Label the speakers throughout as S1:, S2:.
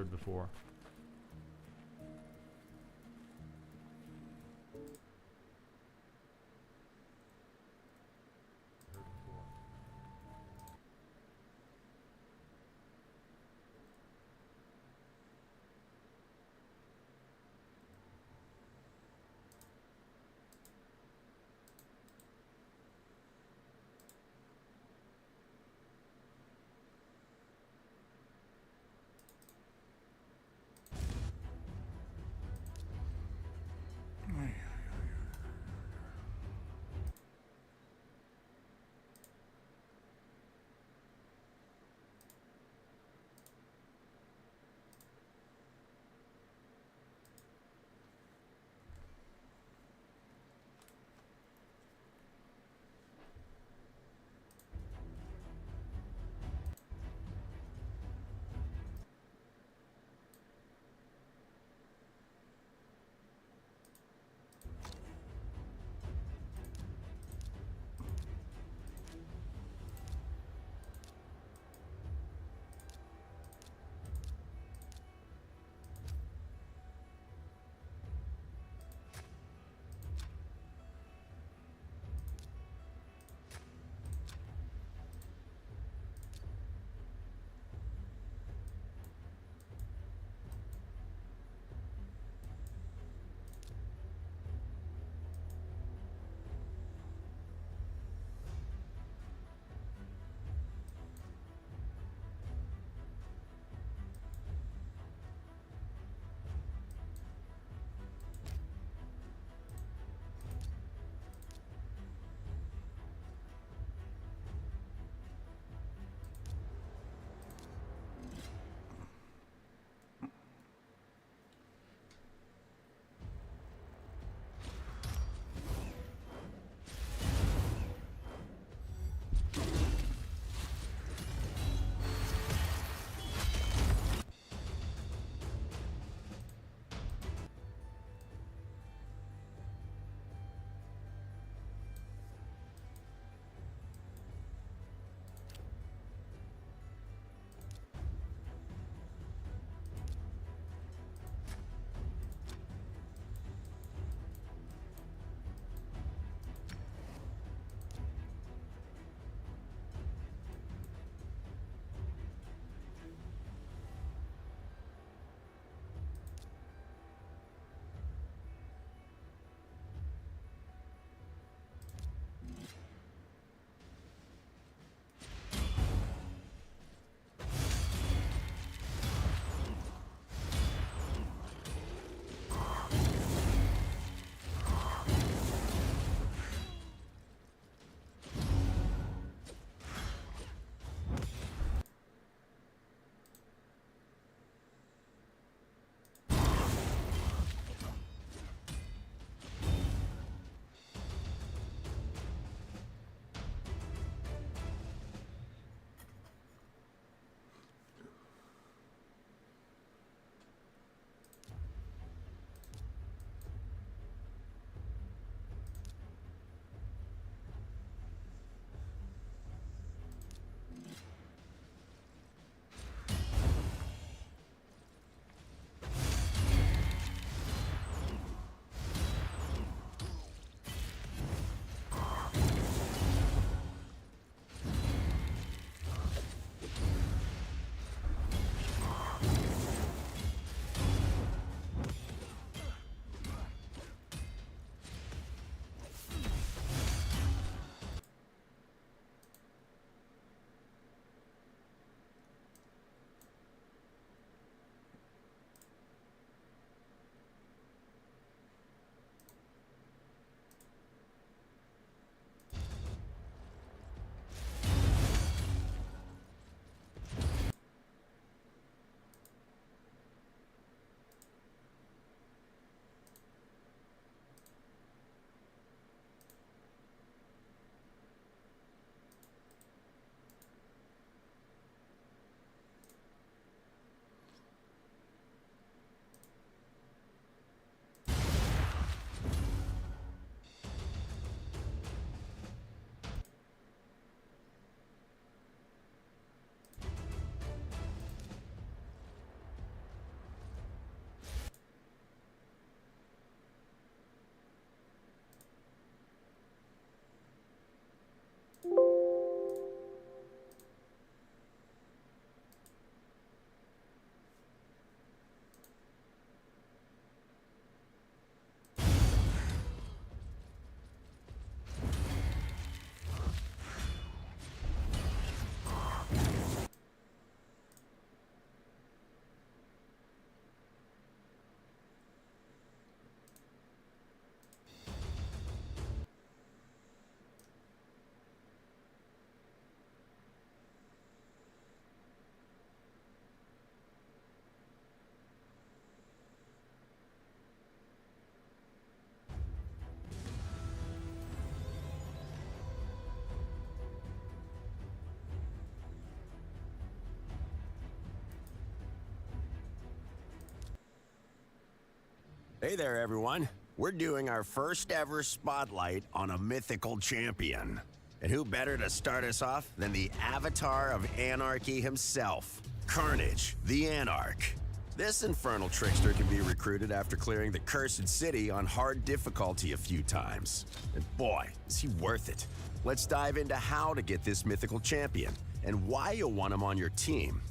S1: heard before. Hey there, everyone. We're doing our first ever spotlight on a mythical champion. And who better to start us off than the avatar of anarchy himself, Carnage, the Anarch. This infernal trickster can be recruited after clearing the Cursed City on hard difficulty a few times. And boy, is he worth it. Let's dive into how to get this mythical champion and why you'll want him on your team.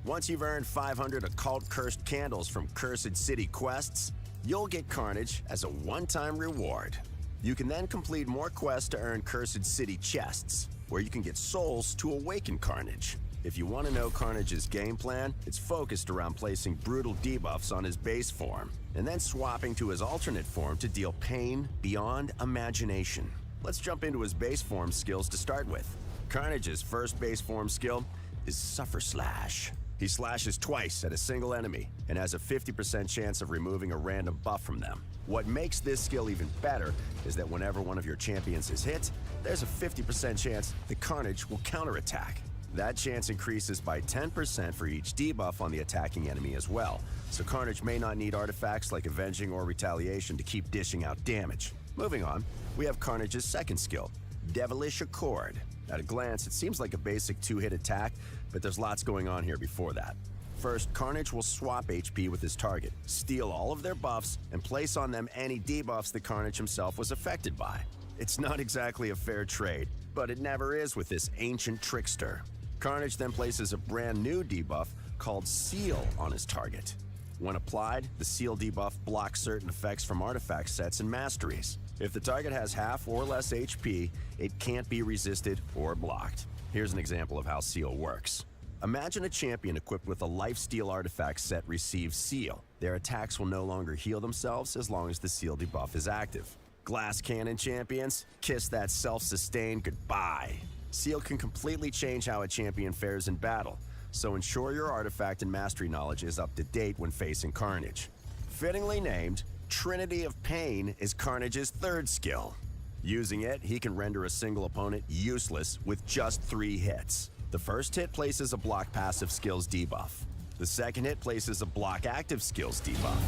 S1: Once you've earned 500 occult cursed candles from Cursed City quests, you'll get Carnage as a one-time reward. You can then complete more quests to earn Cursed City chests, where you can get souls to awaken Carnage. If you want to know Carnage's game plan, it's focused around placing brutal debuffs on his base form, and then swapping to his alternate form to deal pain beyond imagination. Let's jump into his base form skills to start with. Carnage's first base form skill is Suffer Slash. He slashes twice at a single enemy and has a 50% chance of removing a random buff from them. What makes this skill even better is that whenever one of your champions is hit, there's a 50% chance that Carnage will counterattack. That chance increases by 10% for each debuff on the attacking enemy as well, so Carnage may not need artifacts like Avenging or Retaliation to keep dishing out damage. Moving on, we have Carnage's second skill, Devilish Accord. At a glance, it seems like a basic two-hit attack, but there's lots going on here before that. First, Carnage will swap HP with his target, steal all of their buffs, and place on them any debuffs that Carnage himself was affected by. It's not exactly a fair trade, but it never is with this ancient trickster. Carnage then places a brand new debuff called Seal on his target. When applied, the Seal debuff blocks certain effects from artifact sets and masteries. If the target has half or less HP, it can't be resisted or blocked. Here's an example of how Seal works. Imagine a champion equipped with a lifesteal artifact set receives Seal. Their attacks will no longer heal themselves as long as the Seal debuff is active. Glass Cannon champions, kiss that self-sustain goodbye. Seal can completely change how a champion fares in battle, so ensure your artifact and mastery knowledge is up to date when facing Carnage. Fittingly named, Trinity of Pain is Carnage's third skill. Using it, he can render a single opponent useless with just 3 hits. The first hit places a block passive skills debuff. The second hit places a block active skills debuff.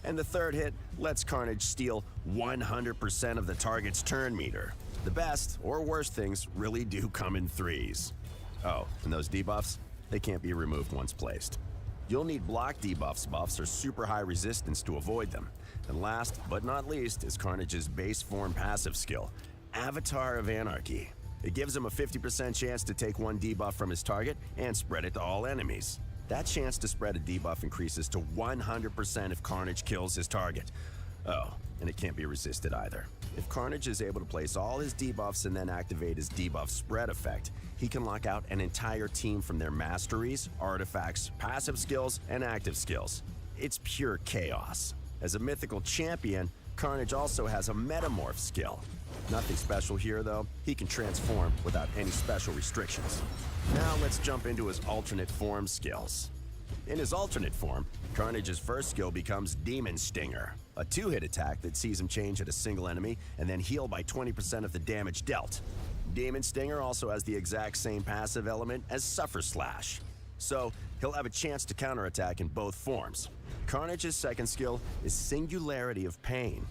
S1: And the third hit lets Carnage steal 100% of the target's turn meter. The best or worst things really do come in threes. Oh, and those debuffs? They can't be removed once placed. You'll need block debuffs, buffs, or super high resistance to avoid them. And last but not least is Carnage's base form passive skill, Avatar of Anarchy. It gives him a 50% chance to take one debuff from his target and spread it to all enemies. That chance to spread a debuff increases to 100% if Carnage kills his target. Oh, and it can't be resisted either. If Carnage is able to place all his debuffs and then activate his debuff spread effect, he can lock out an entire team from their masteries, artifacts, passive skills, and active skills. It's pure chaos. As a mythical champion, Carnage also has a metamorph skill. Nothing special here though, he can transform without any special restrictions. Now let's jump into his alternate form skills. In his alternate form, Carnage's first skill becomes Demon Stinger, a 2-hit attack that sees him change at a single enemy and then heal by 20% of the damage dealt. Demon Stinger also has the exact same passive element as Suffer Slash, so he'll have a chance to counterattack in both forms. Carnage's second skill is Singularity of Pain.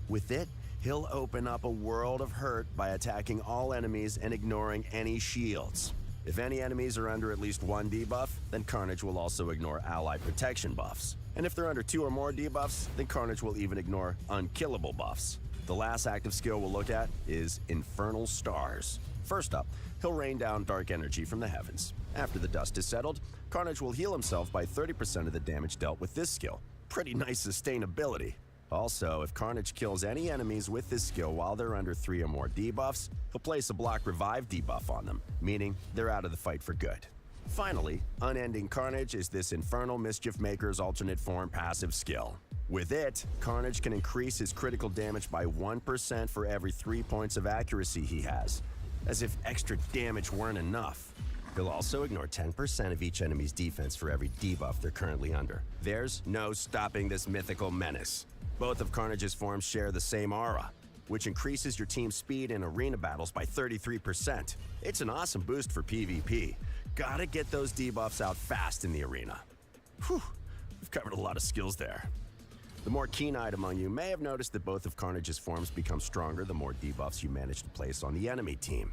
S1: With it, he'll open up a world of hurt by attacking all enemies and ignoring any shields. If any enemies are under at least 1 debuff, then Carnage will also ignore ally protection buffs. And if they're under 2 or more debuffs, then Carnage will even ignore unkillable buffs. The last active skill we'll look at is Infernal Stars. First up, he'll rain down dark energy from the heavens. After the dust is settled, Carnage will heal himself by 30% of the damage dealt with this skill. Pretty nice sustainability. Also, if Carnage kills any enemies with this skill while they're under 3 or more debuffs, he'll place a block revive debuff on them, meaning they're out of the fight for good. Finally, Unending Carnage is this Infernal Mischief Maker's alternate form passive skill. With it, Carnage can increase his critical damage by 1% for every 3 points of accuracy he has, as if extra damage weren't enough. He'll also ignore 10% of each enemy's defense for every debuff they're currently under. There's no stopping this mythical menace. Both of Carnage's forms share the same aura, which increases your team's speed in arena battles by 33%. It's an awesome boost for PvP. Gotta get those debuffs out fast in the arena. Whew, we've covered a lot of skills there. The more keen-eyed among you may have noticed that both of Carnage's forms become stronger the more debuffs you manage to place on the enemy team.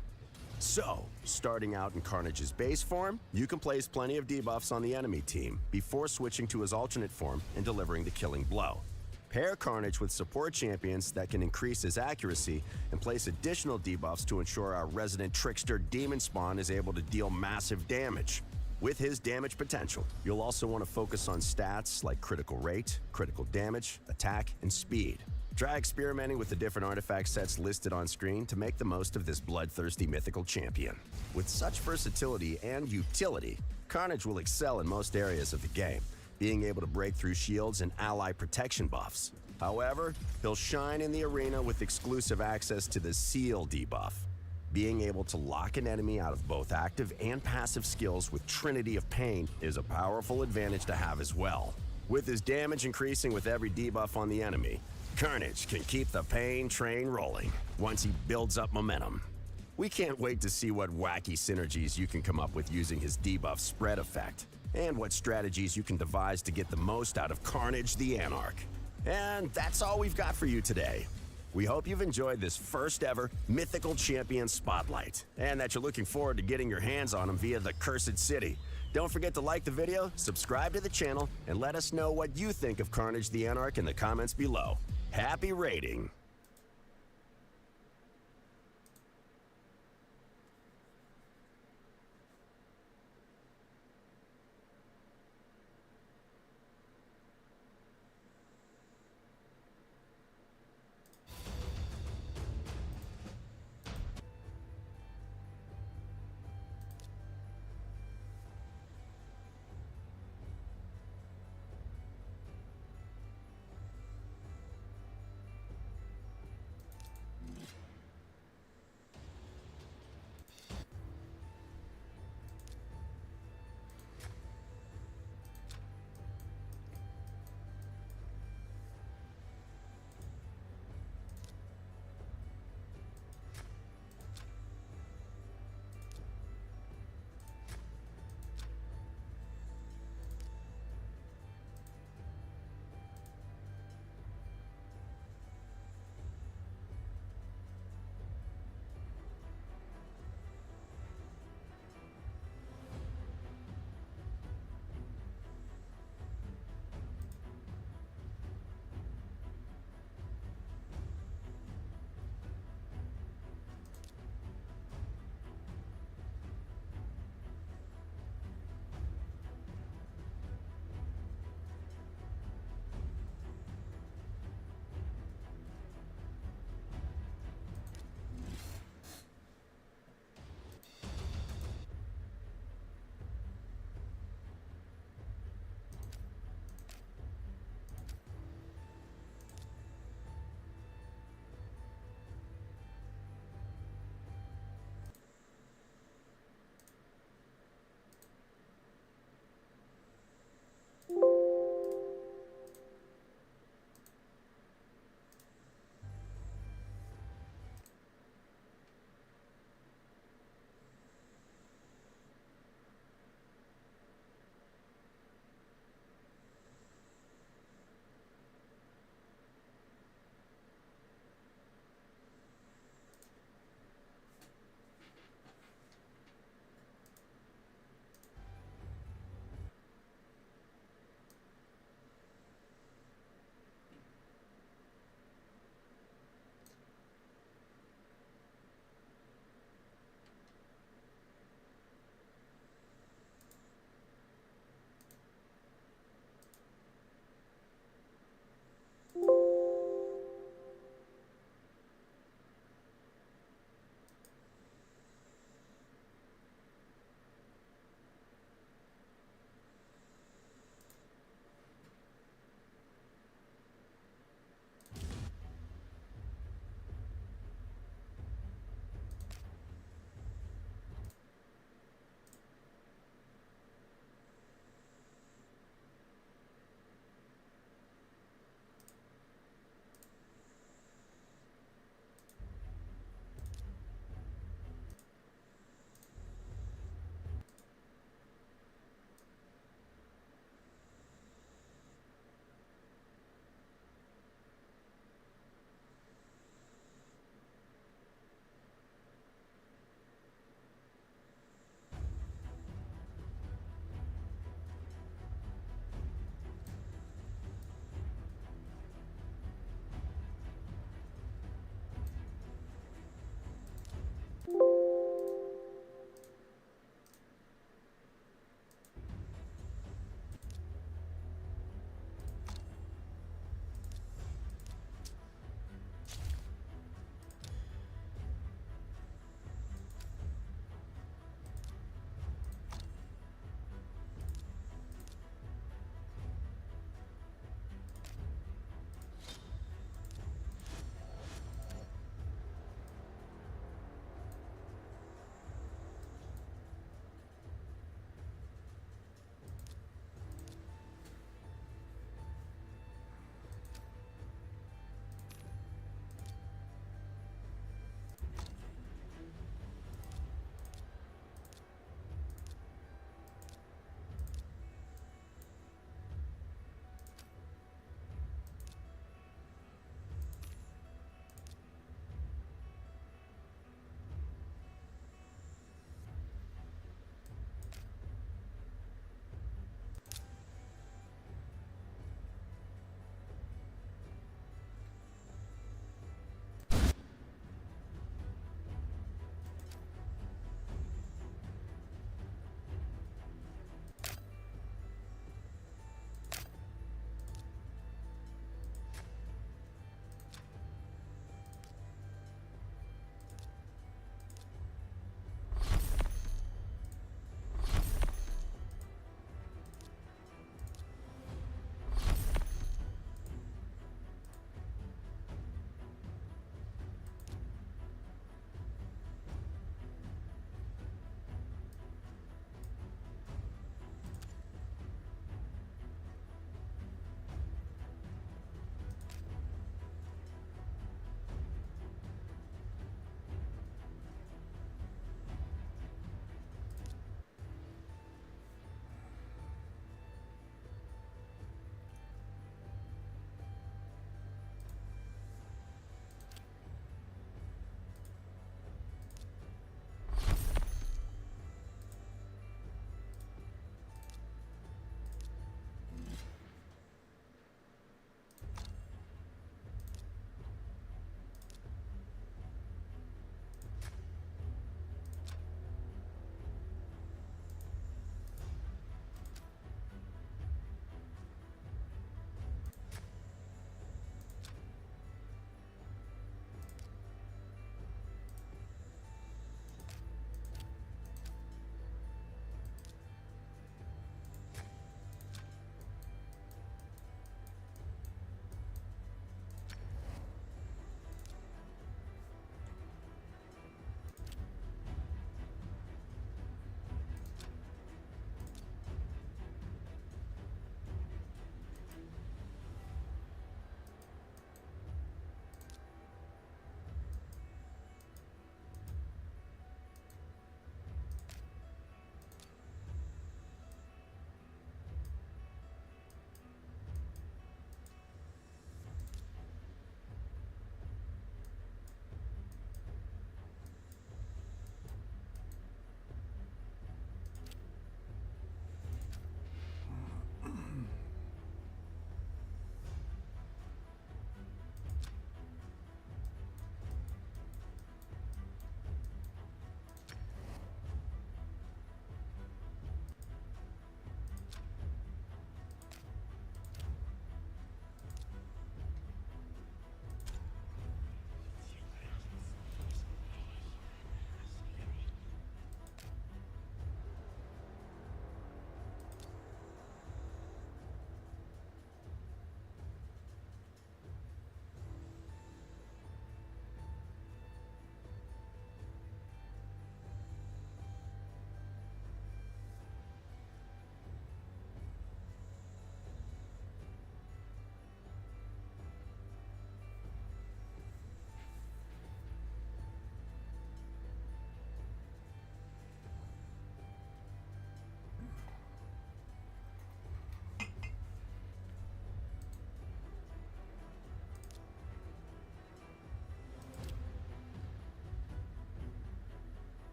S1: So, starting out in Carnage's base form, you can place plenty of debuffs on the enemy team before switching to his alternate form and delivering the killing blow. Pair Carnage with support champions that can increase his accuracy and place additional debuffs to ensure our resident trickster demon spawn is able to deal massive damage. With his damage potential, you'll also want to focus on stats like critical rate, critical damage, attack, and speed. Try experimenting with the different artifact sets listed on screen to make the most of this bloodthirsty mythical champion. With such versatility and utility, Carnage will excel in most areas of the game, being able to break through shields and ally protection buffs. However, he'll shine in the arena with exclusive access to the Seal debuff. Being able to lock an enemy out of both active and passive skills with Trinity of Pain is a powerful advantage to have as well. With his damage increasing with every debuff on the enemy, Carnage can keep the pain train rolling once he builds up momentum. We can't wait to see what wacky synergies you can come up with using his debuff spread effect, and what strategies you can devise to get the most out of Carnage the Anarch. And that's all we've got for you today. We hope you've enjoyed this first ever Mythical Champion Spotlight, and that you're looking forward to getting your hands on him via the Cursed City. Don't forget to like the video, subscribe to the channel, and let us know what you think of Carnage the Anarch in the comments below. Happy raiding!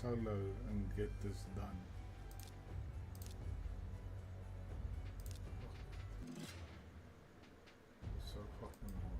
S2: solo and get this done. So fucking hard.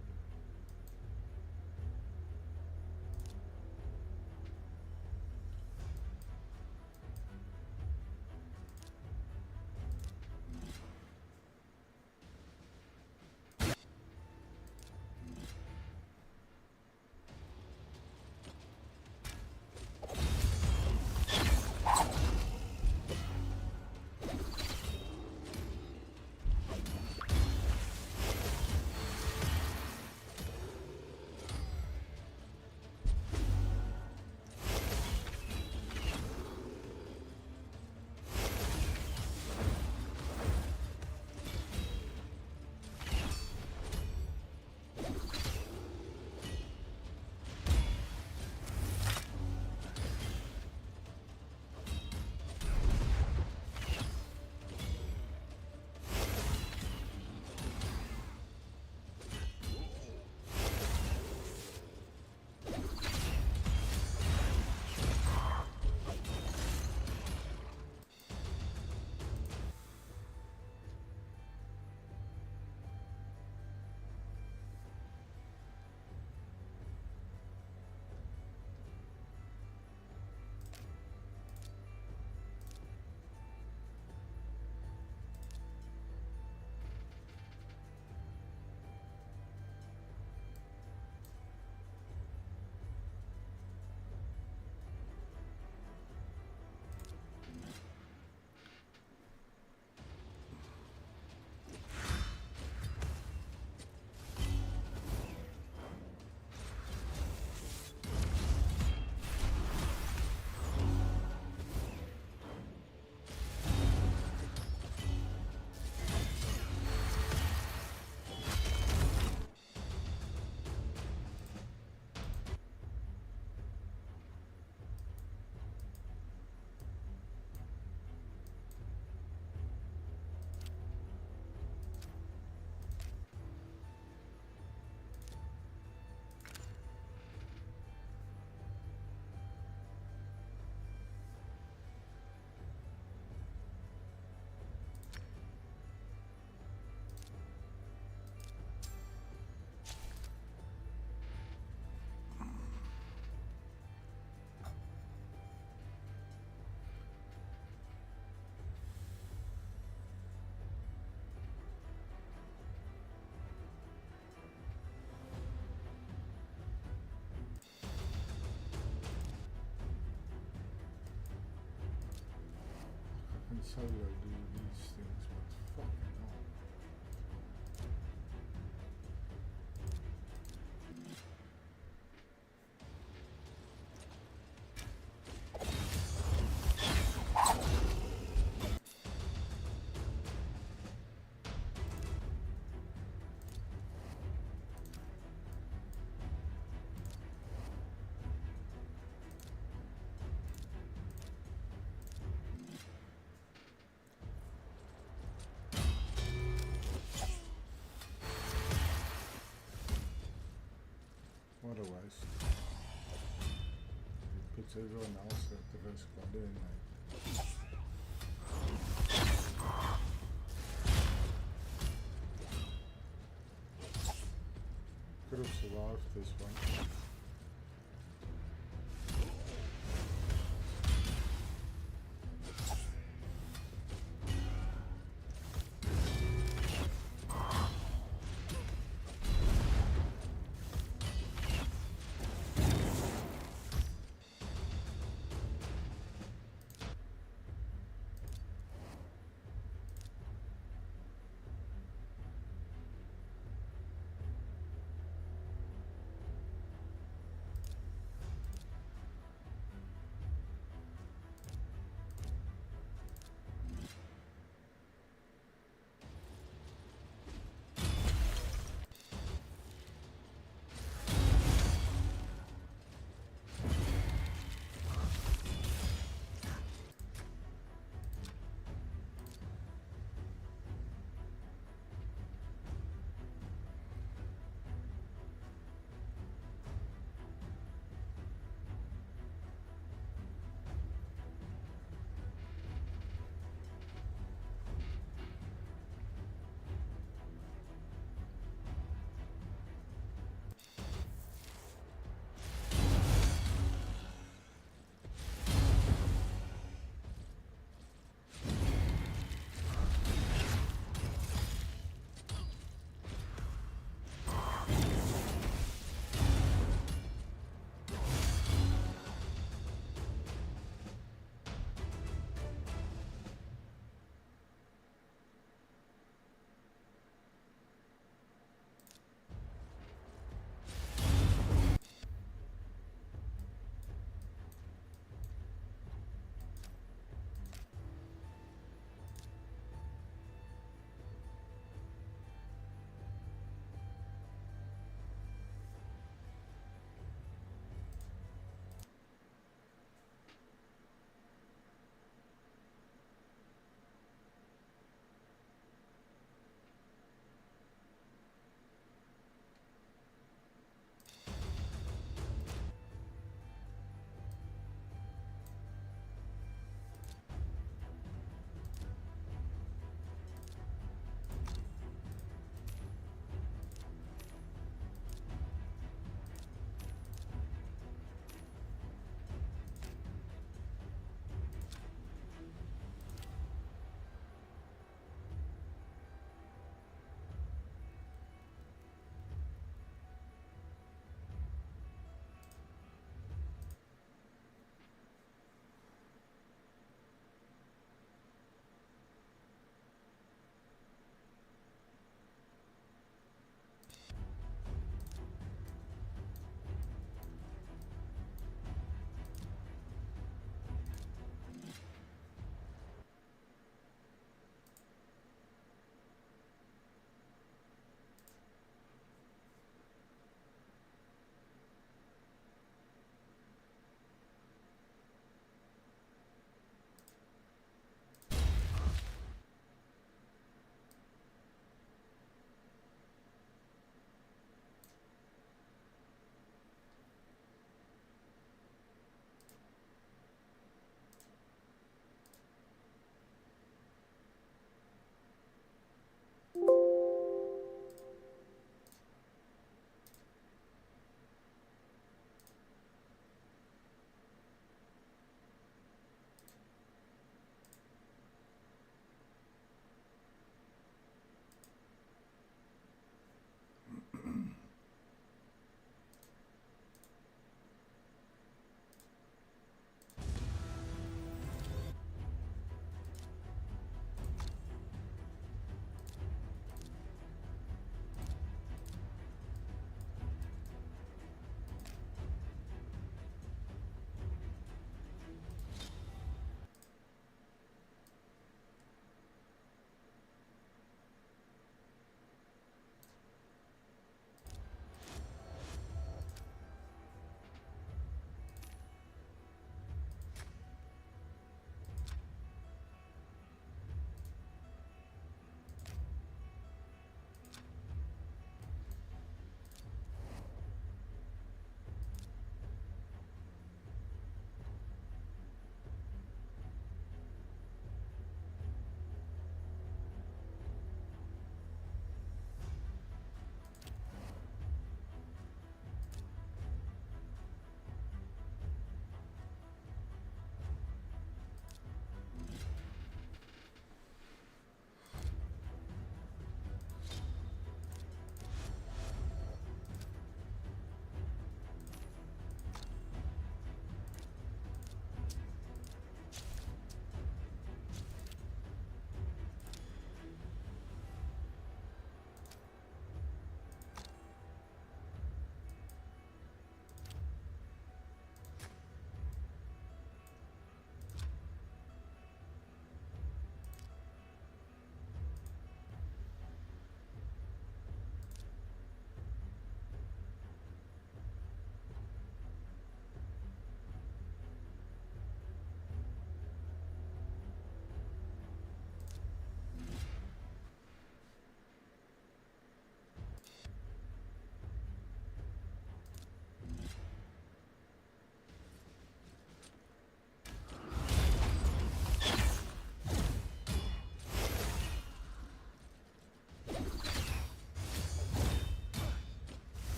S2: And solo do these things, but fucking hell. What a waste. It puts everyone else at the risk by doing that. Could have survived this one.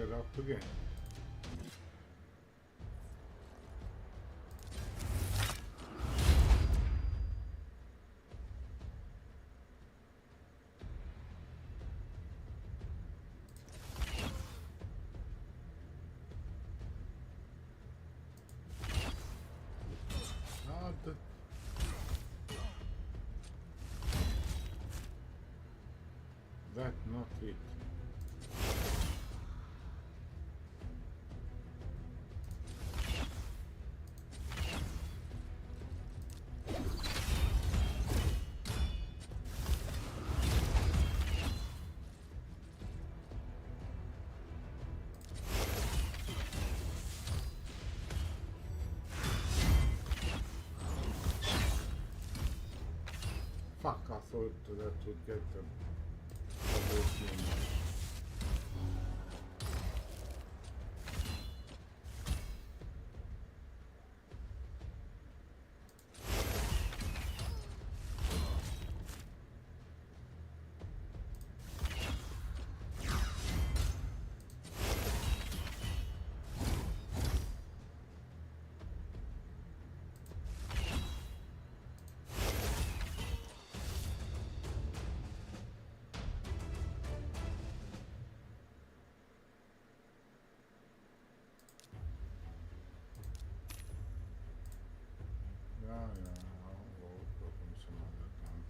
S2: it up again. That not it. Fuck, I thought that would get them. Yeah, I'll work on some other time.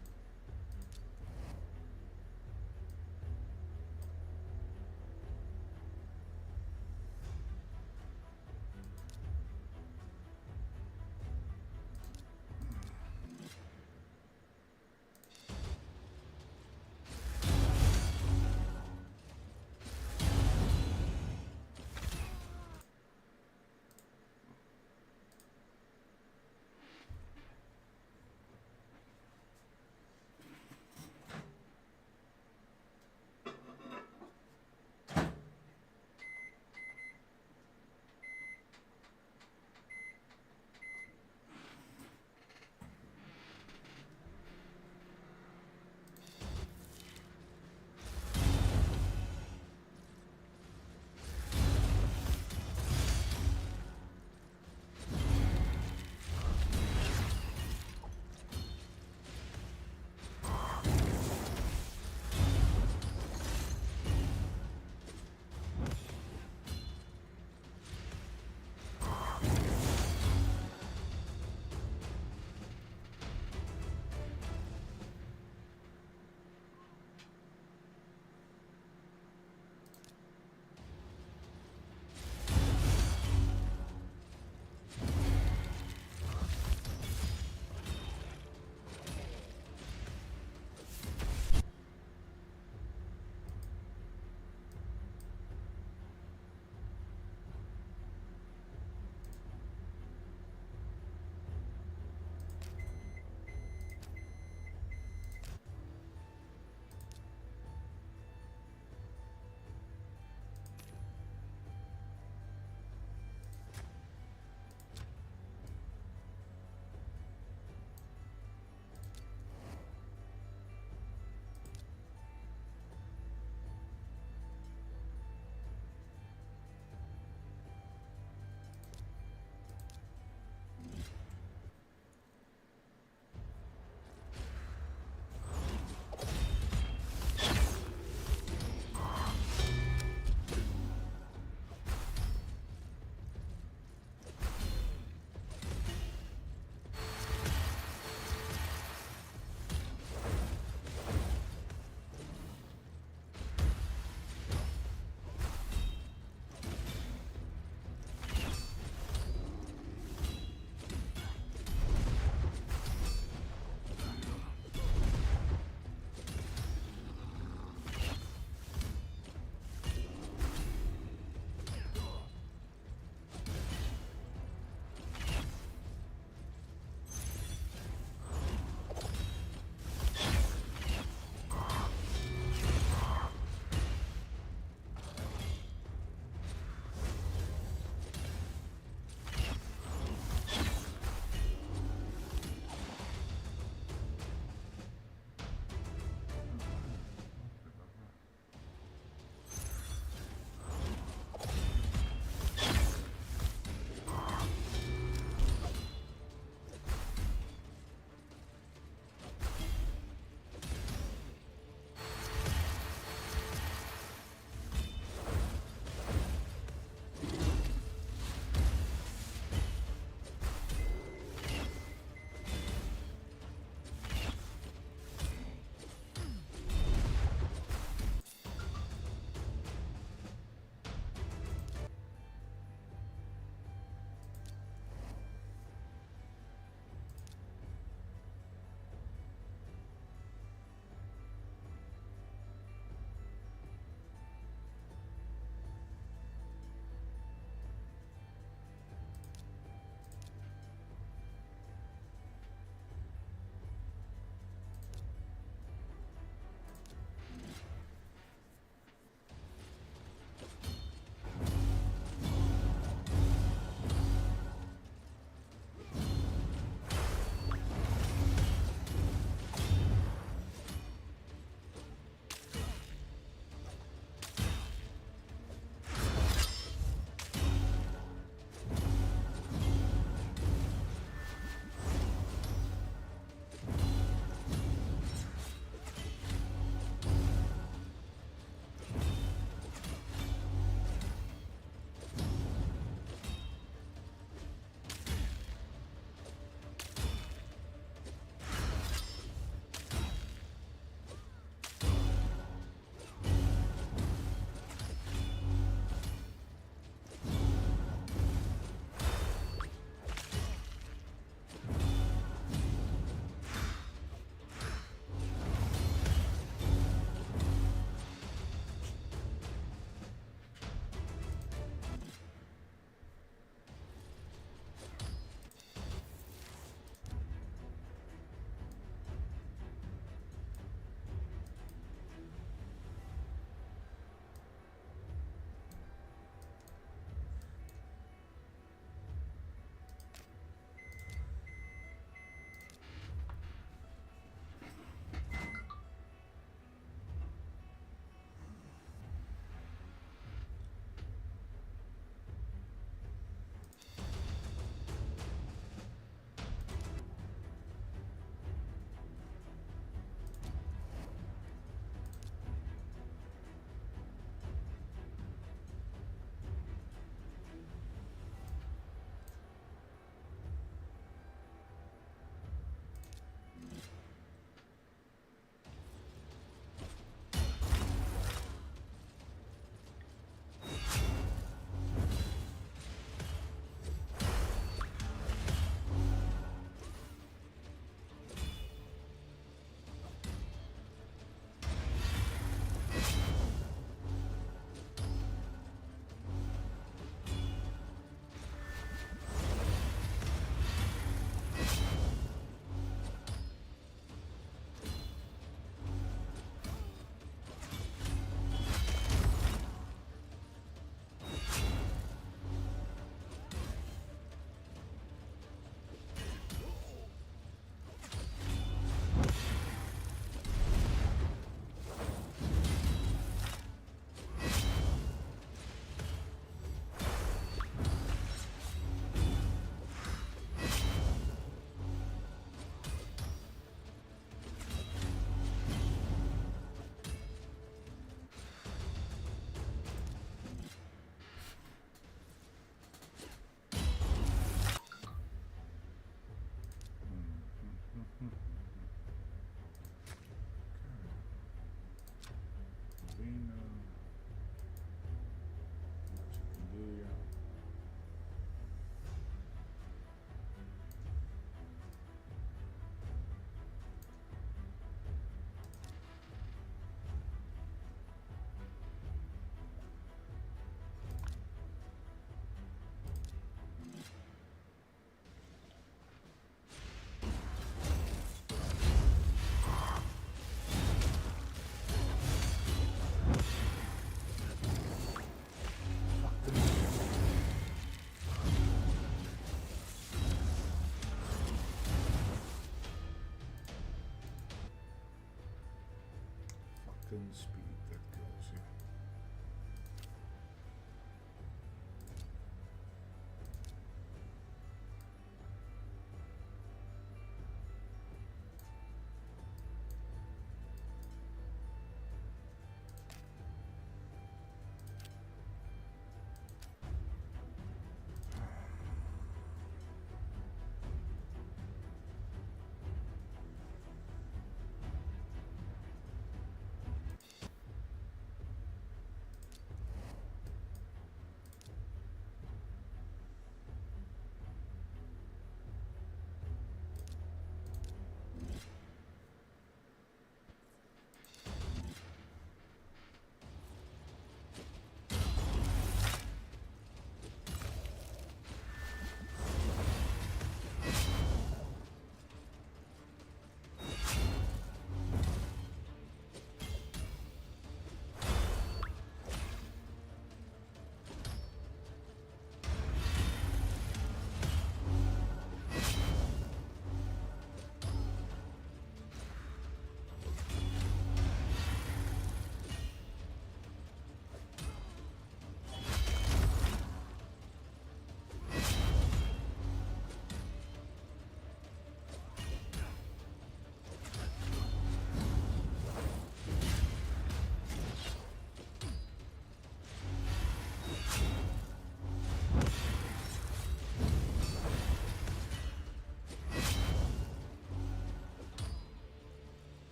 S2: certain speed that kills you.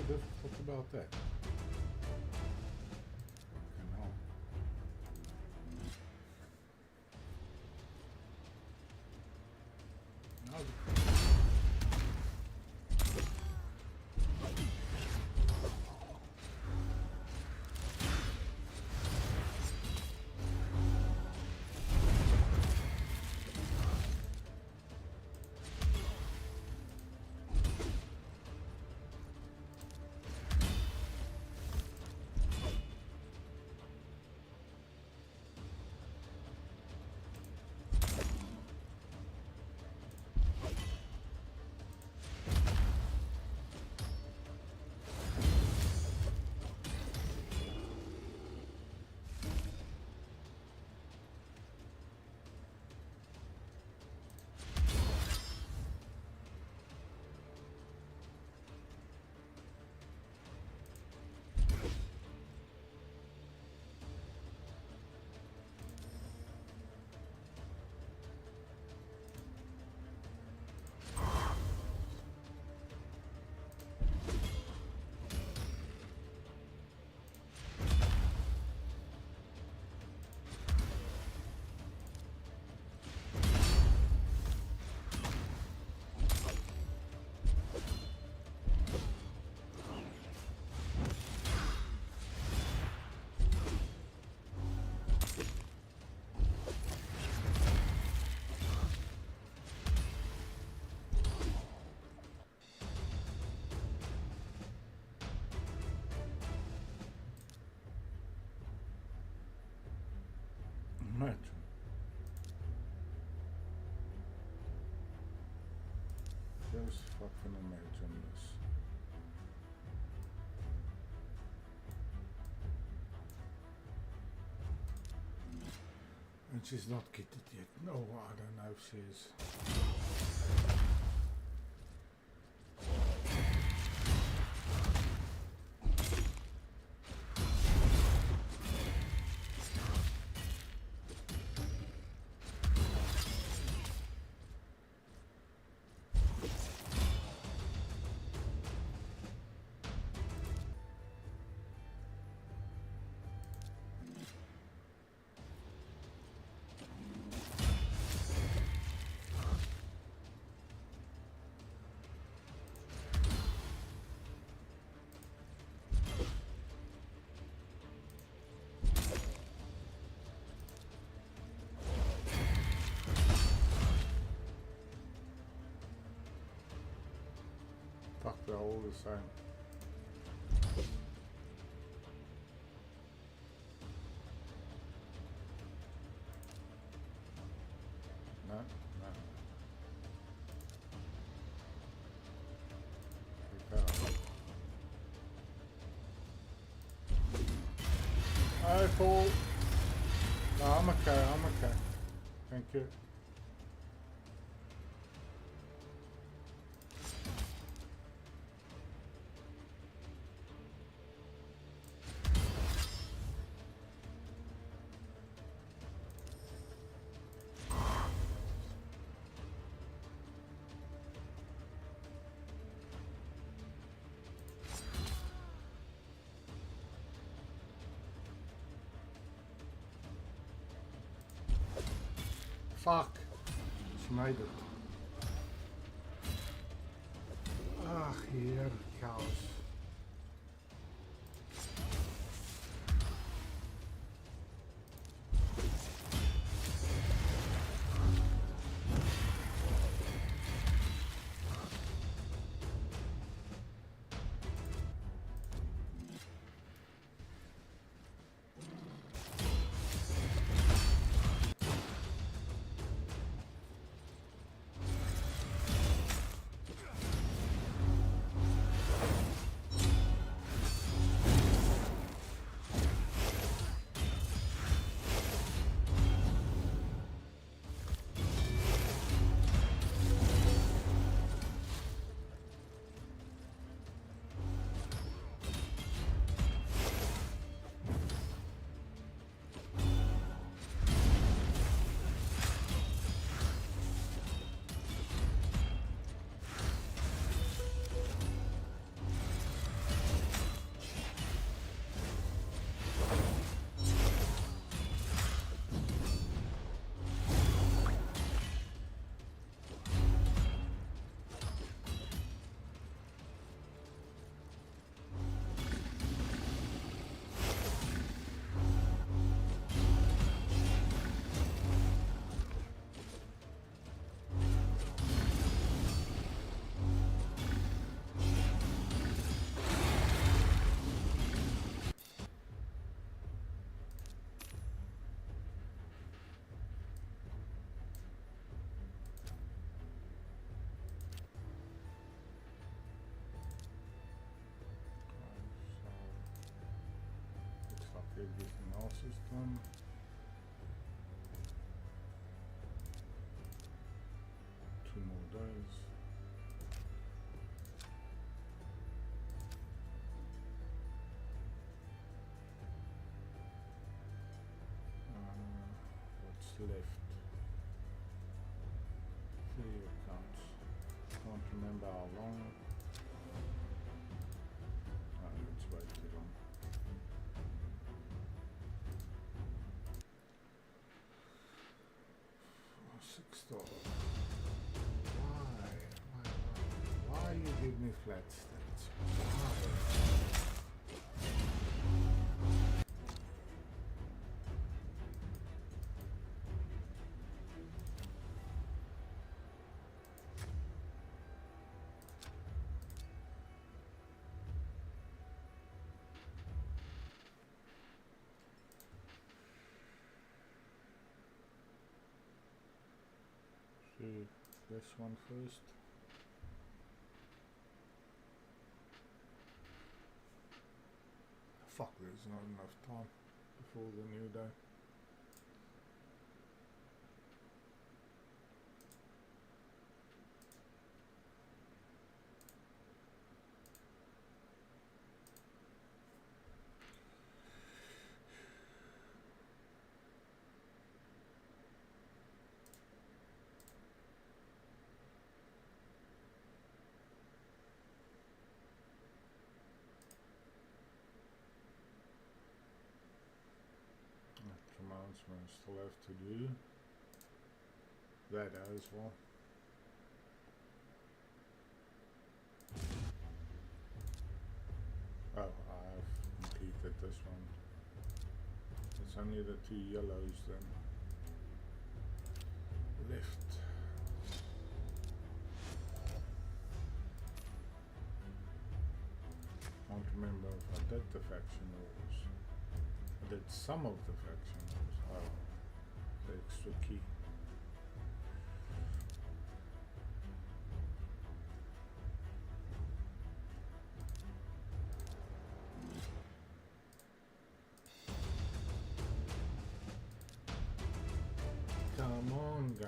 S2: Difficult about that. Fucking hell. Now imagine. Just fucking imagine this. And she's not kitted yet. No, I don't know if she is. Fuck, they're all the same. No, no. Hi, Paul. No, I'm okay, I'm okay. Thank you. Fuck. She made it. Ah, hier, chaos. Everything else is done. Two more days. What's left? 3 accounts. Can't remember how long. Let's wait too long. $6. Why you give me flat stats? Why? do this one first. Fuck, there's not enough time before the new day. Commands we still have to do that as well. Oh, I've completed this one. It's only the two yellows then left. Can't remember if I did the faction wars. I did some of the faction wars. Oh, the extra key. Come on, game.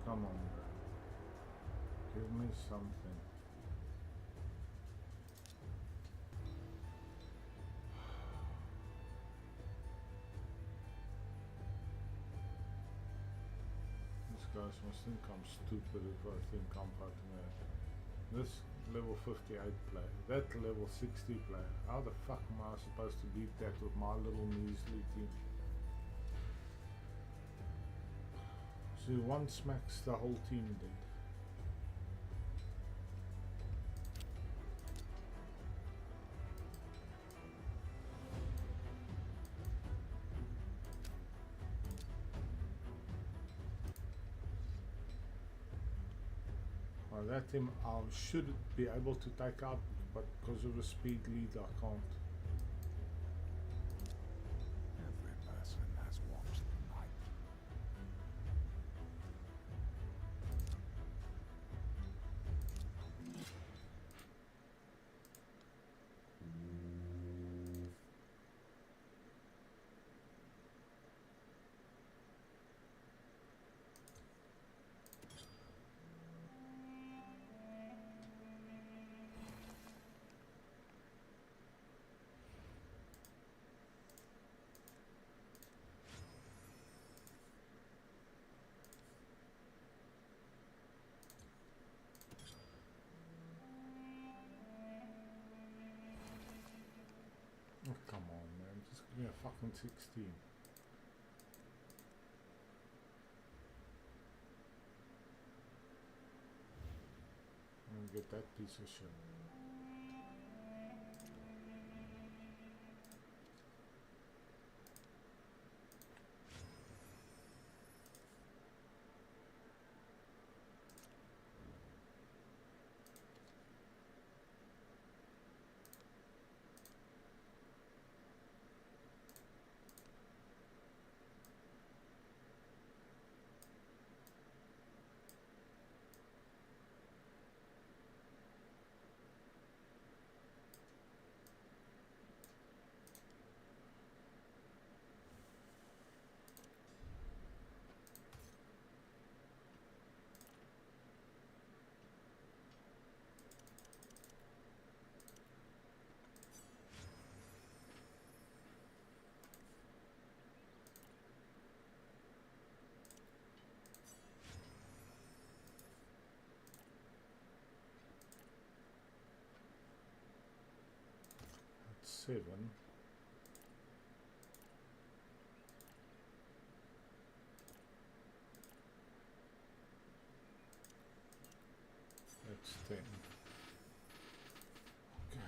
S2: Come on, bro. Give me something. These guys must think I'm stupid if I think I'm fighting that. This level 58 player, that level 60 player. How the fuck am I supposed to beat that with my little measly team? See, one smacks the whole team dead. Well, that team I should be able to take out, but because of a speed lead I can't.
S3: Every person has walked the night.
S2: fucking 16. And get that piece of shit. That's 7. That's 10. Okay.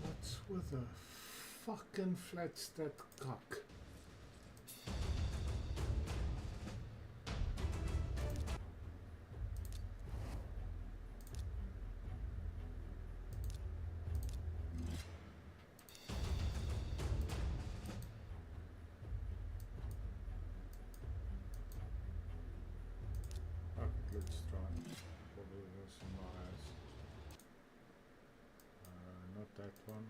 S2: What's with a fucking flat stat cock? Okay, let's try and follow this in my eyes. Not that one.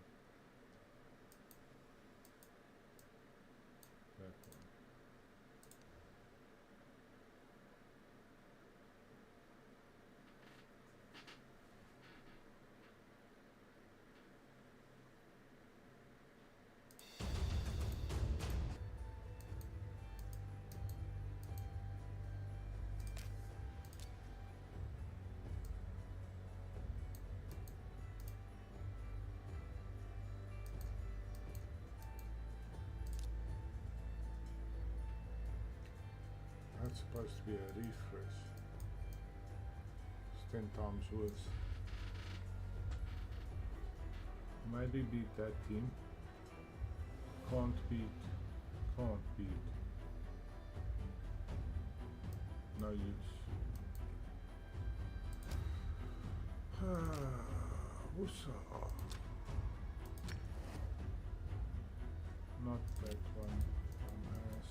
S2: That one. That's supposed to be a refresh. It's 10 times worse. Maybe beat that team. Can't beat. Can't beat. No use. Woosah. Not that one. Dumbass.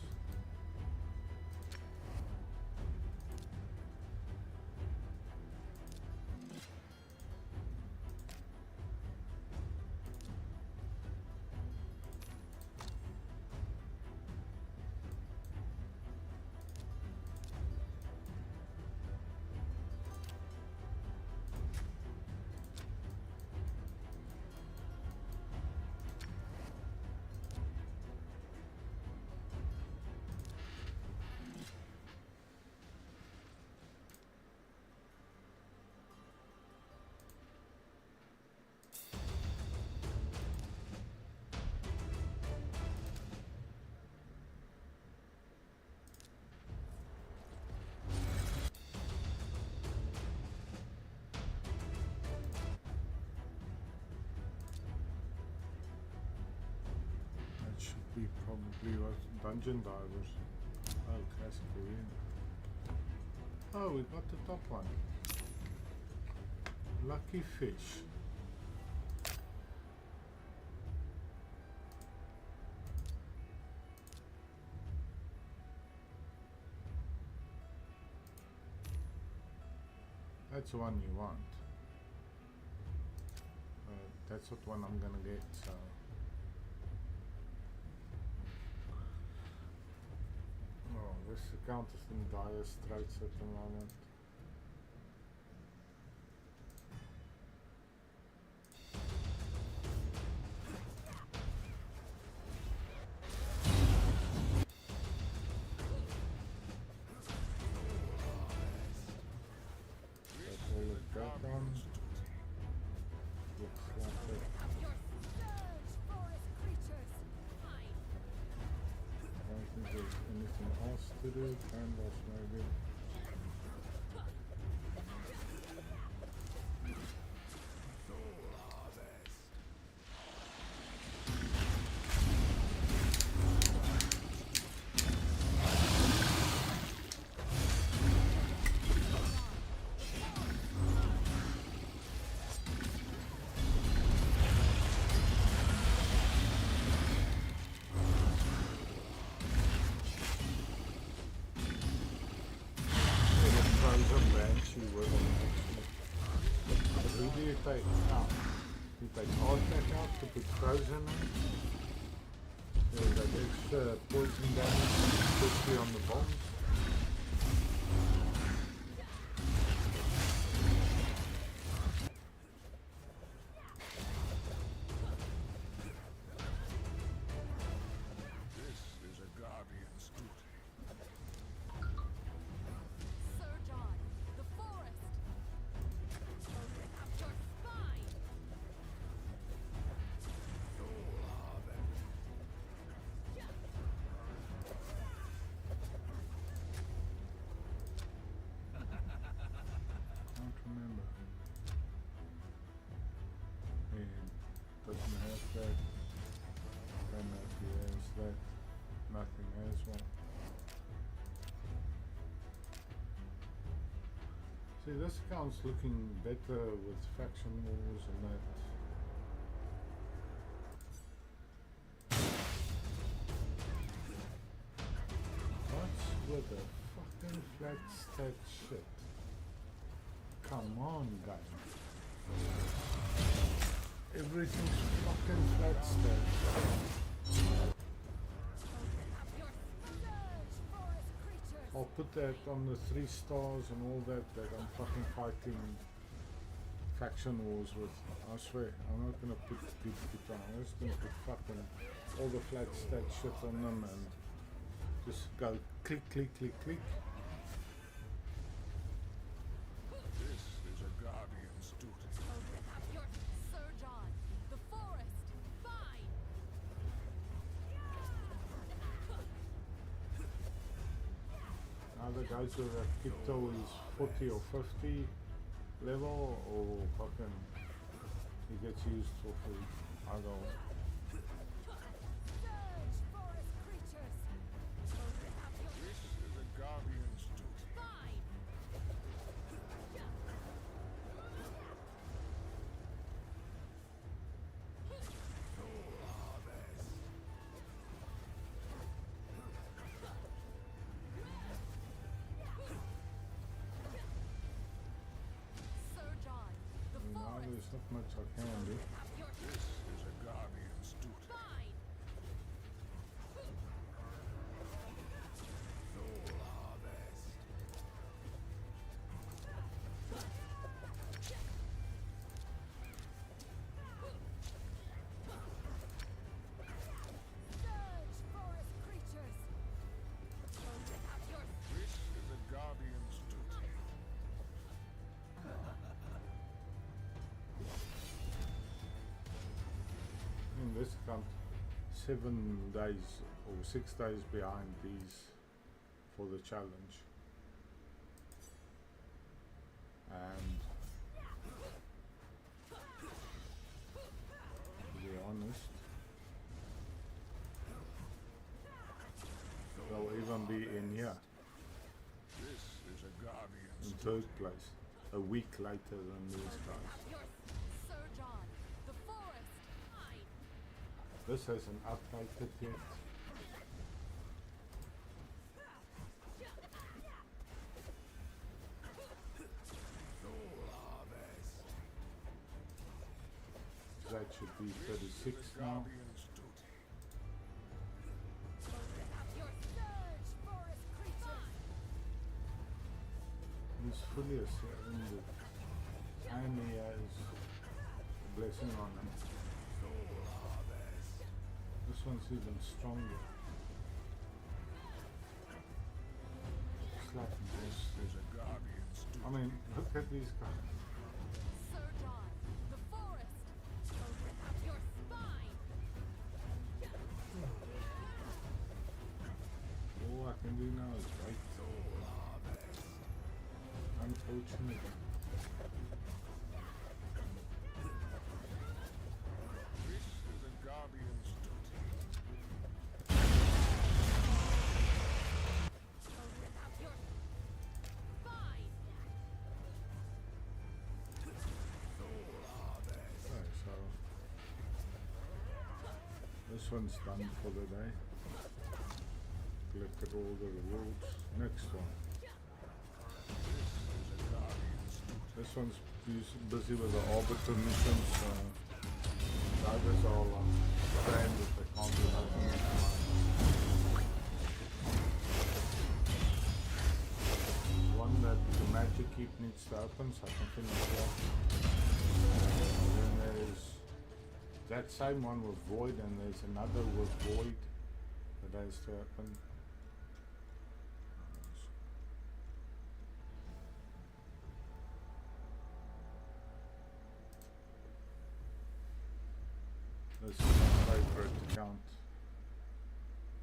S2: Should be probably was dungeon divers. Oh, classical in. Oh, we got the top one. Lucky fish. That's the one you want. That's what one I'm gonna get, so. Oh, this account is in dire straits at the moment. Got all of that on. Looks like it. I don't think there's anything else to do. Candles maybe. Who do you take out? You take Arctic out to put Frozen in. There's that extra poison damage, especially on the bombs.
S3: This is a guardian's duty.
S4: Surge on the forest. Open up your spine.
S2: Can't remember. And doesn't have that. Don't know if he has that. Nothing has one. See, this account's looking better with faction wars and that. What's with the fucking flat stat shit? Come on, guys. Everything's fucking flat stat.
S4: Open up your surge, forest creatures.
S2: I'll put that on the 3 stars and all that I'm fucking fighting faction wars with. I swear, I'm not gonna put people on. I'm just gonna put fucking all the flat stat shit on them and just go click, click, click, click.
S3: This is a guardian's duty.
S4: Open up your surge on the forest. Fine.
S2: Either goes with a Kipto is 40 or 50 level, or fucking he gets used for free. Either way.
S4: Surge, forest creatures. Open up your
S3: This is a guardian's duty.
S4: spine. Surge on the
S2: Now
S4: forest.
S2: there's not much I can do.
S4: Up your
S3: This is a guardian's duty.
S4: spine. Surge, forest creatures. Open up your
S3: This is a guardian's duty.
S2: In this count, 7 days or 6 days behind these for the challenge. And to be honest, they'll even be in here
S3: This is a guardian's
S2: in third place a week later than these guys.
S4: your surge on the forest. Fine.
S2: This hasn't updated yet. That should be 36 now.
S4: Your surge, forest creatures!
S2: He's fully ascended and he has a blessing on him. This one's even stronger. Slap and this. I mean, look at these guys.
S4: Sir John, the forest! Open up your spine!
S2: All I can do now is wait. Unfortunately.
S4: Open up your spine!
S2: Okay, so this one's done for the day. Collected all the rewards. Next one. This one's busy with the arbiter missions. The others are stranded, they can't do nothing anymore. One that the magic keep needs to open, so I can finish that. And then there is that same one with void, and there's another with void that has to open. This is my favorite account,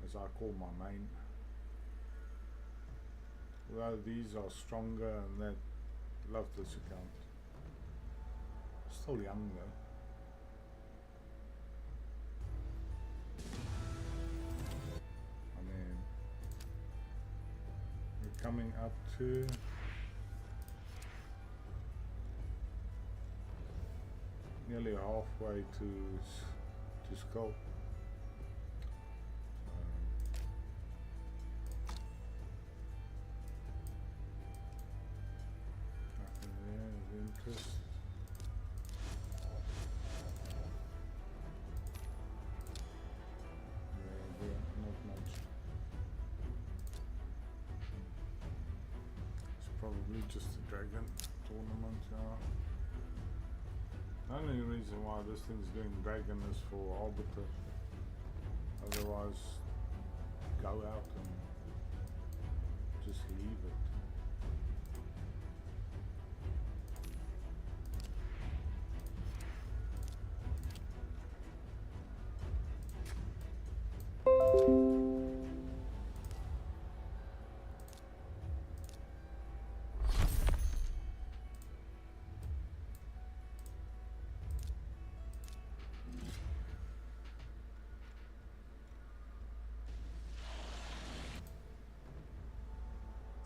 S2: as I call my main. Well, these are stronger and that, love this account. Still young though. I mean, we're coming up to nearly halfway to skull. Nothing there of interest. Yeah, not much. It's probably just a dragon tournament, yeah. The only reason why this thing's doing dragon is for arbiter. Otherwise, go out and just leave it.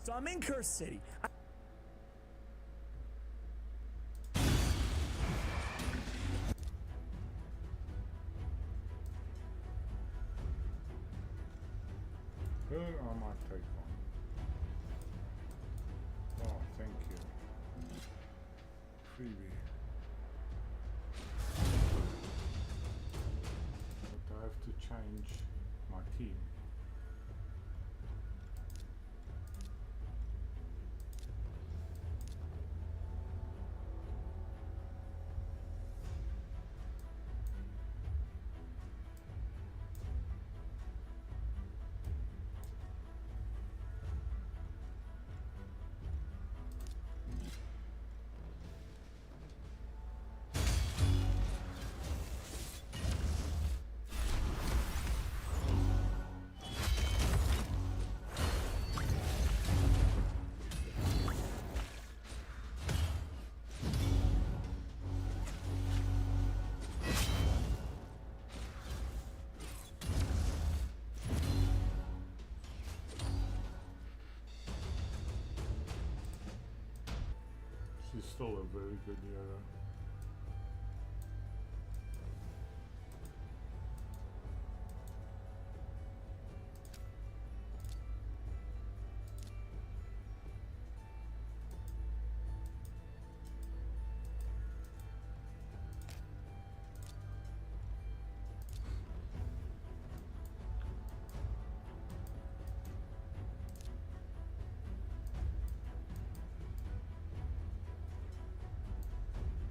S5: So I'm in Curse City.
S2: Who I might take on? Oh, thank you. Freebie. But I have to change my team. She's still a very good hero.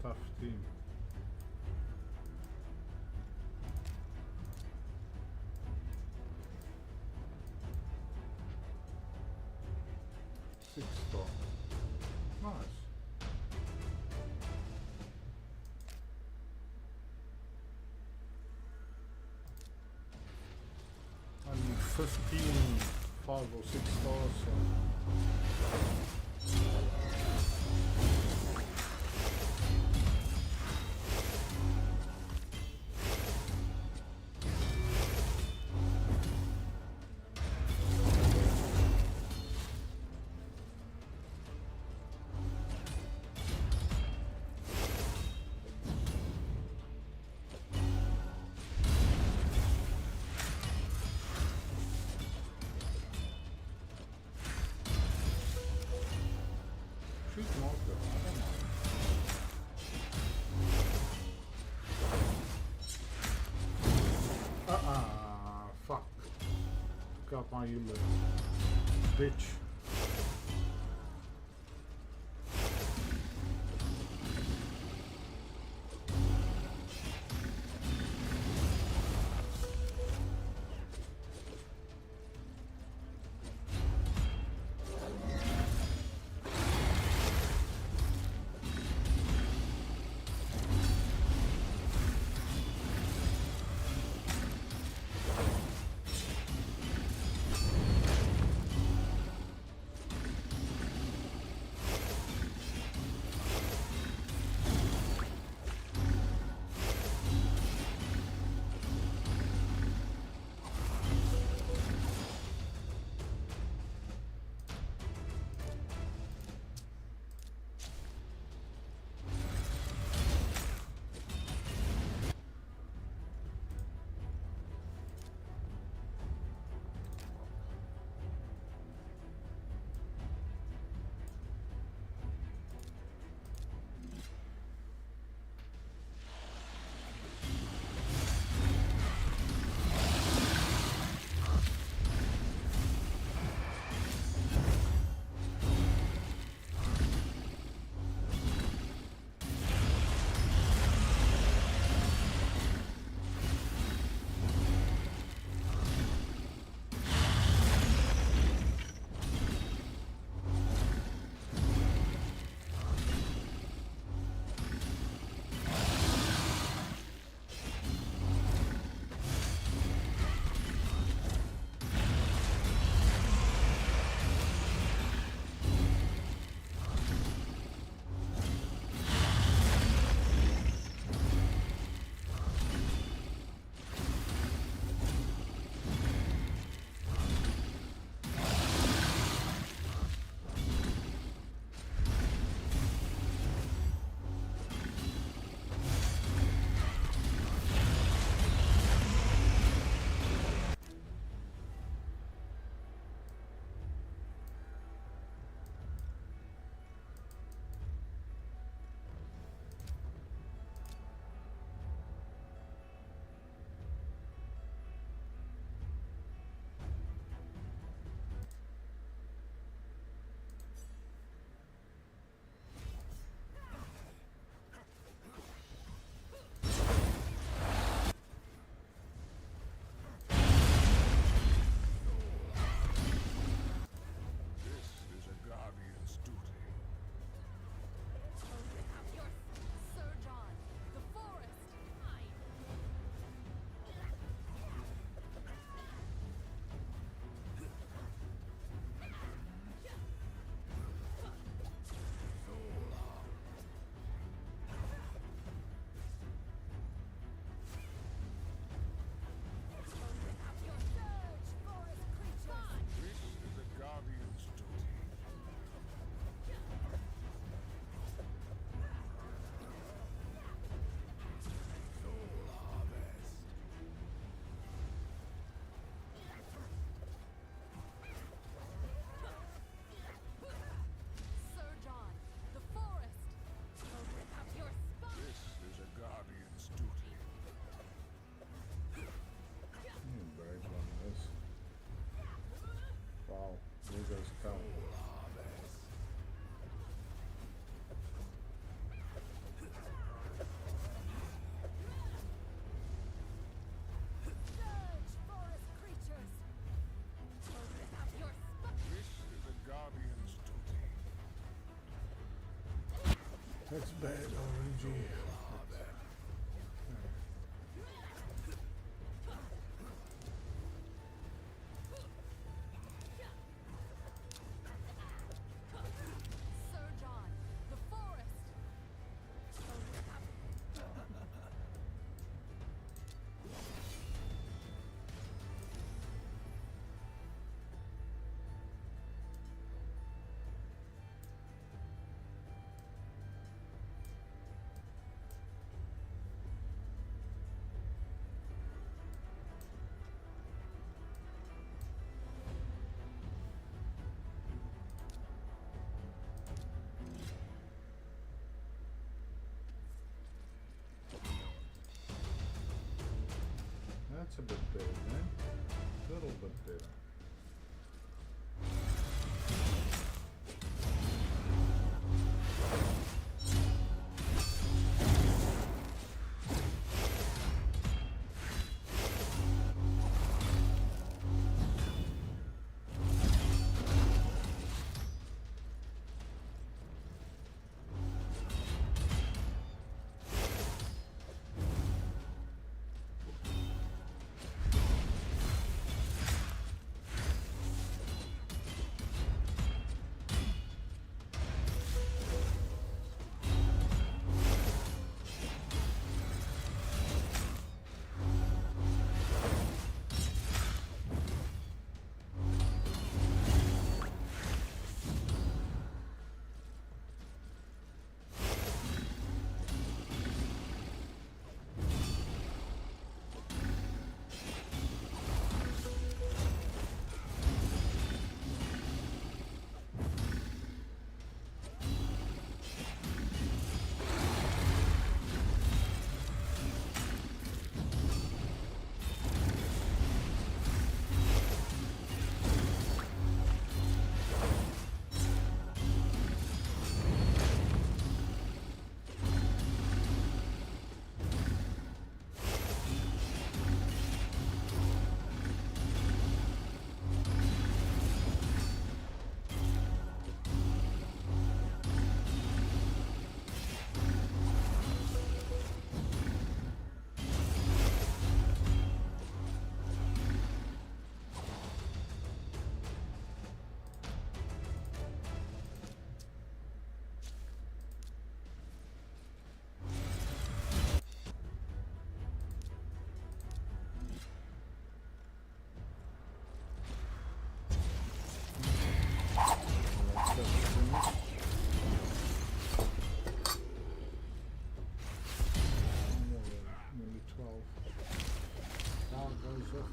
S2: tough team. Six star. Nice. I need 15, 5 or 6 stars. So. Street market, I don't know. Fuck. Took out my human. Bitch. bad, orangey.
S4: Sir John, the forest.
S2: That's a bit better, man. A little bit better. Nearly 12. Now goes off.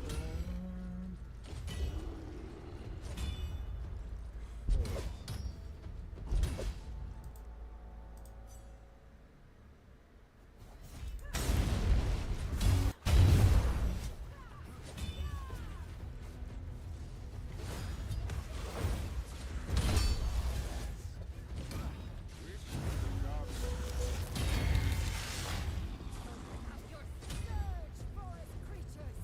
S4: Your surge, forest creatures.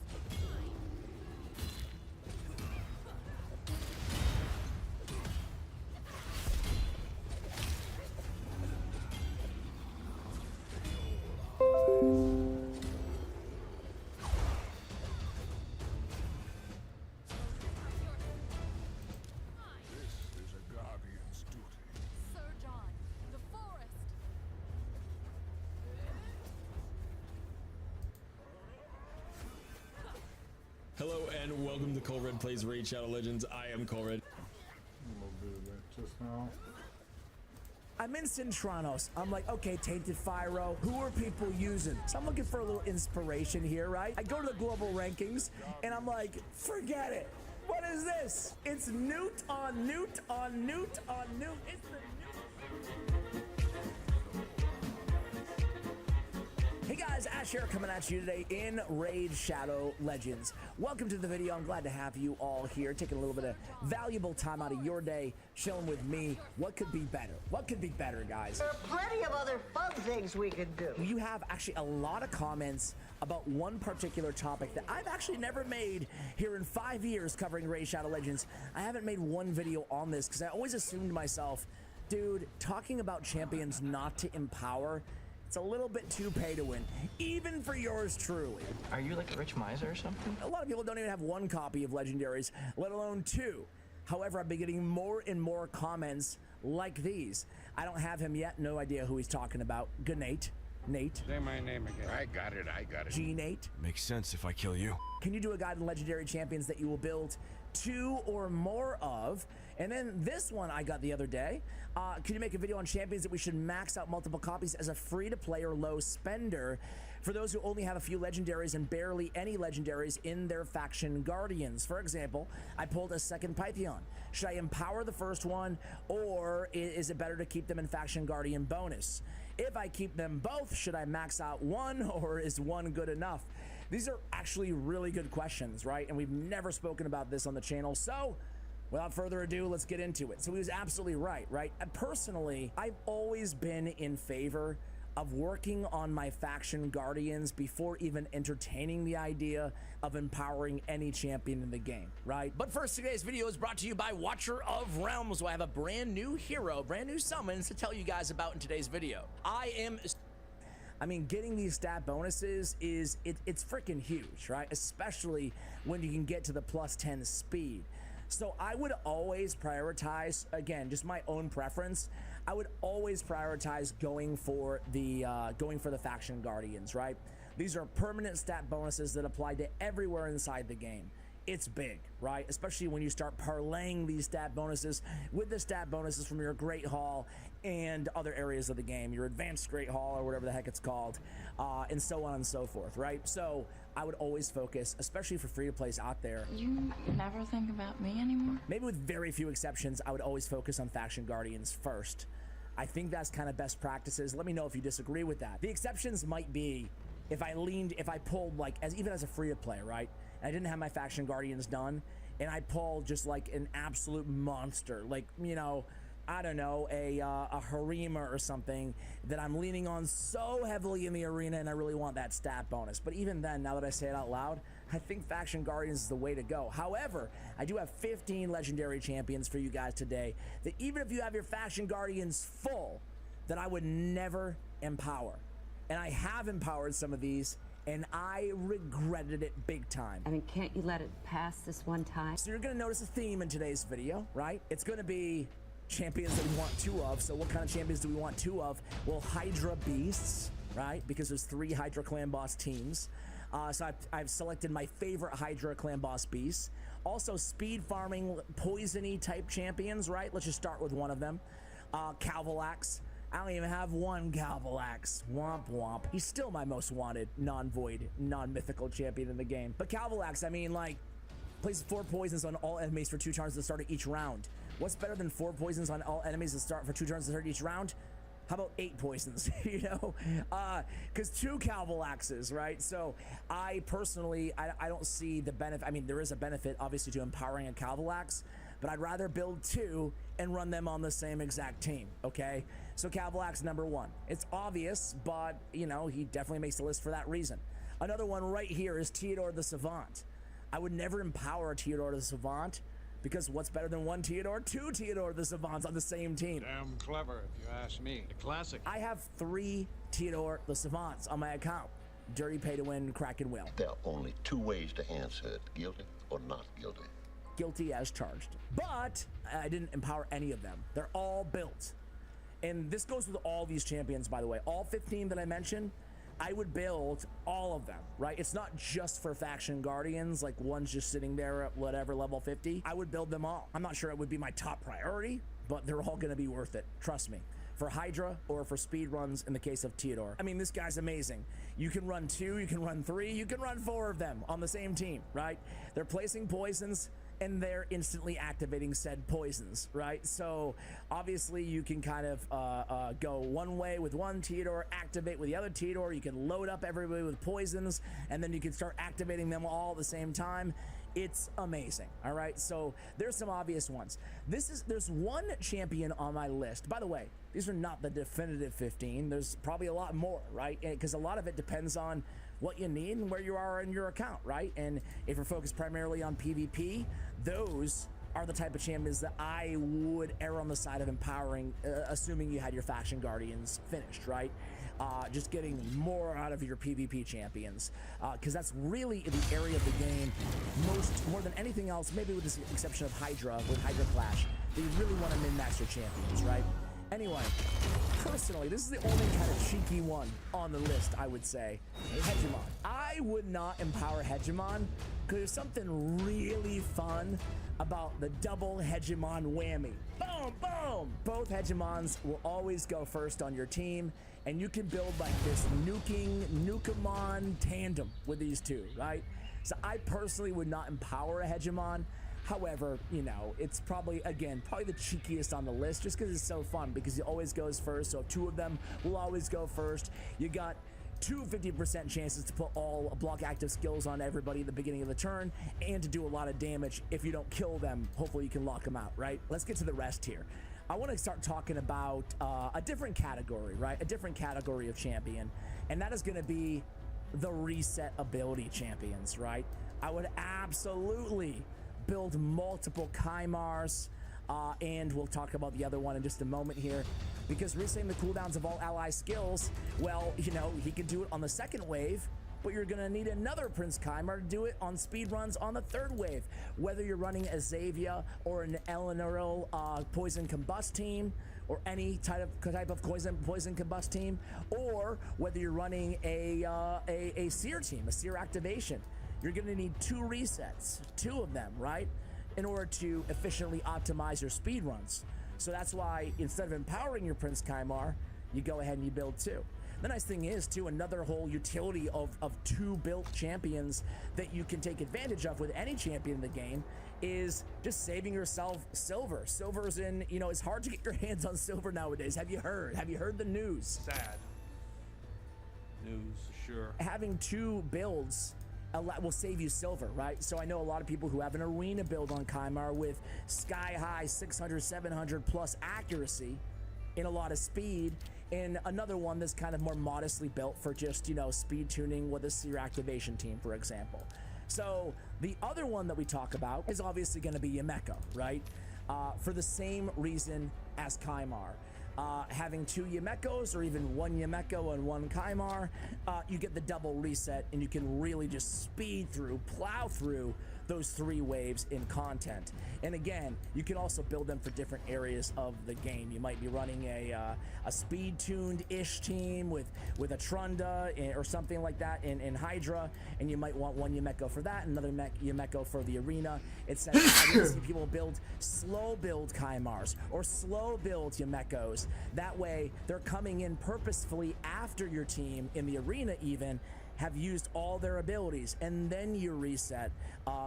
S3: This is a guardian's duty.
S4: Sir John, the forest.
S6: Hello and welcome to Colred Plays Raid Shadow Legends. I am Colred.
S2: We'll do that just now.
S5: I'm in Cintranos. I'm like, okay, Tainted Fyro, who are people using? So I'm looking for a little inspiration here, right? I go to the global rankings and I'm like, forget it. What is this? It's Newt on Newt on Newt on Newt. It's the Newt. Hey guys, Ash here coming at you today in Raid Shadow Legends. Welcome to the video. I'm glad to have you all here, taking a little bit of valuable time out of your day, chilling with me. What could be better? What could be better, guys?
S7: There are plenty of other fun things we could do.
S5: You have actually a lot of comments about one particular topic that I've actually never made here in 5 years covering Raid Shadow Legends. I haven't made one video on this because I always assumed to myself, Dude, talking about champions not to empower, it's a little bit too pay to win, even for yours truly.
S8: Are you like a rich miser or something?
S5: A lot of people don't even have one copy of legendaries, let alone two. However, I've been getting more and more comments like these. I don't have him yet, no idea who he's talking about. Good Nate. Nate.
S3: Say my name again.
S9: I got it.
S5: G-Nate.
S10: Makes sense if I kill you.
S5: Can you do a guide on legendary champions that you will build 2 or more of? And then this one I got the other day. Can you make a video on champions that we should max out multiple copies as a free-to-play or low spender for those who only have a few legendaries and barely any legendaries in their faction guardians? For example, I pulled a second Pythion. Should I empower the first one, or is it better to keep them in faction guardian bonus? If I keep them both, should I max out one, or is one good enough? These are actually really good questions, right? And we've never spoken about this on the channel. So without further ado, let's get into it. So he was absolutely right? Personally, I've always been in favor of working on my faction guardians before even entertaining the idea of empowering any champion in the game, right? But first, today's video is brought to you by Watcher of Realms, who I have a brand new hero, brand new summons to tell you guys about in today's video. I mean, getting these stat bonuses it's freaking huge, right? Especially when you can get to the +10 speed. So I would always prioritize, again, just my own preference, I would always prioritize going for the faction guardians, right? These are permanent stat bonuses that apply to everywhere inside the game. It's big, right? Especially when you start parlaying these stat bonuses with the stat bonuses from your Great Hall and other areas of the game, your Advanced Great Hall or whatever the heck it's called, and so on and so forth, right? So I would always focus, especially for free-to-plays out there.
S11: You never think about me anymore?
S5: Maybe with very few exceptions, I would always focus on faction guardians first. I think that's kind of best practices. Let me know if you disagree with that. The exceptions might be if I pulled like, even as a free-to-play, right? And I didn't have my faction guardians done, and I pulled just like an absolute monster, like, you know, I don't know, a Harima or something that I'm leaning on so heavily in the arena, and I really want that stat bonus. But even then, now that I say it out loud, I think faction guardians is the way to go. However, I do have 15 legendary champions for you guys today that even if you have your faction guardians full, that I would never empower. And I have empowered some of these, and I regretted it big time.
S12: I mean, can't you let it pass this one time?
S5: So you're gonna notice a theme in today's video, right? It's gonna be champions that we want 2 of. So what kind of champions do we want 2 of? Well, Hydra Beasts, right? Because there's 3 Hydra Clan Boss teams. So I've selected my favorite Hydra Clan Boss beasts. Also, speed farming, poisony type champions, right? Let's just start with one of them. Calvalax. I don't even have one Calvalax. Womp womp. He's still my most wanted, non-void, non-mythical champion in the game. But Calvalax, I mean, like, places 4 poisons on all enemies for 2 turns at the start of each round. What's better than 4 poisons on all enemies that start for 2 turns at the start of each round? How about 8 poisons, you know? Because 2 Calvalaxes, right? So I personally, I don't see the benefit. I mean, there is a benefit, obviously, to empowering a Calvalax, but I'd rather build 2 and run them on the same exact team, okay? So Calvalax number 1. It's obvious, but, you know, he definitely makes the list for that reason. Another one right here is Theodore the Savant. I would never empower a Theodore the Savant, because what's better than 1 Theodore? 2 Theodore the Savants on the same team.
S3: Damn clever, if you ask me. A classic.
S5: I have 3 Theodore the Savants on my account. Dirty pay to win, Kraken will.
S9: There are only 2 ways to answer it, guilty or not guilty.
S5: Guilty as charged. But I didn't empower any of them. They're all built. And this goes with all these champions, by the way. All 15 that I mentioned, I would build all of them, right? It's not just for faction guardians, like one's just sitting there at whatever level 50. I would build them all. I'm not sure it would be my top priority, but they're all gonna be worth it, trust me. For Hydra or for speed runs in the case of Theodore. I mean, this guy's amazing. You can run 2, you can run 3, you can run 4 of them on the same team, right? They're placing poisons and they're instantly activating said poisons, right? So obviously you can kind of go one way with 1 Theodore, activate with the other Theodore. You can load up everybody with poisons, and then you can start activating them all at the same time. It's amazing. All right, so there's some obvious ones. There's 1 champion on my list. By the way, these are not the definitive 15. There's probably a lot more, right? Because a lot of it depends on what you need and where you are in your account, right? And if you're focused primarily on PvP, those are the type of champions that I would err on the side of empowering, assuming you had your faction guardians finished, right? Just getting more out of your PvP champions, because that's really the area of the game more than anything else, maybe with the exception of Hydra, with Hydra Clash, that you really want to min-max your champions, right? Anyway, personally, this is the only kind of cheeky one on the list, I would say. Hegemon. I would not empower Hegemon because there's something really fun about the double Hegemon whammy. Boom, boom! Both Hegemons will always go first on your team, and you can build like this Nukemon tandem with these two, right? So I personally would not empower a Hegemon. However, you know, it's probably the cheekiest on the list just because it's so fun, because it always goes first. So two of them will always go first. You got two 50% chances to put all block active skills on everybody at the beginning of the turn and to do a lot of damage. If you don't kill them, hopefully you can lock them out, right? Let's get to the rest here. I want to start talking about a different category, right? A different category of champion, and that is going to be the reset ability champions, right? I would absolutely build multiple Kymars, and we'll talk about the other one in just a moment here, because resetting the cooldowns of all ally skills, well, you know, he could do it on the second wave, but you're gonna need another Prince Kymar to do it on speed runs on the third wave, whether you're running a Xavia or an Eleanor Poison Combust team, or any type of poison combust team, or whether you're running a Seer team, a Seer activation. You're gonna need two resets, two of them, right? In order to efficiently optimize your speed runs. So that's why instead of empowering your Prince Kymar, you go ahead and you build two. The nice thing is too, another whole utility of two built champions that you can take advantage of with any champion in the game is just saving yourself silver. Silver's in, you know, it's hard to get your hands on silver nowadays. Have you heard the news?
S10: Sad news, sure.
S5: Having two builds will save you silver, right? So I know a lot of people who have an arena build on Kymar with sky high 600, 700 plus accuracy and a lot of speed, and another one that's kind of more modestly built for just, you know, speed tuning with a Seer activation team, for example. So the other one that we talk about is obviously going to be Yumeko, right? For the same reason as Kymar. Having two Yumekos or even one Yumeko and one Kymar, you get the double reset and you can really just speed through, plow through those three waves in content. And again, you can also build them for different areas of the game. You might be running a speed tuned-ish team with a Trunda or something like that in Hydra, and you might want one Yumeko for that, another Yumeko for the arena, etc. I see people build slow build Kymars or slow build Yumekos. That way, they're coming in purposefully after your team in the arena even have used all their abilities, and then you reset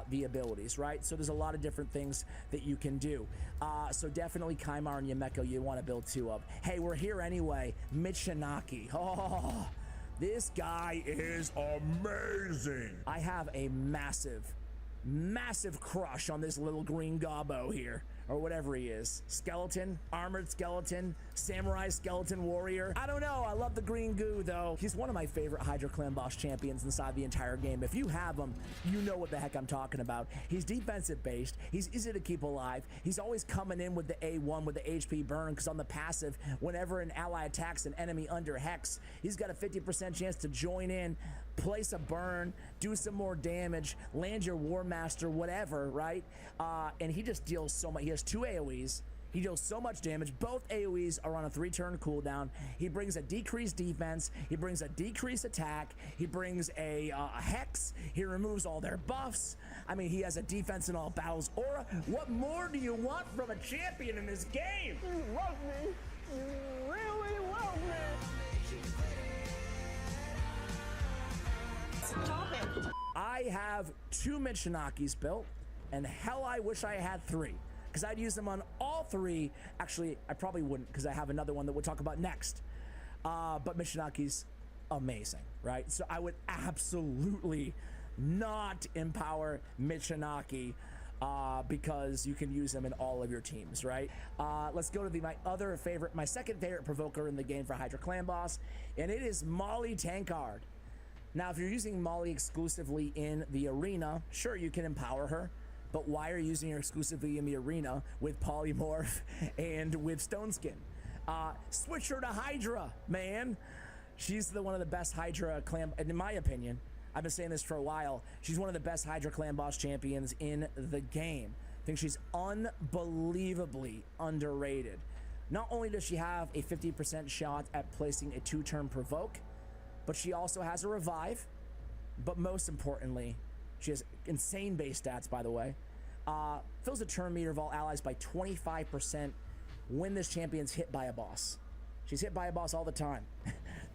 S5: the abilities, right? So there's a lot of different things that you can do. So definitely Kymar and Yumeko you want to build two of. Hey, we're here anyway. Michinaki. Oh, this guy is amazing. I have a massive crush on this little green gobbo here, or whatever he is. Skeleton, armored skeleton, samurai skeleton warrior. I don't know, I love the green goo though. He's one of my favorite Hydra Clan boss champions inside the entire game. If you have him, you know what the heck I'm talking about. He's defensive based, he's easy to keep alive, he's always coming in with the A1 with the HP burn, because on the passive, whenever an ally attacks an enemy under Hex, he's got a 50% chance to join in, place a burn, do some more damage, land your War Master, whatever, right? And he just deals so much. He has two AoEs. He deals so much damage. Both AoEs are on a 3-turn cooldown. He brings a decreased defense. He brings a decreased attack. He brings a Hex. He removes all their buffs. I mean, he has a defense in all battles aura. What more do you want from a champion in this game?
S7: You love me. You really love me. Stop it.
S5: I have two Michinakis built, and hell, I wish I had three, because I'd use them on all three. Actually, I probably wouldn't, because I have another one that we'll talk about next. But Michinaki's amazing, right? So I would absolutely not empower Michinaki, because you can use them in all of your teams, right? Let's go to my second favorite provoker in the game for Hydra Clan Boss, and it is Molly Tankard. Now, if you're using Molly exclusively in the arena, sure, you can empower her, but why are you using her exclusively in the arena with Polymorph and with Stone Skin? Switch her to Hydra, man. She's one of the best Hydra clan, and in my opinion, I've been saying this for a while, she's one of the best Hydra clan boss champions in the game. I think she's unbelievably underrated. Not only does she have a 50% shot at placing a 2-turn provoke, but she also has a revive. But most importantly, she has insane base stats, by the way. Fills the turn meter of all allies by 25% when this champion's hit by a boss. She's hit by a boss all the time.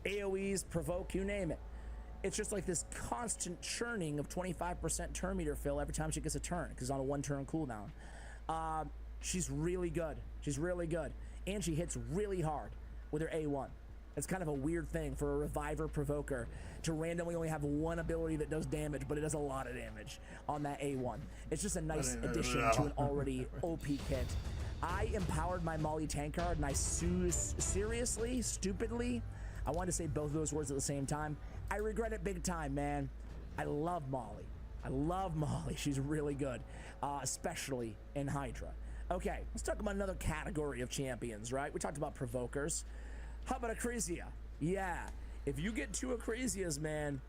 S5: AoEs, provoke, you name it. It's just like this constant churning of 25% turn meter fill every time she gets a turn, because on a 1-turn cooldown. She's really good. She's really good. And she hits really hard with her A1. It's kind of a weird thing for a Reviver Provoker to randomly only have one ability that does damage, but it does a lot of damage on that A1. It's just a nice addition to an already OP kit. I empowered my Molly Tankard, and I seriously, stupidly, I wanted to say both of those words at the same time. I regret it big time, man. I love Molly. I love Molly. She's really good, especially in Hydra. Okay, let's talk about another category of champions, right? We talked about provokers. How about Acresia? Yeah, if you get 2 Acresias, man,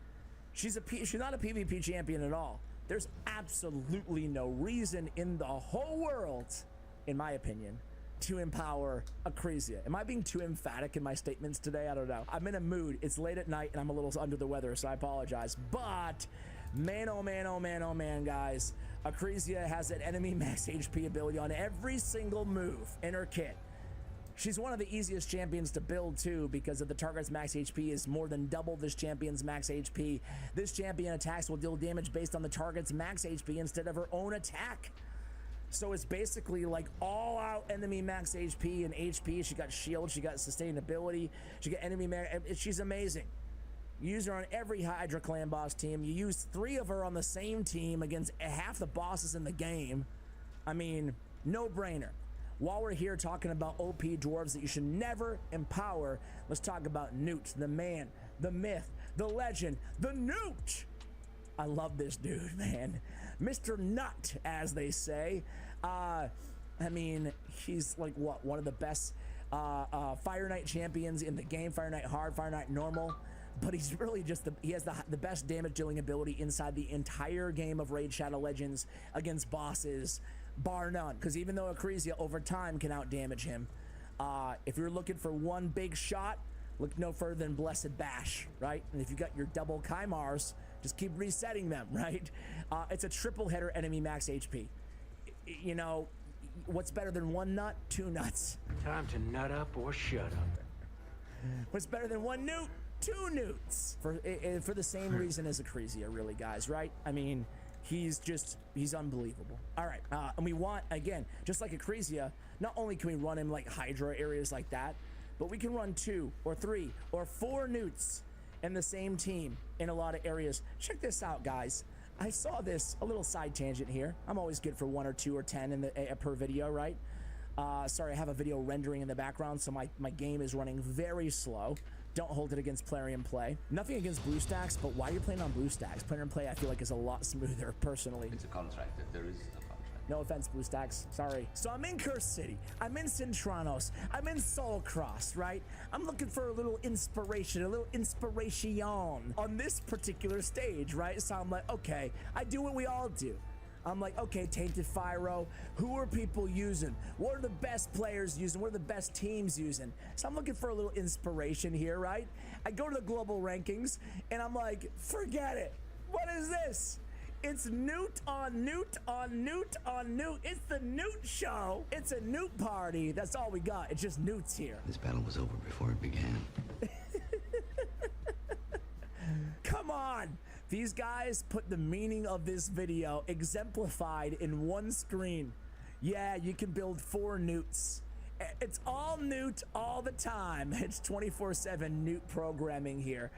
S5: she's not a PvP champion at all. There's absolutely no reason in the whole world, in my opinion, to empower Acresia. Am I being too emphatic in my statements today? I don't know. I'm in a mood. It's late at night and I'm a little under the weather, so I apologize. But man, oh man, oh man, oh man, guys, Acresia has an enemy max HP ability on every single move in her kit. She's one of the easiest champions to build too, because if the target's max HP is more than double this champion's max HP, this champion attacks will deal damage based on the target's max HP instead of her own attack. So it's basically like all out enemy max HP and HP. She got shield, she got sustainability, she got enemy max. She's amazing. You use her on every Hydra clan boss team. You use 3 of her on the same team against half the bosses in the game. I mean, no brainer. While we're here talking about OP dwarves that you should never empower, let's talk about Newt, the man, the myth, the legend, the Newt. I love this dude, man. Mr. Nut, as they say. I mean, he's like what, one of the best Fire Knight champions in the game. Fire Knight hard, Fire Knight normal. But he's really just he has the best damage dealing ability inside the entire game of Raid Shadow Legends against bosses, bar none. Because even though Acresia over time can out damage him, if you're looking for one big shot, look no further than Blessed Bash, right? And if you got your double Kymars, just keep resetting them, right? It's a triple header enemy max HP. You know, what's better than 1 nut? 2 nuts.
S13: Time to nut up or shut up.
S5: What's better than 1 newt? 2 newts. For the same reason as Acresia, really, guys, right? I mean, he's unbelievable. All right, and we want, again, just like Acresia, not only can we run him like Hydra areas like that, but we can run 2 or 3 or 4 newts in the same team in a lot of areas. Check this out, guys. I saw this, a little side tangent here. I'm always good for 1 or 2 or 10 in the per video, right? Sorry, I have a video rendering in the background, so my game is running very slow. Don't hold it against Plarium Play. Nothing against BlueStacks, but why are you playing on BlueStacks? Plarium Play, I feel like, is a lot smoother, personally.
S14: It's a contract. There is a contract.
S5: No offense, BlueStacks. Sorry. So I'm in Curse City. I'm in Cintranos. I'm in Soulcross, right? I'm looking for a little inspiration, a little inspiration on this particular stage, right? So I'm like, okay, I do what we all do. I'm like, okay, Tainted Fyro, who are people using? What are the best players using? What are the best teams using? So I'm looking for a little inspiration here, right? I go to the global rankings, and I'm like, forget it. What is this? It's Newt on Newt on Newt on Newt. It's the Newt show. It's a Newt party. That's all we got. It's just Newts here.
S14: This battle was over before it began.
S5: Come on. These guys put the meaning of this video exemplified in one screen. Yeah, you can build 4 newts. It's all Newt all the time. It's 24/7 Newt programming here.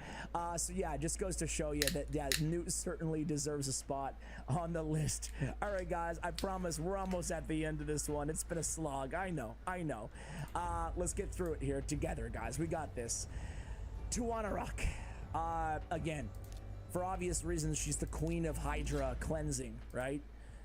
S5: So yeah, it just goes to show you that, yeah, Newt certainly deserves a spot on the list. All right, guys, I promise we're almost at the end of this one. It's been a slog. I know. Let's get through it here together, guys. We got this. Tuanarok. Again, for obvious reasons, she's the queen of Hydra cleansing, right?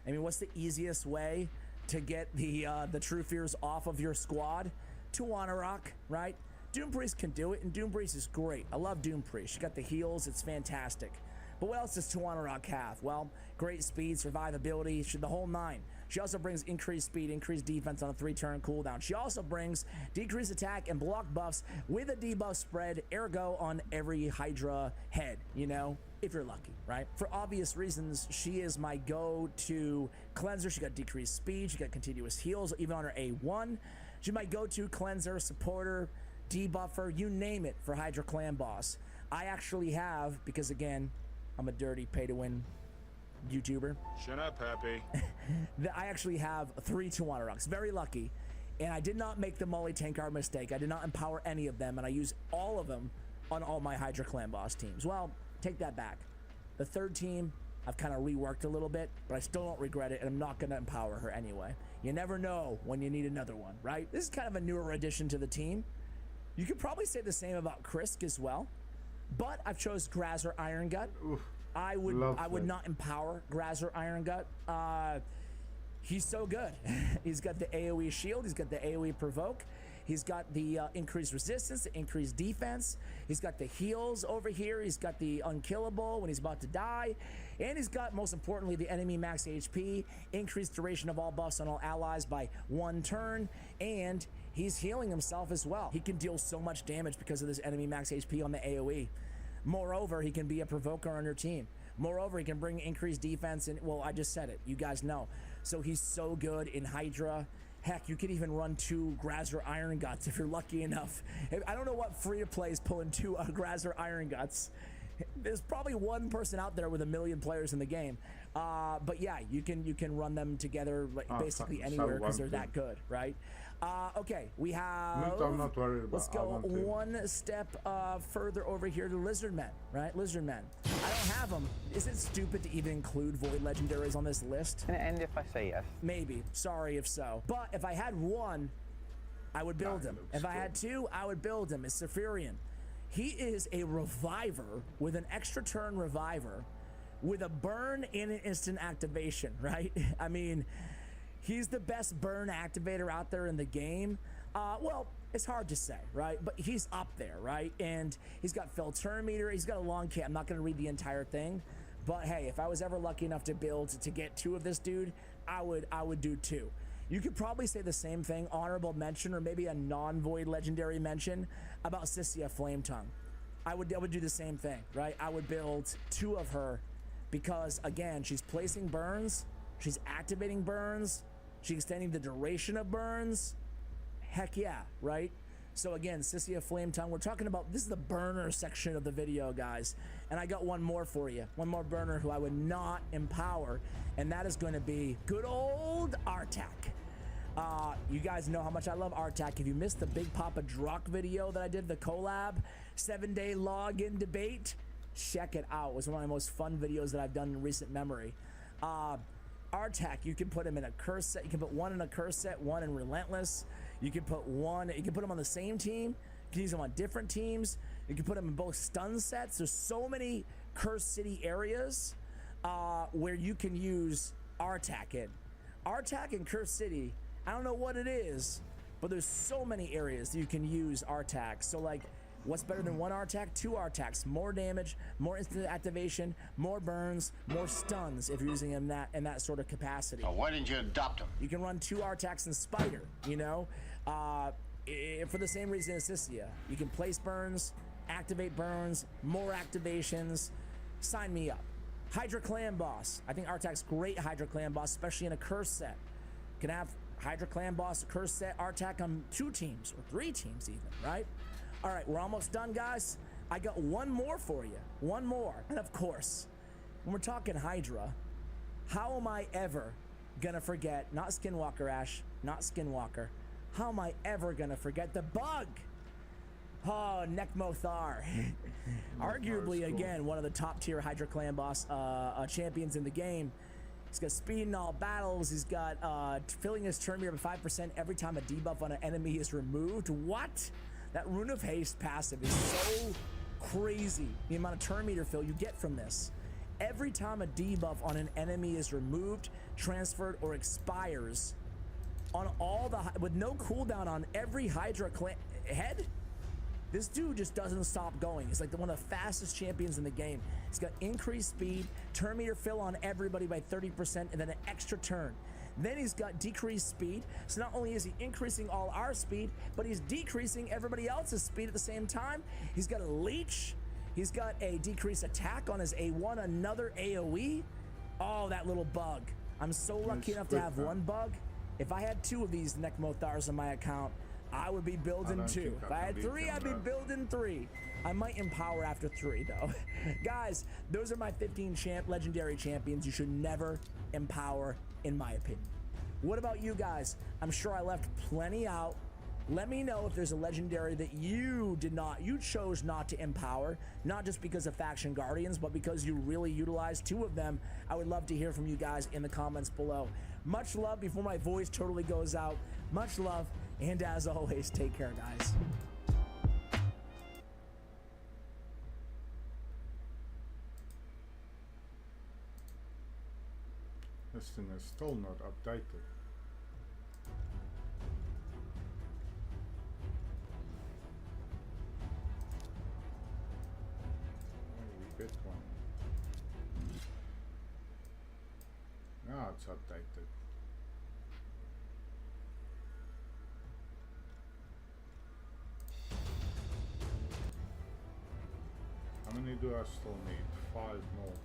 S5: I mean, what's the easiest way to get the True Fears off of your squad? Tuanorok, right? Doom Priest can do it, and Doom Priest is great. I love Doom Priest. She got the heals, it's fantastic. But what else does Tuanorok have? Well, great speed, survivability, the whole nine. She also brings increased speed, increased defense on a 3-turn cooldown. She also brings decreased attack and block buffs with a debuff spread, ergo on every Hydra head, you know, if you're lucky, right? For obvious reasons, she is my go-to cleanser. She got decreased speed, she got continuous heals, even on her A1. She's my go-to cleanser, supporter, debuffer, you name it for Hydra Clan Boss. I actually have, because again, I'm a dirty pay-to-win YouTuber.
S3: Shut up, Happy.
S5: I actually have 3 Tuanoraks. Very lucky. And I did not make the Molly Tankard mistake. I did not empower any of them, and I use all of them on all my Hydra Clan Boss teams. Well, take that back. The third team, I've kind of reworked a little bit, but I still don't regret it, and I'm not going to empower her anyway. You never know when you need another one, right? This is kind of a newer addition to the team. You could probably say the same about Krisk as well, but I've chose Grazer Iron Gut.
S2: Oof,
S5: I would not empower Grazer Iron Gut. He's so good. He's got the AoE shield, he's got the AoE provoke, he's got the increased resistance, the increased defense, he's got the heals over here, he's got the unkillable when he's about to die, and he's got, most importantly, the enemy max HP, increased duration of all buffs on all allies by 1 turn, and he's healing himself as well. He can deal so much damage because of this enemy max HP on the AoE. Moreover, he can be a provoker on your team. Moreover, he can bring increased defense, and well, I just said it, you guys know. So he's so good in Hydra. Heck, you could even run 2 Grazer Iron Guts if you're lucky enough. I don't know what free-to-play is pulling 2 Grazer Iron Guts. There's probably one person out there with 1 million players in the game. But yeah, you can run them together basically anywhere because they're that good, right? Okay, we have.
S2: I'm not worried about.
S5: Let's go one step further over here to Lizardmen, right? Lizardmen. I don't have them. Is it stupid to even include Void Legendaries on this list?
S8: And if I say yes?
S5: Maybe. Sorry if so. But if I had 1, I would build him. If I had 2, I would build him. It's Safirian. He is a reviver with an extra turn reviver with a burn and an instant activation, right? I mean, he's the best burn activator out there in the game. Well, it's hard to say, right? But he's up there, right? And he's got filter meter. He's got a long kit. I'm not going to read the entire thing. But hey, if I was ever lucky enough to build to get 2 of this dude, I would do 2. You could probably say the same thing, honorable mention, or maybe a non-void legendary mention about Sissia Flametongue. I would do the same thing, right? I would build 2 of her because, again, she's placing burns, she's activating burns, she's extending the duration of burns. Heck yeah, right? So again, Sissia Flametongue, we're talking about, this is the burner section of the video, guys. And I got one more for you. One more burner who I would not empower, and that is going to be good old Artak. You guys know how much I love Artak. If you missed the Big Papa Druck video that I did, the collab 7-day login debate, check it out. It was one of my most fun videos that I've done in recent memory. Artak, you can put him in a curse set. You can put 1 in a curse set, 1 in Relentless. You can put 1, you can put him on the same team. You can use him on different teams. You can put him in both stun sets. There's so many Curse City areas where you can use Artak in. Artak in Curse City, I don't know what it is, but there's so many areas that you can use Artak. So like, what's better than 1 Artak? 2 Artaks. More damage, more instant activation, more burns, more stuns if you're using him in that sort of capacity.
S9: Oh, why didn't you adopt him?
S5: You can run 2 Artaks in Spider, you know? For the same reason as Sissia. You can place burns, activate burns, more activations. Sign me up. Hydra Clan Boss. I think Artak's great Hydra Clan Boss, especially in a curse set. You can have Hydra Clan Boss, curse set, Artak on 2 teams, or 3 teams even, right? All right, we're almost done, guys. I got 1 more for you. 1 more. And of course, when we're talking Hydra, how am I ever gonna forget, not Skinwalker Ash, not Skinwalker, how am I ever gonna forget the bug? Oh, Nekmothar. Arguably, again, one of the top tier Hydra Clan Boss champions in the game. He's got speed in all battles. He's got filling his turn meter by 5% every time a debuff on an enemy is removed. What? That Rune of Haste passive is so crazy, the amount of turn meter fill you get from this. Every time a debuff on an enemy is removed, transferred, or expires, on all the with no cooldown on every Hydra head, this dude just doesn't stop going. He's like one of the fastest champions in the game. He's got increased speed, turn meter fill on everybody by 30%, and then an extra turn. Then he's got decreased speed. So not only is he increasing all our speed, but he's decreasing everybody else's speed at the same time. He's got a leech. He's got a decreased attack on his A1, another AoE. Oh, that little bug. I'm so lucky enough to have one bug. If I had 2 of these Necmothars on my account, I would be building 2. If I had 3, I'd be building 3. I might empower after 3 though. Guys, those are my 15 legendary champions you should never empower, in my opinion. What about you guys? I'm sure I left plenty out. Let me know if there's a legendary that you chose not to empower, not just because of Faction Guardians, but because you really utilized 2 of them. I would love to hear from you guys in the comments below. Much love before my voice totally goes out. Much love, and as always, take care, guys.
S2: This thing is still not updated. We get one. Now it's updated. How many do I still need? 5 more.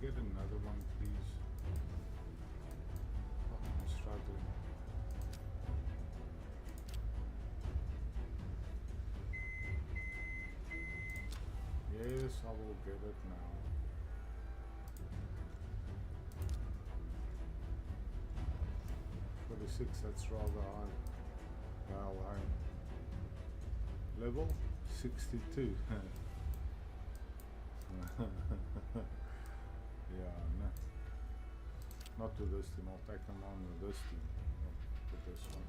S2: Get another one, please. Oh, I'm struggling. Yes, I will get it now. For the 6, that's rather high. Well, high. Level 62. Yeah, no. Not to this team. I'll take them on with this team. Not to this one.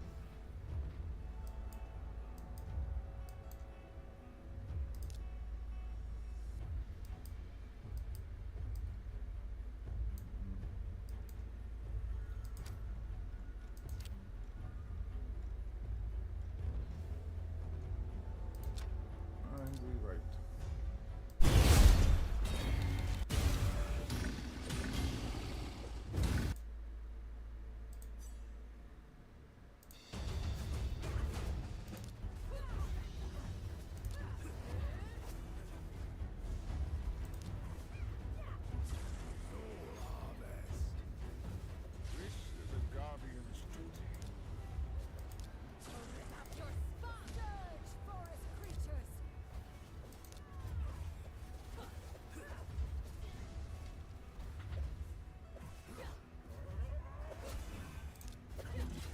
S2: And we wait.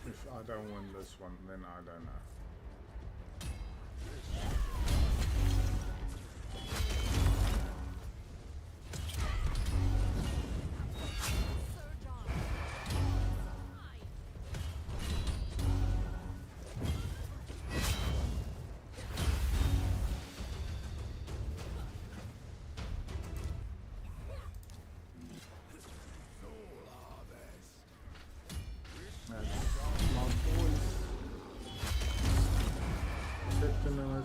S2: If I don't win this one, then I don't know.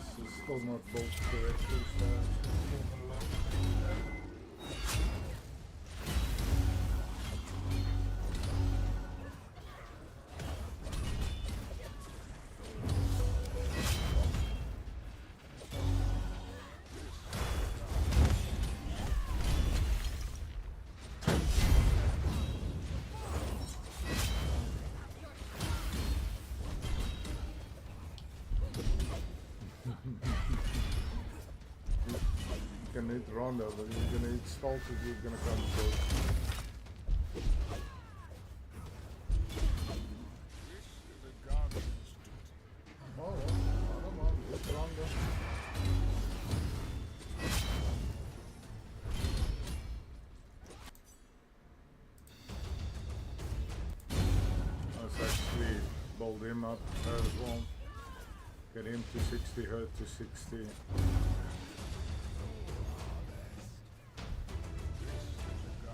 S2: Is still not built correctly, so gonna hit Rondo, but you're gonna hit Stalker, you're gonna come short. Oh, come on, hit Rondo. Let's actually build him up as well. Get him to 60, her to 60.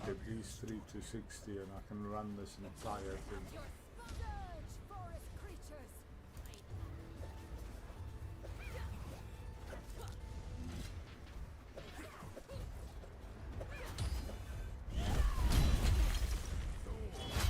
S2: Get these three to 60 and I can run this entire thing.
S4: Surge, forest creatures. Surge on. The forest is mine. Forest creatures. Your spine.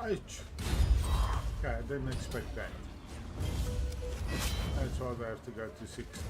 S2: Ouch! Okay, I didn't expect that. That's why they have to go to 60.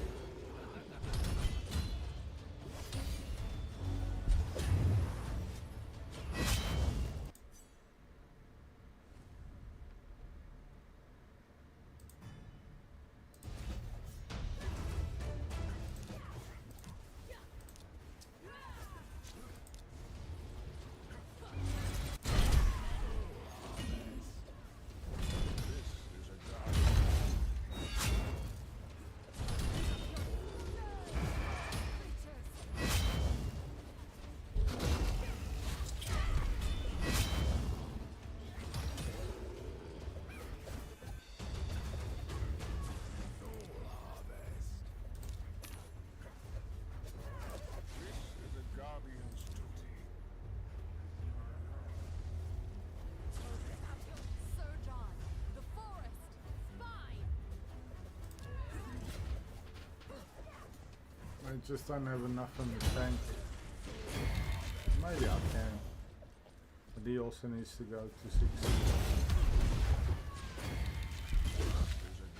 S4: Surge on. The forest is mine.
S2: I just don't have enough in the tank. Maybe I can. But he also needs to go to 60.
S4: Surge, forest creatures.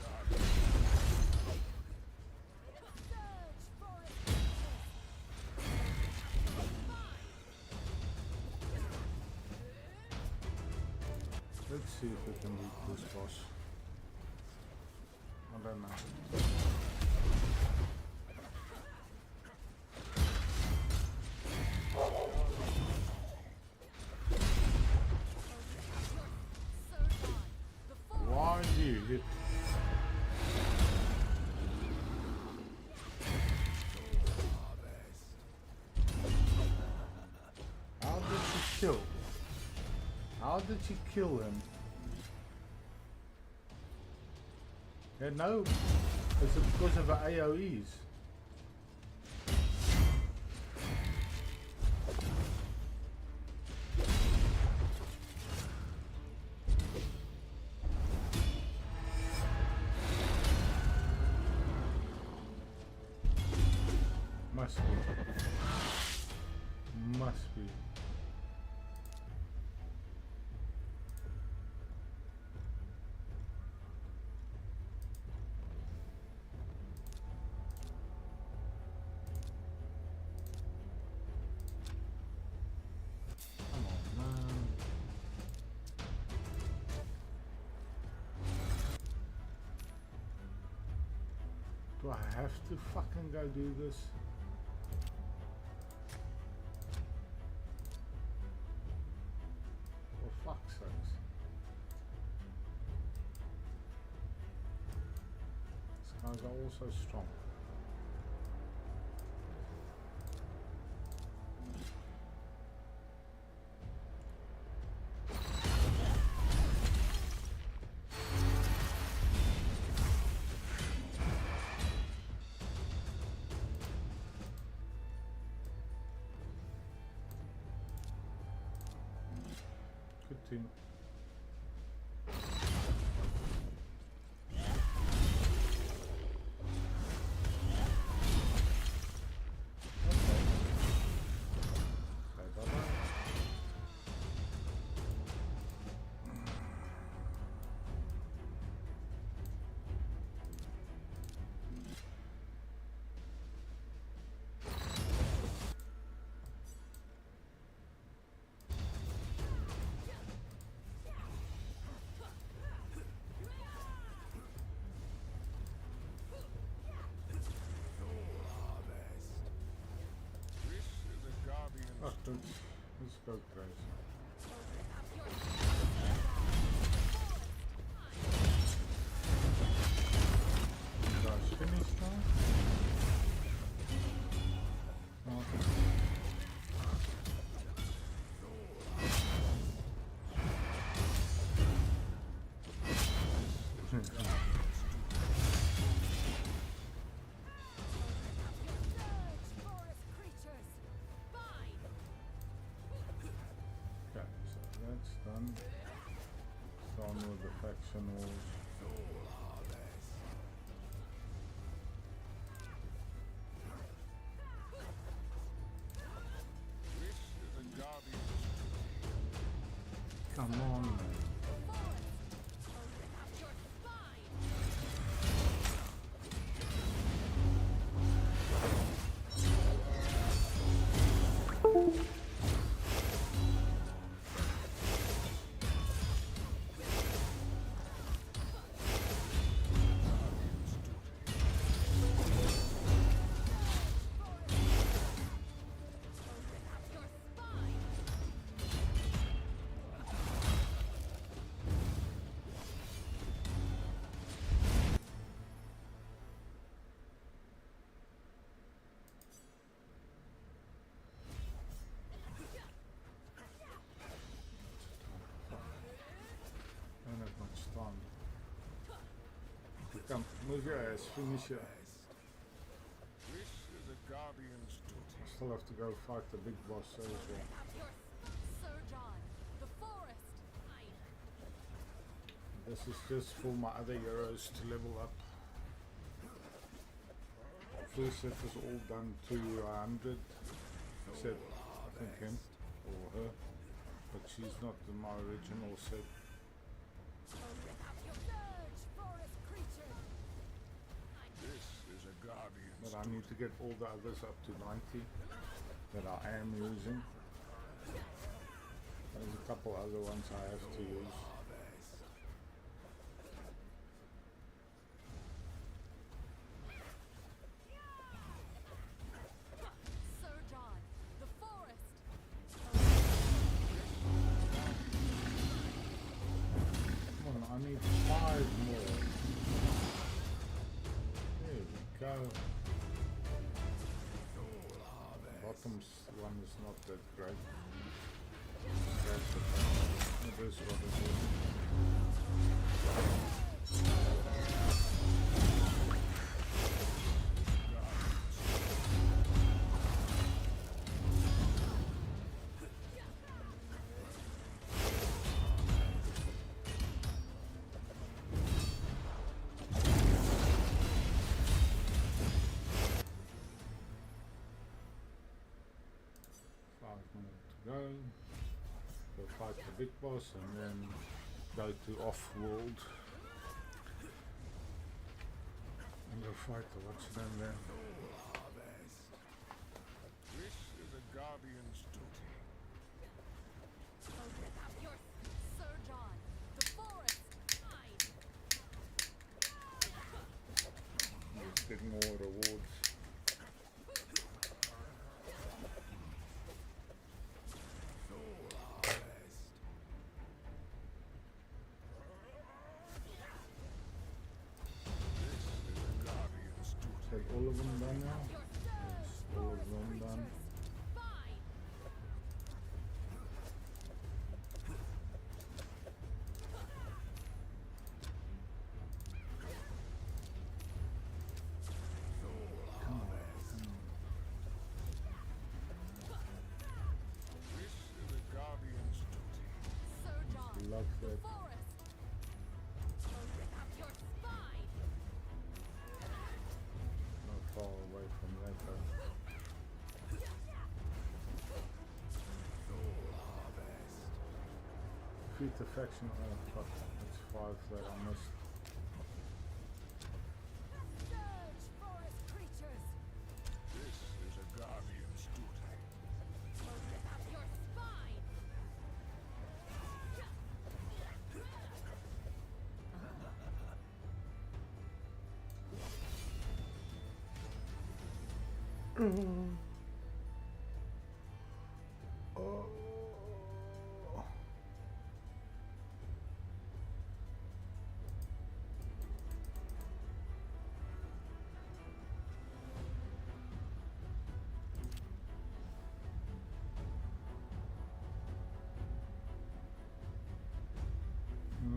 S2: Let's see if we can beat this boss. I don't know.
S4: Surge on. The forest.
S2: Why do you hit? How did she kill? How did she kill him? Yeah, no. Is it because of the AoEs? Must be. Must be. Come on, man. Do I have to fucking go do this? For fuck's sakes. It's Those are also strong. Good team. Let's go crazy. You guys finished now? That's done. It's on with the faction wars. Come on, man. Don't have much time. Come, move your ass, finish your ass. I still have to go fight the big boss as well. This is just for my other heroes to level up. First set is all done to 100, except I think him or her, but she's not in my original set. But I need to get all the others up to 90 that I am using. There's a couple other ones I have to use. Come on, I need 5 more. There we go. Bottom's one is not that great. It is what it is. Go fight the big boss and then go to off-world and go fight the what's her name there.
S3: This is a guardian's duty.
S2: Just getting more rewards. love that. Not far away from that though. Defeat the faction. Oh fuck, that's 5 that I missed.
S3: This is a guardian's duty.
S2: Oh.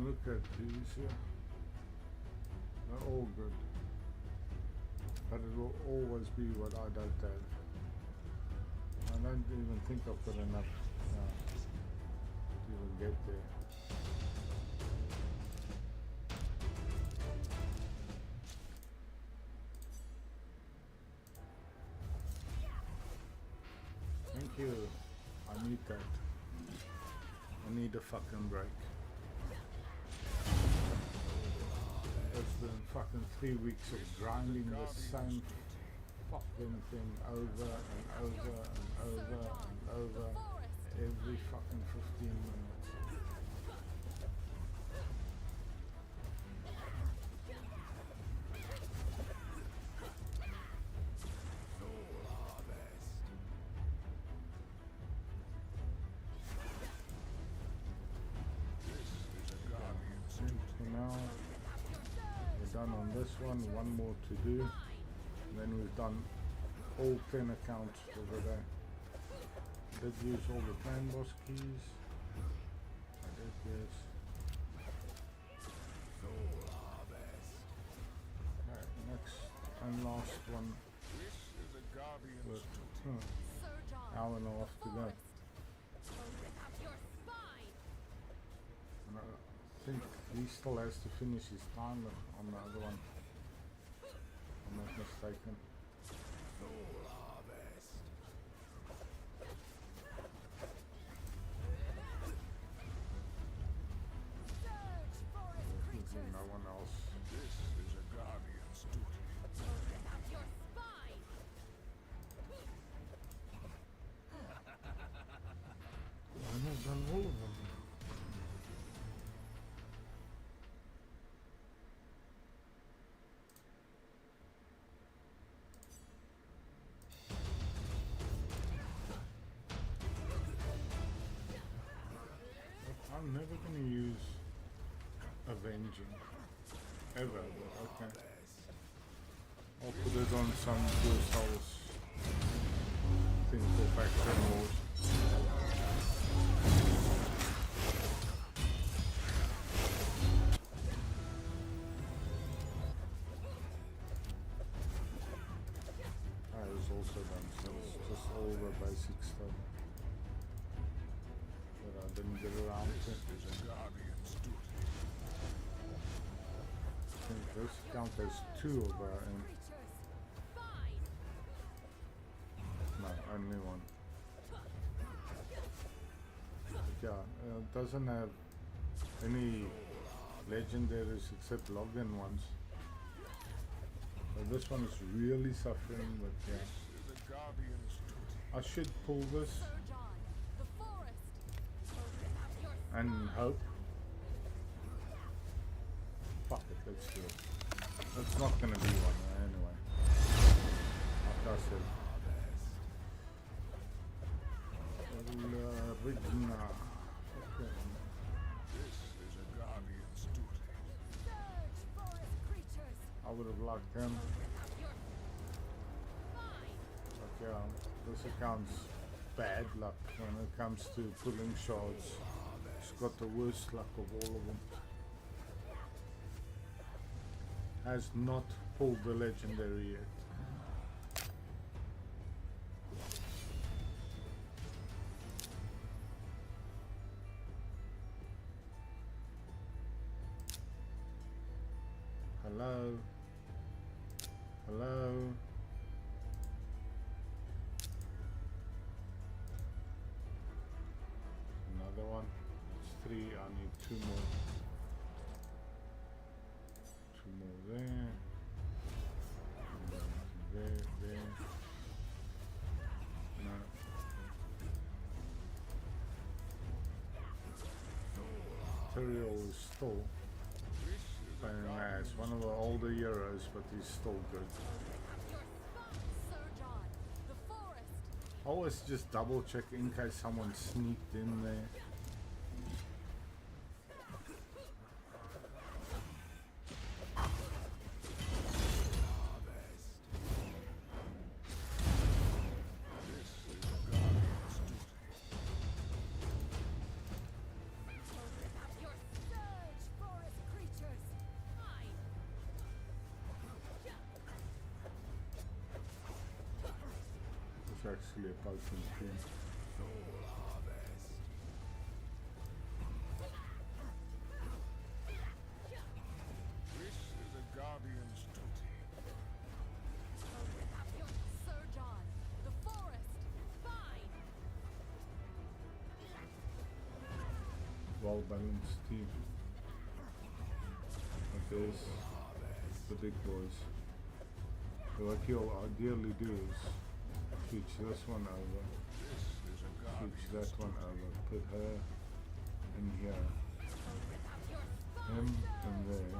S2: Look at these here. They're all good. But it will always be what I don't have. I don't even think I've got enough to even get there. Thank you. I need that. I need a fucking break. It's been fucking 3 weeks of grinding the same fucking thing over and over and over and over every fucking 15 minutes. So now we're done on this one more to do. And then we've done all 10 accounts over there. Did use all the clan boss keys. I did, yes. Alright, next and last one with hour and a half to go. And I think he still has to finish his time on the other one. I'm not mistaken. No one else.
S3: This is a guardian's duty.
S2: I've not done all of them. I'm never going to use Avenging. Ever, but okay. I'll put it on some Pure Souls thing for Faction Wars. I was also done, so it's just all the basic stuff that I didn't get around to. I think this count as 2 of our own. No, only 1. But yeah, it doesn't have any legendaries except login ones. So this one is really suffering, but yeah. I should pull this and hope. Fuck it, let's do it. It's not gonna be one anyway. Like I said. Original. Okay.
S3: This is a guardian's duty.
S2: I would have liked them. But yeah, this account's bad luck when it comes to pulling shards. It's got the worst luck of all of them. Has not pulled the legendary yet. Hello? Hello? Another one. It's 3. I need 2 more. 2 more there. And then there. No. Material is still playing as one of the older heroes, but he's still good. Always just double check in case someone sneaked in there. Actually a potent thing.
S3: This is a guardian's duty.
S4: Sir John, the forest, fine.
S2: Well balanced team. But there's the big boys. So what you'll ideally do is switch this one over, switch that one over, put her in here, him in there,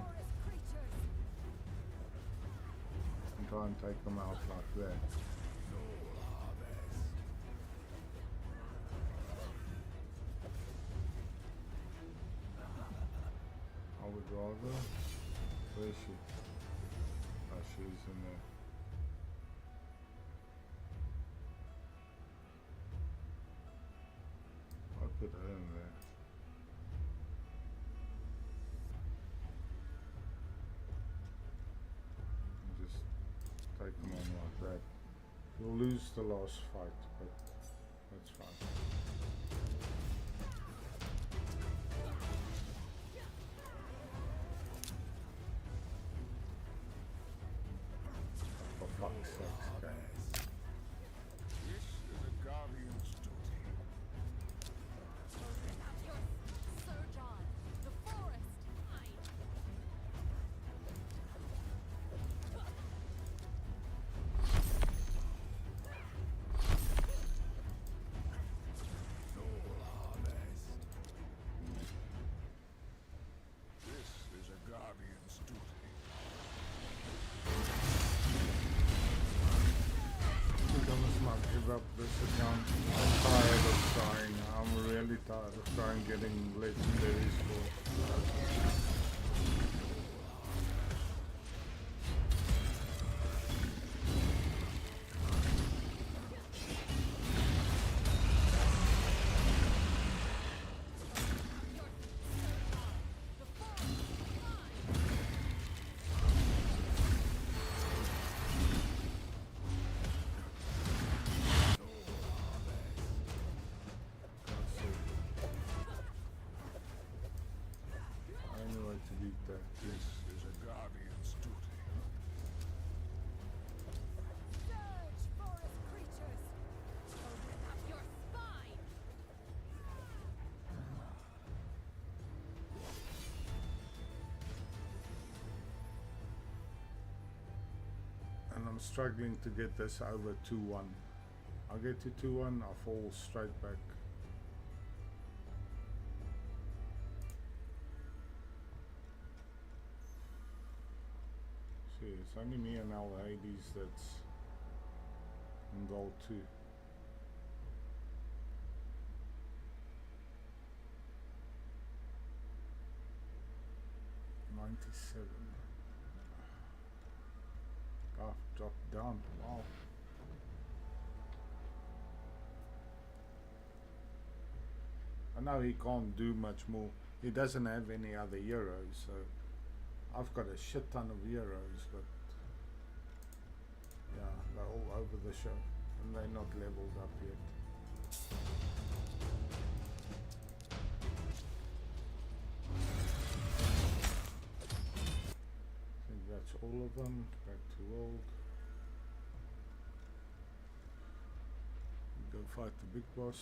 S2: and try and take them out like that. I would rather, where is she? Oh, she's in there. Put her in there. And just take them on like that. You'll lose the last fight, but that's fine. For fuck's sakes, okay.
S3: This is a guardian's duty.
S4: Sir John, the forest, fine.
S3: This is a guardian's duty.
S2: I think I must not give up this account. I'm tired of trying. I'm really tired of trying getting legendaries for. Anyway, to beat that.
S3: This is a guardian's duty.
S4: Surge, forest creatures. Open up your spine.
S2: And I'm struggling to get this over 2-1. I'll get to 2-1, I'll fall straight back. See, it's only me and Al Hades that's in goal 2. $97. Dropped down. Wow. I know he can't do much more. He doesn't have any other heroes, so I've got a shit ton of heroes, but yeah, they're all over the show and they're not leveled up yet. I think that's all of them. Back to world. Go fight the big boss.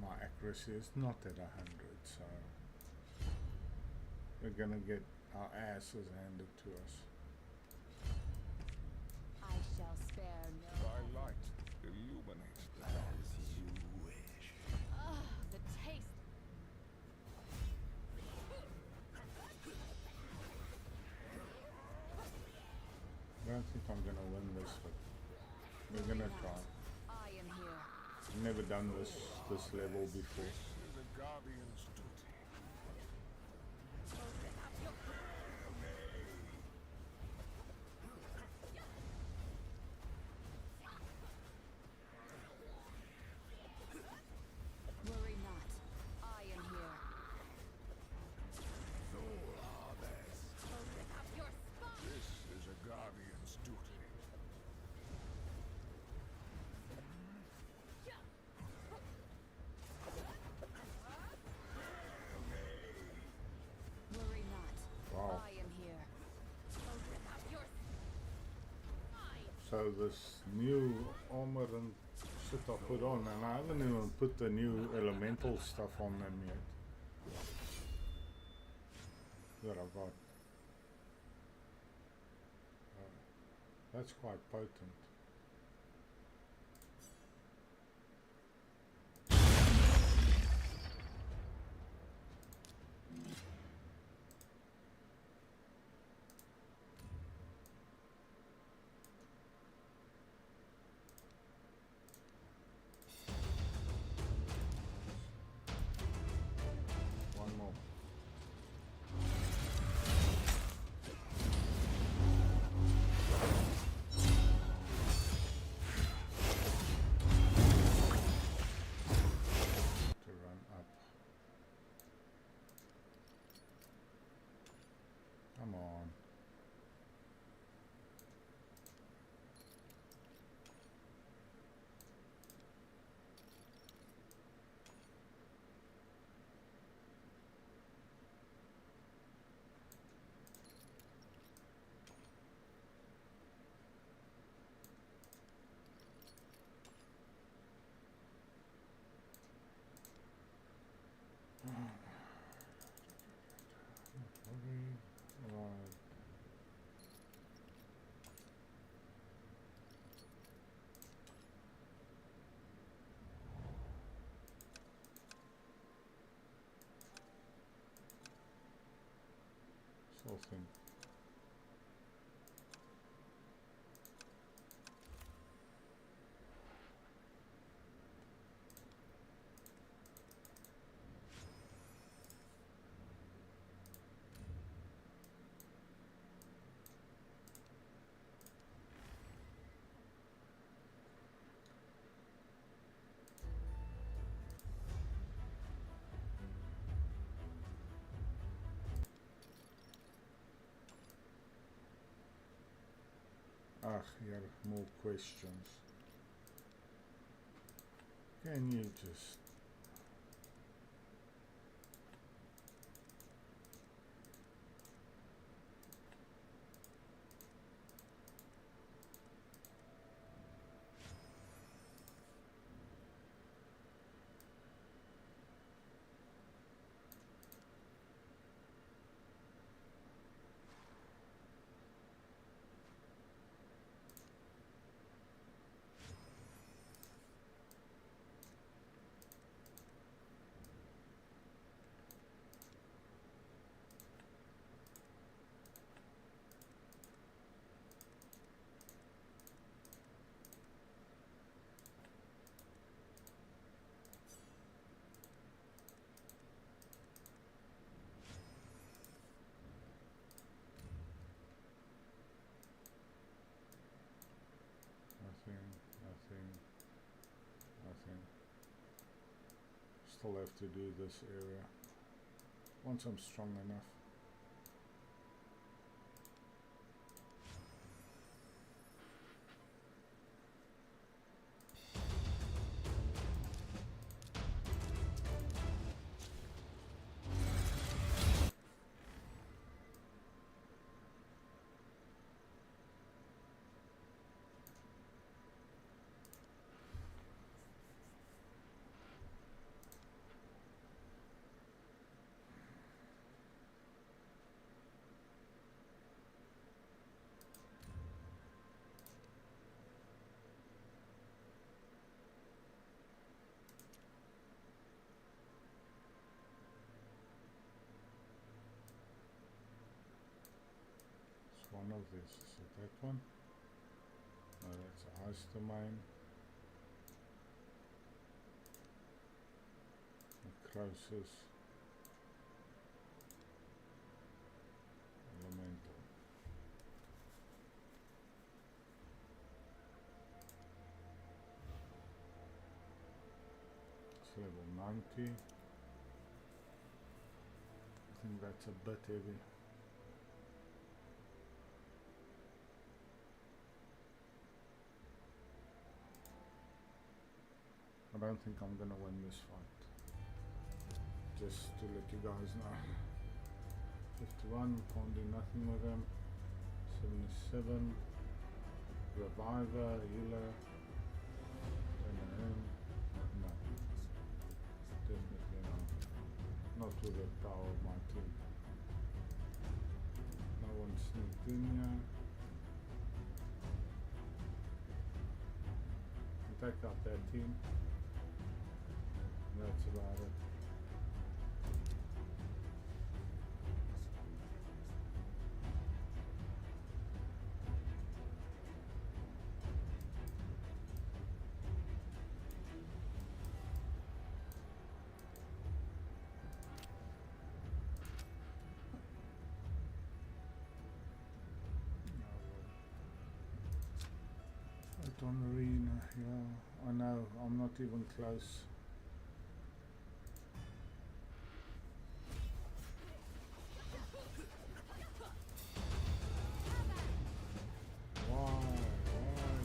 S2: My accuracy is not at 100, so we're gonna get our asses handed to us.
S4: I shall spare no.
S3: Thy light illuminates the dark.
S1: As you wish.
S4: Ugh, the taste.
S2: I don't think I'm gonna win this, but we're gonna try.
S4: I am here.
S2: I've never done this level before.
S3: This is a guardian's duty.
S4: Open up your. Worry not. I am here. Open up your spine.
S3: This is a guardian's duty.
S4: Worry not.
S2: Wow.
S4: I am here. Open up your spine.
S2: So this new armor and shit I put on, and I haven't even put the new elemental stuff on them yet. That I got. That's quite potent. One more. To run up. Come on. Right. Something. Here, more questions. Can you just... still have to do this area once I'm strong enough. One of this, is it that one? No, that's a ice domain. The closest elemental. It's level 90. I think that's a bit heavy. I don't think I'm gonna win this fight. Just to let you guys know. 51, can't do nothing with him. 77, Reviver, Healer, M. No. Definitely not. Not with the power of my team. No one sneaked in here. Take out that team. That's about it. On arena, yeah, I know, I'm not even close. Why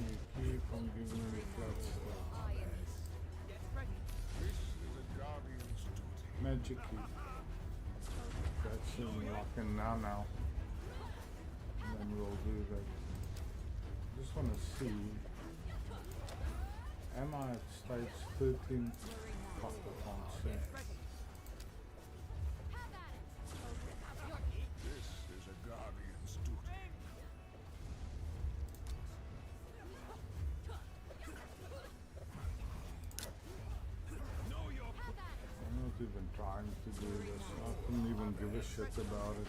S2: you keep on giving me flat stuff? Magic key. That's unlocking now. And then we'll do that. Just want to see. Am I at stage 13? Fuck, I can't see.
S3: This is a guardian's duty.
S2: I'm not even trying to do this. I couldn't even give a shit about it.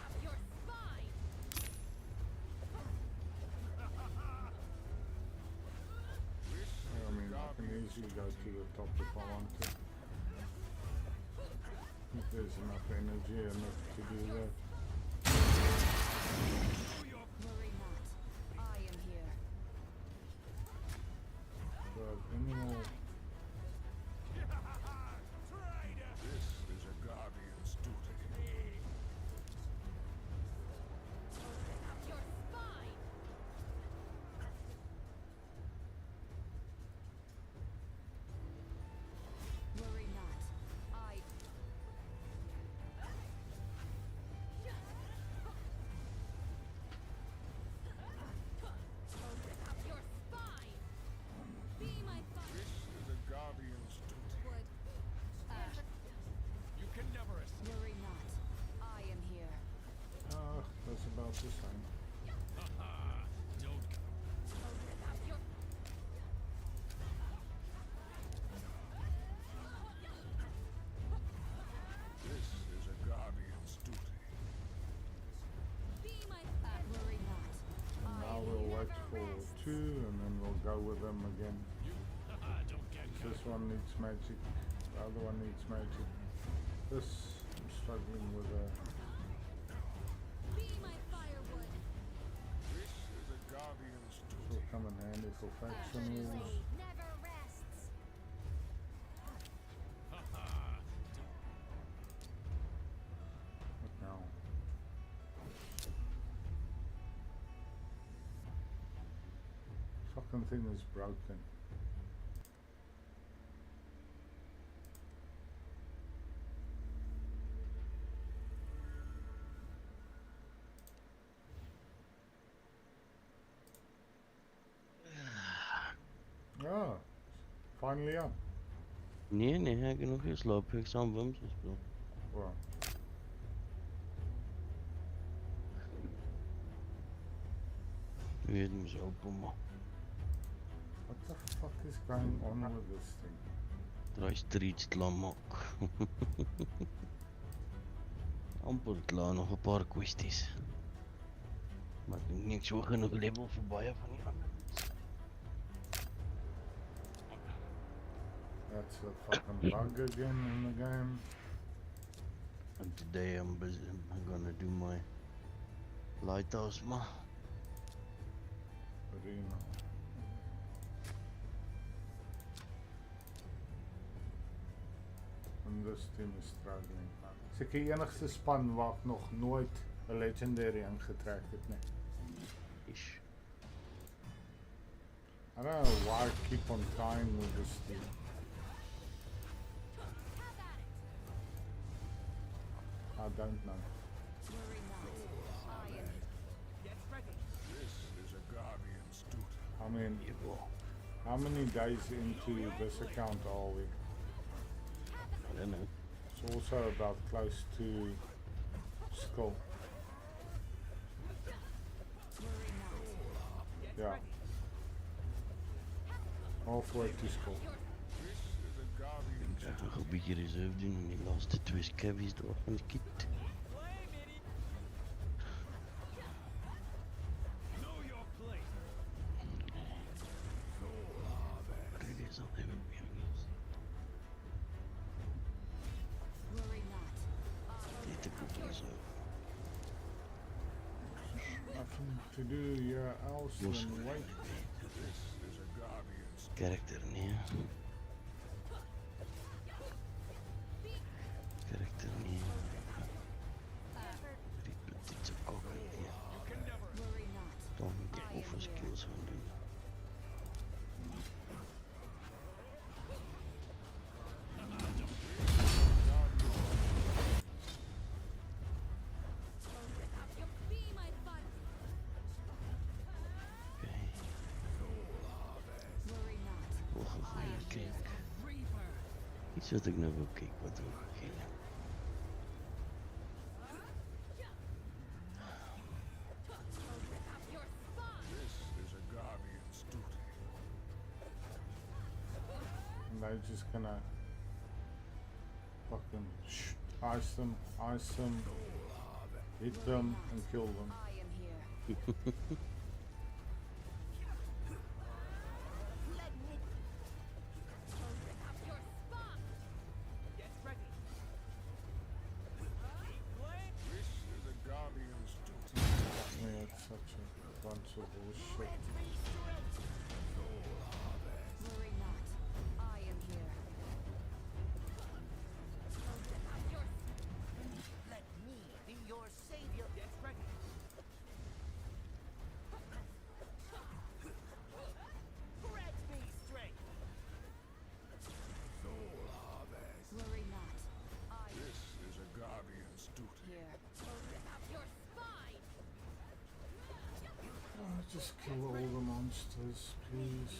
S2: Easily go to the top if I want to. If there's enough energy enough to do that.
S4: Worry not. I am here.
S2: But any more?
S3: This is a guardian's duty.
S4: Your spine. Worry not. I. Your spine. Be my father.
S3: This is a guardian's duty.
S4: Would.
S3: You can never escape.
S4: Worry not. I am here.
S2: That's about the same.
S3: Don't
S4: Your.
S3: This is a guardian's duty.
S4: Be my father. Worry not.
S2: And now we'll wait for 2 and then we'll go with them again.
S3: Don't get
S2: This one needs magic, the other one needs magic. This, I'm struggling with
S4: Be my firewood.
S3: This is a guardian's
S2: this
S3: duty.
S2: will come in handy for faction rules.
S4: Never rests.
S2: fucking thing is broken. Ja, finally up.
S15: Nee, ek het nog nie geslaap, ek saam Wims gespeel.
S2: Wow.
S15: Weet mos open maar.
S2: What the fuck is going on with this thing?
S15: Draai streets klaar maak. Amper klaar, nog 'n paar kwesties. Maar ek dink nie so genoeg level vir baie van die ander.
S2: That's a fucking bug again in the game.
S15: And today I'm busy. I'm gonna do my lighthouse ma.
S2: Arena. And this team is struggling. Seker die enigste span waar ek nog nooit 'n legendary ingetrek het nie.
S15: Ish.
S2: I don't know why I keep on trying with this team. I don't know.
S3: This is a Guardian's duty.
S2: I mean, how many days into this account are we?
S15: I don't know.
S2: It's also about close to skull. Yeah. Halfway to skull.
S15: Ek gaan 'n bietjie reserve doen en die laaste 2 skabbies daar van die kit.
S2: Nothing to do here else than wait.
S15: Character nie. Character nie. Dit is ook nie. Dan moet ek over skills gaan doen. Iets wat ek nou wil kyk wat ook gee.
S2: And they're just gonna fucking ice them, hit them, and kill them. Yeah, it's such a bunch of bullshit. Just kill all the monsters, please.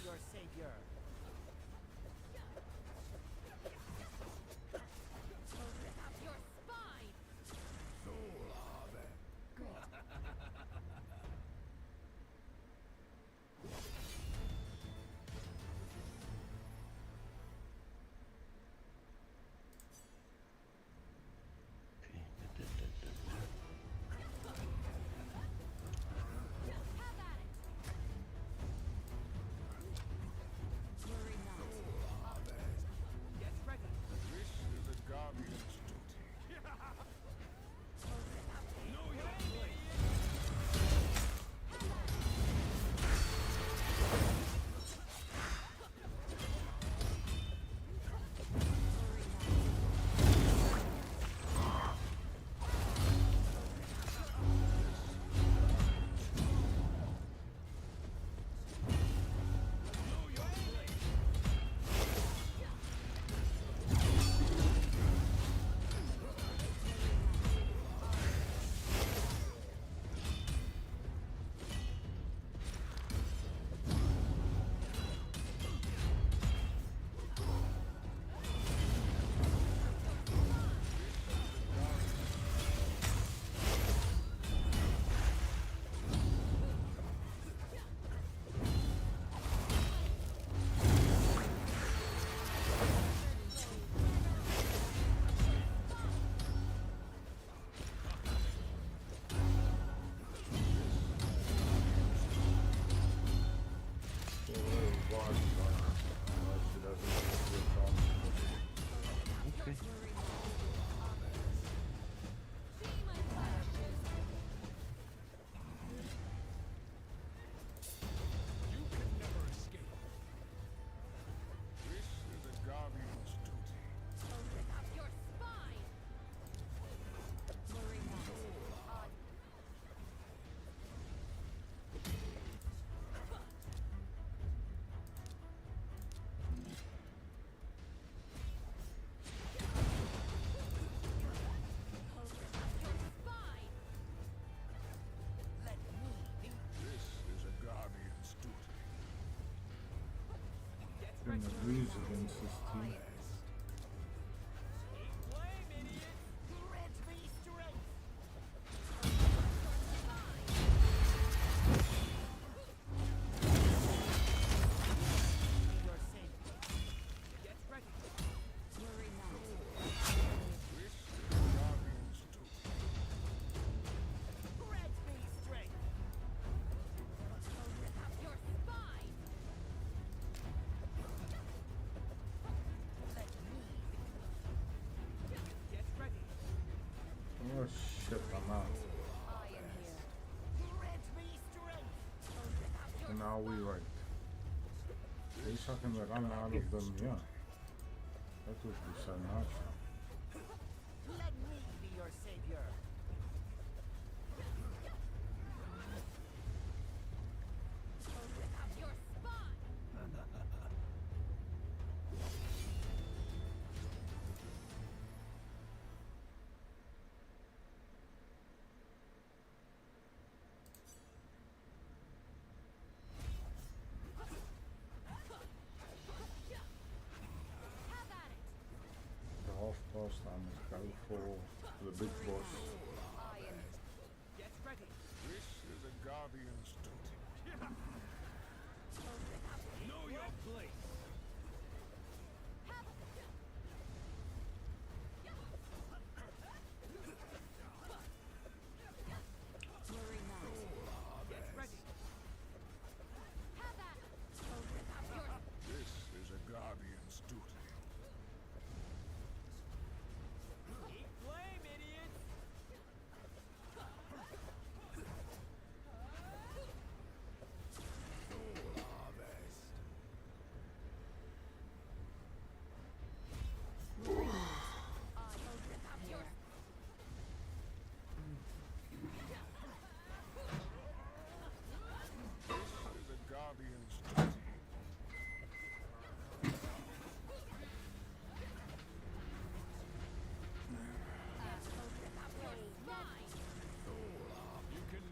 S2: and lose against this team. Oh shit, I'm out. So now we wait. At least I can run out of them here. That would be so nice.
S16: Let me be your savior.
S4: Your spine.
S2: The half past I must go for the big boss.
S16: Get ready.
S3: This is a guardian's duty.
S16: Know your place.
S4: Worry not.
S16: Get ready.
S4: Have at it.
S3: This is a guardian's duty.
S16: Keep flame, idiots.
S3: This is a guardian's duty.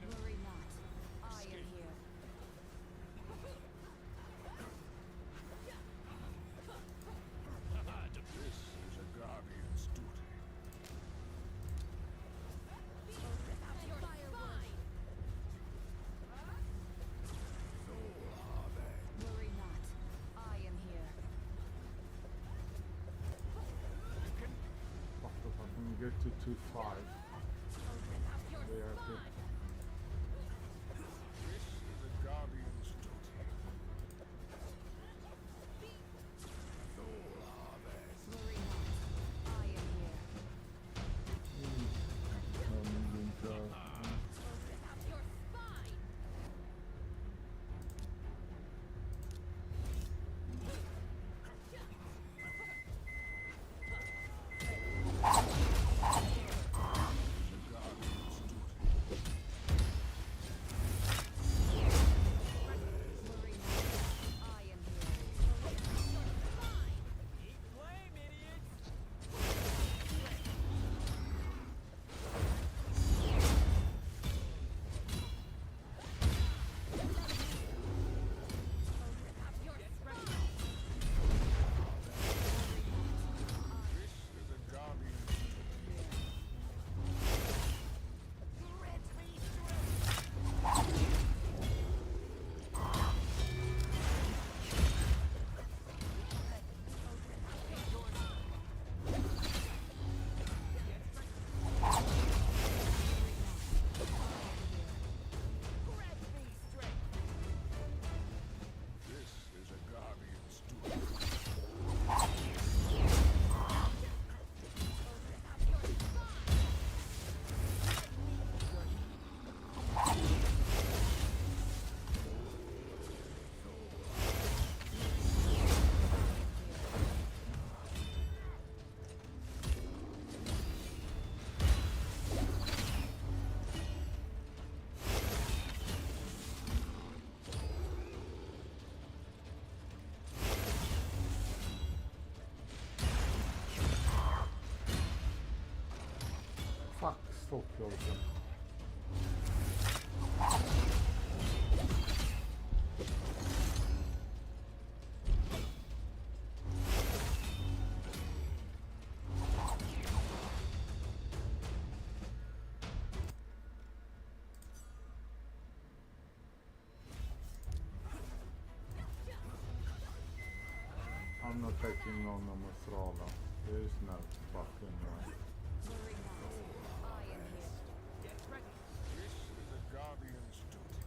S4: Worry not. I am here.
S3: This is a guardian's duty.
S4: Your spine. Worry not. I am here.
S2: Fuck, if I can get to 2-5. Very happy.
S3: This is a guardian's duty.
S4: Worry not. I am here. Your spine. Worry not. I am here.
S16: Keep flame, idiots.
S4: Your
S16: Get
S4: spine.
S16: ready.
S3: This is a guardian's duty.
S16: Grant me strength. Grant me strength.
S3: This is a guardian's duty.
S2: Fuck, still killed him. attacking on a Thrala. There's no fucking way.
S3: This is a guardian's duty.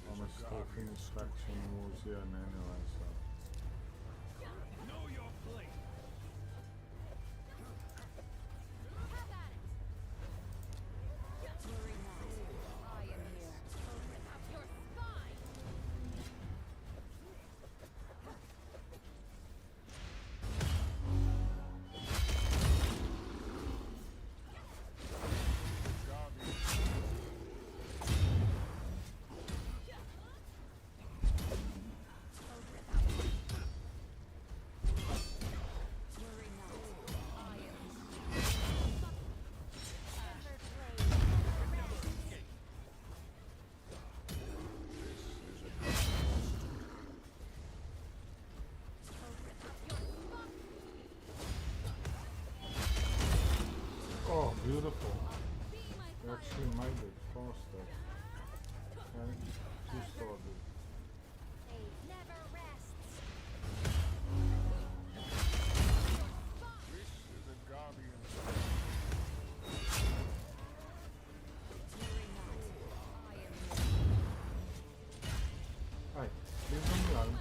S2: I'm a stalking distraction towards here and anyway, so.
S3: Know your place.
S2: Oh, beautiful. You actually made it faster. Okay, you started.
S4: Never rests.
S3: This is a guardian's
S2: Hey, leave them alone.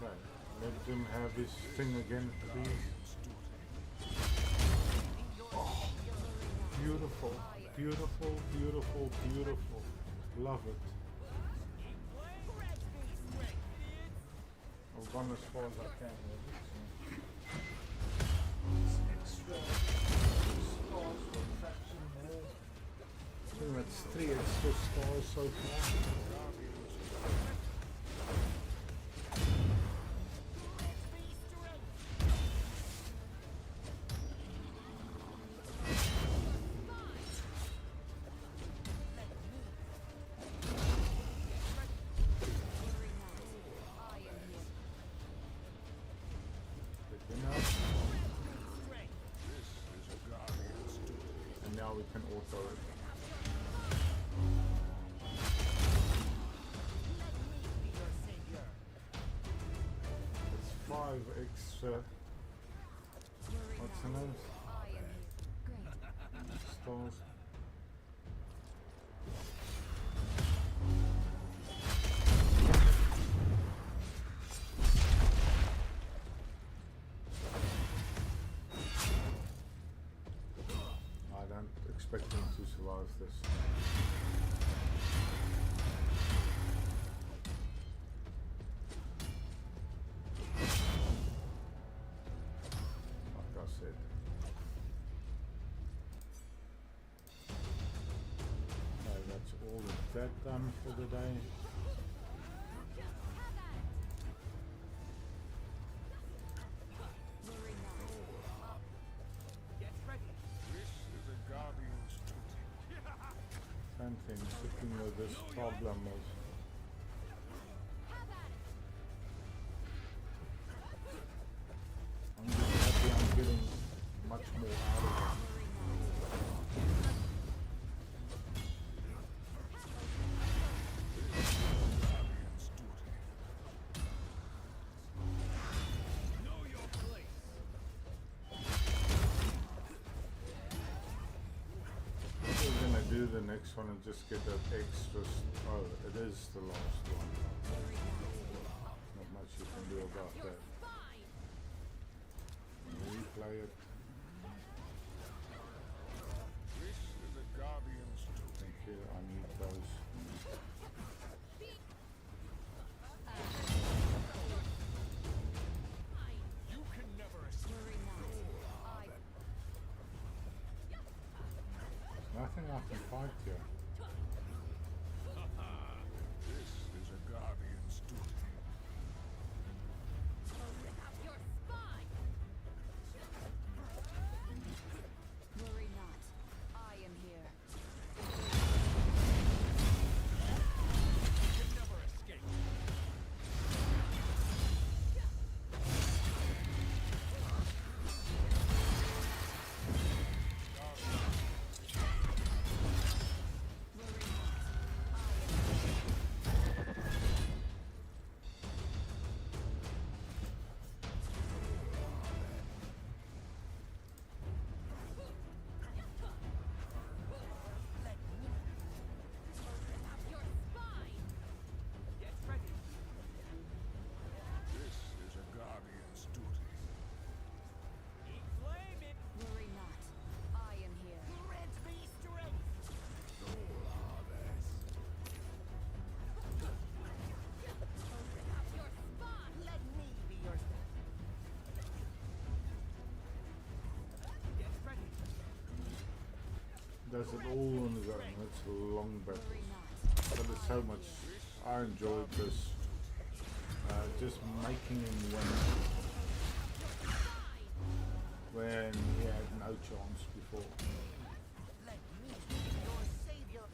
S2: Okay, let him have his thing again, please. Oh, beautiful, beautiful, beautiful, beautiful. Love it. I've gone as far as I can with it. So. Extra stars for traction there. I think that's 3 extra stars so far. And now we can auto it. It's 5 extra. What's the name? Stars. I don't expect him to survive this. Like I said. Okay, that's all of that done for the day.
S3: This is a guardian's duty.
S2: Same thing, sitting with this problem of I'm just happy I'm getting much more out of it. We're gonna do the next one and just get that extra. Oh, it is the last one. Not much you can do about that. Replay it.
S3: This is a guardian's duty.
S2: Thank you. I need those.
S3: You can never escape.
S2: Nothing I can fight here.
S3: This is a guardian's duty.
S4: Your spine.
S2: does it all on his own. It's long battles. But it's so much. I enjoyed this. Just making him win when he had no chance before.
S16: Let me be your savior.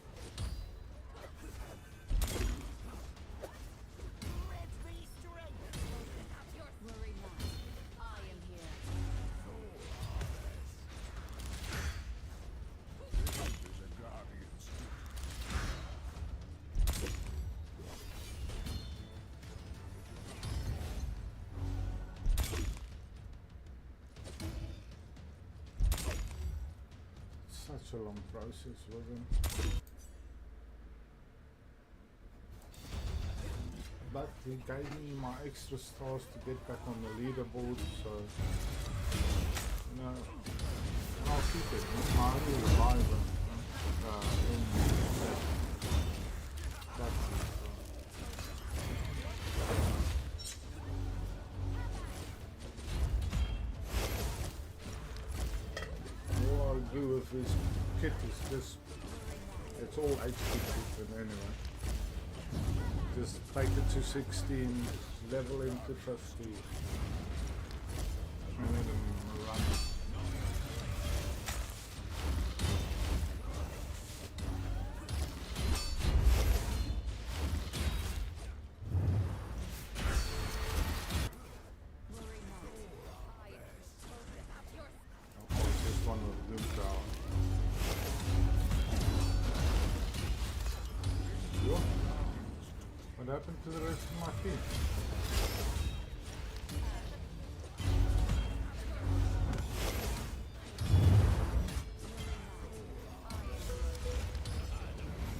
S16: Grant me strength.
S4: Worry not. I am here.
S3: This is a guardian's duty.
S2: Such a long process, wasn't it? But he gave me my extra stars to get back on the leaderboard, so you know, I'll keep it. It's my only revival in that. All I'll do with this kit is just, it's all HP treatment anyway. Just take it to 16, level him to 50, and let him run. Just one with Doom Tower. Yo. What happened to the rest of my team?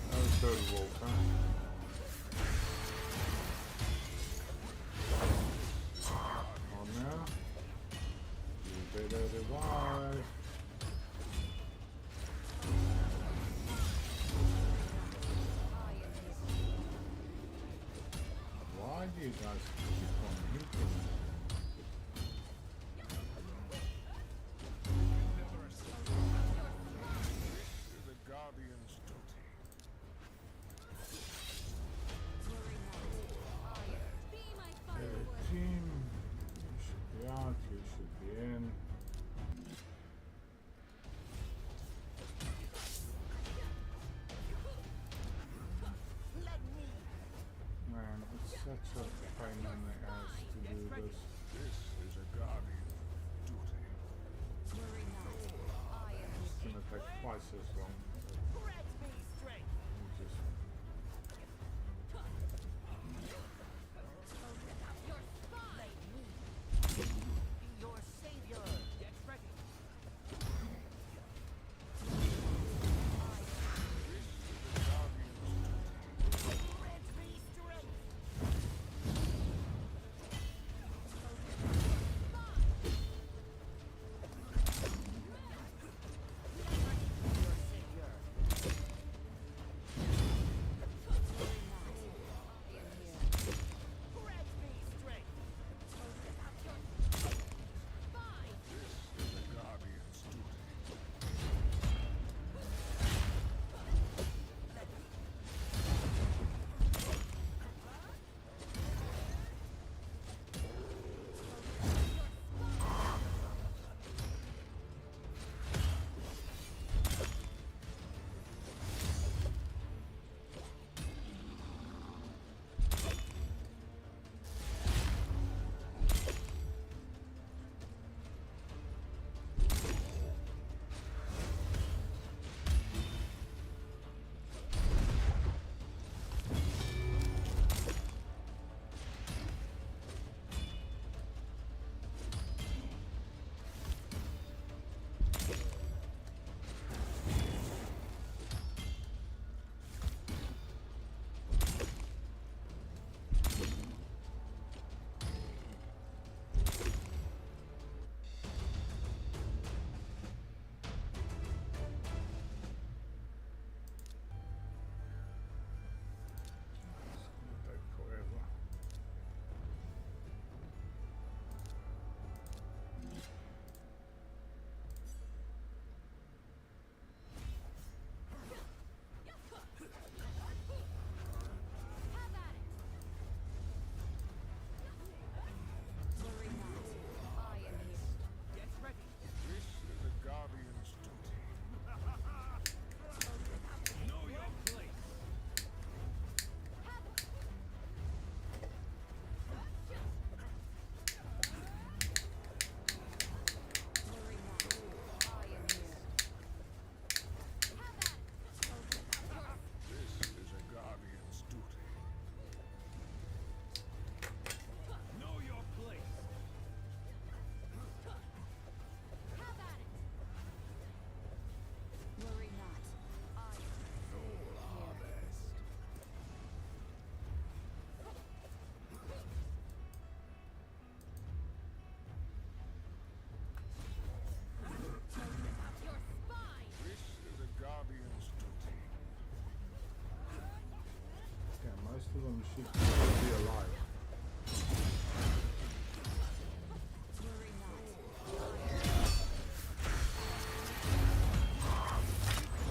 S2: That was third wolf, huh? On now. You better revive. Why do you guys keep on hitting me?
S3: This is a guardian's duty.
S4: Be my
S2: Hey,
S4: firewood.
S2: team, you should be out, you should be in.
S16: Let me.
S2: Man, it's such a pain in the ass to do this.
S3: This is a guardian's duty.
S4: Worry not. I am
S2: It's gonna take twice as long.
S16: Grant me strength.
S2: You just
S4: your spy.
S16: Be your savior. Get ready. Grant me strength. Your savior.
S2: of them should still be alive.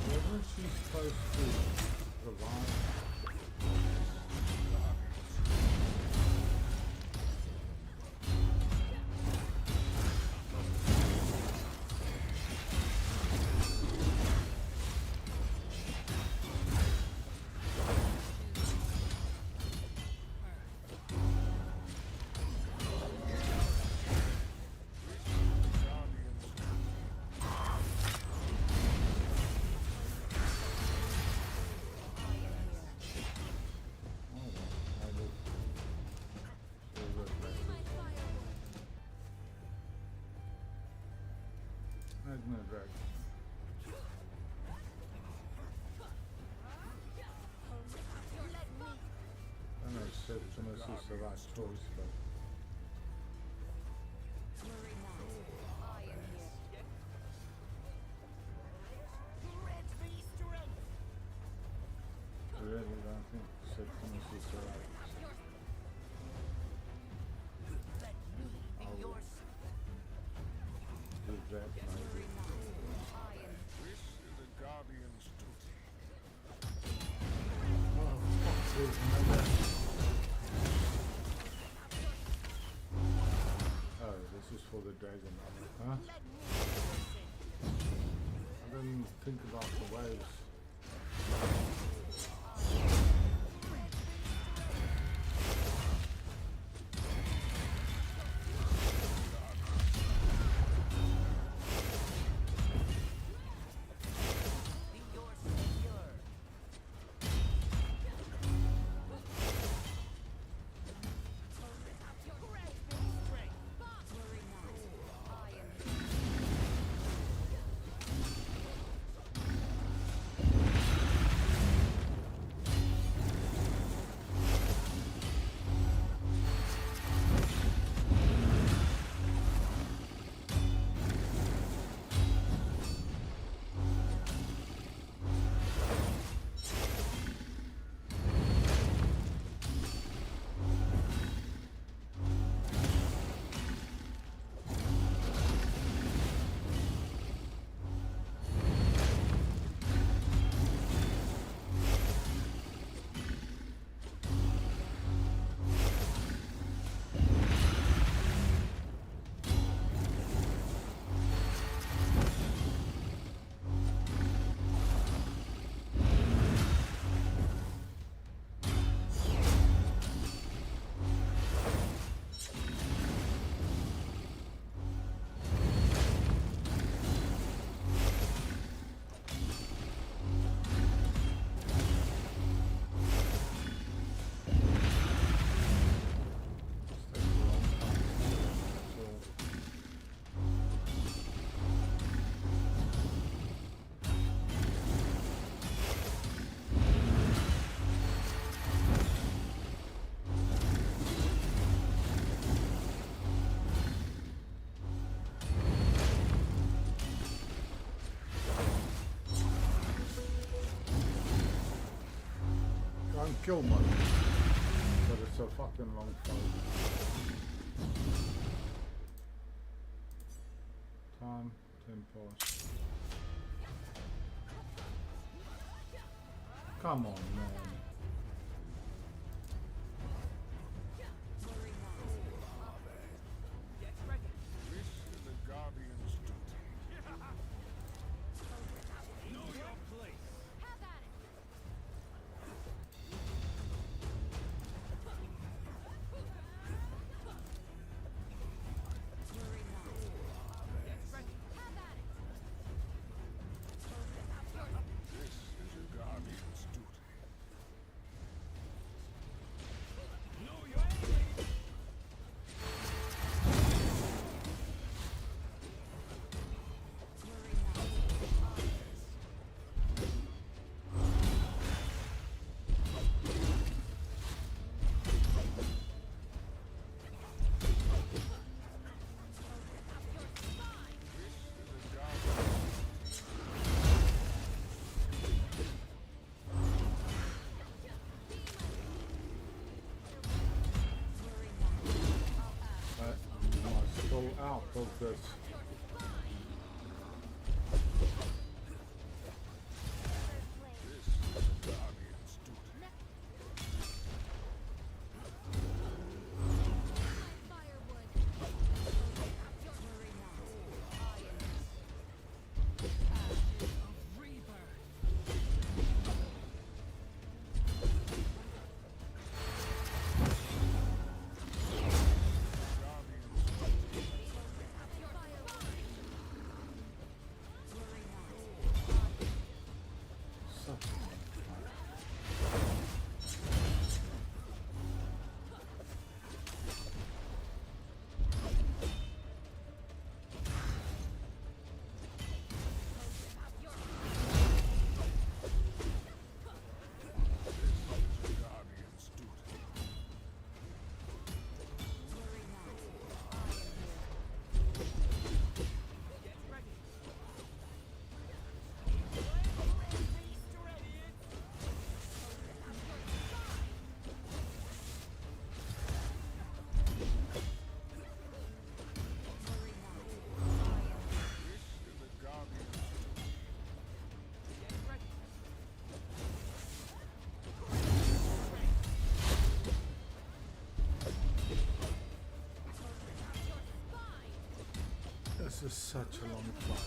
S2: Wasn't she supposed to revive? Magna Dragon. I know Septimus is the right choice, but I really don't think Septimus is the right. I'll do that maybe.
S3: This is a guardian's duty.
S2: Oh, fuck, there's another. Oh, this is for the dragon armor, huh? I didn't think about the waves. Kill one, but it's a fucking long fight. Time, 10 past. Come on, man.
S3: This is the guardian's duty.
S10: Know your place.
S4: Have at it.
S3: This is a guardian's duty.
S2: I'll focus. This is such a long fight.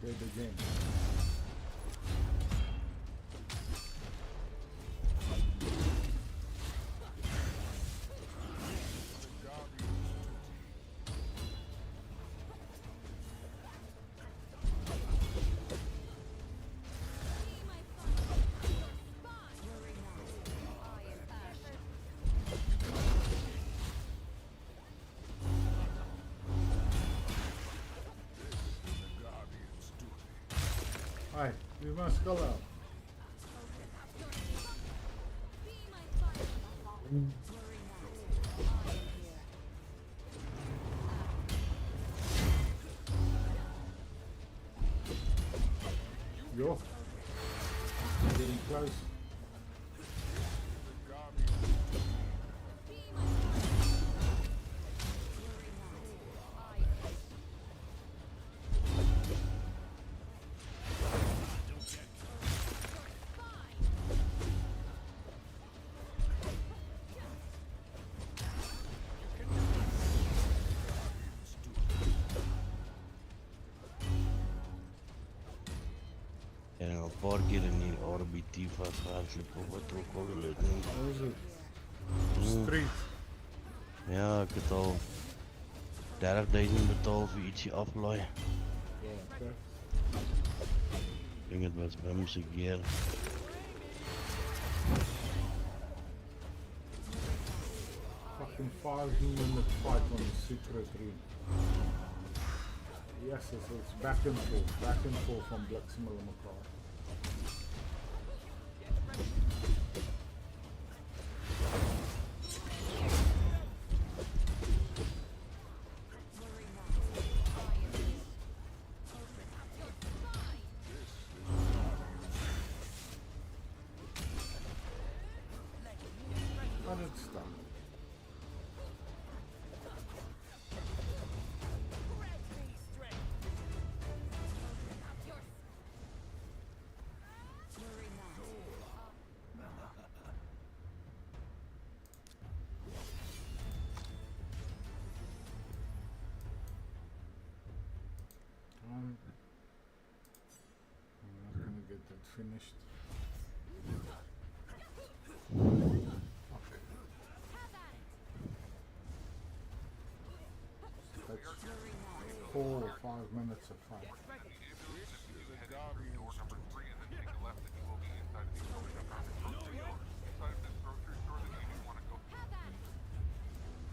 S2: Dead again. Alright, we must go out. Yo, getting close.
S15: En een paar keer in die RBT vastgehaald of wat ook al het noemt.
S2: Wat is het? Street.
S15: Ja, ik het al 30.000 betaald voor ietsje aflaaien.
S2: Ja, oké.
S15: Ik denk het was bij onze keer.
S2: fucking 5-minute fight on the secret room. Yes, it's back and forth on Bliksmiller McCall. But it's done. I'm not gonna get that finished. Okay. That's 4 or 5 minutes of fight.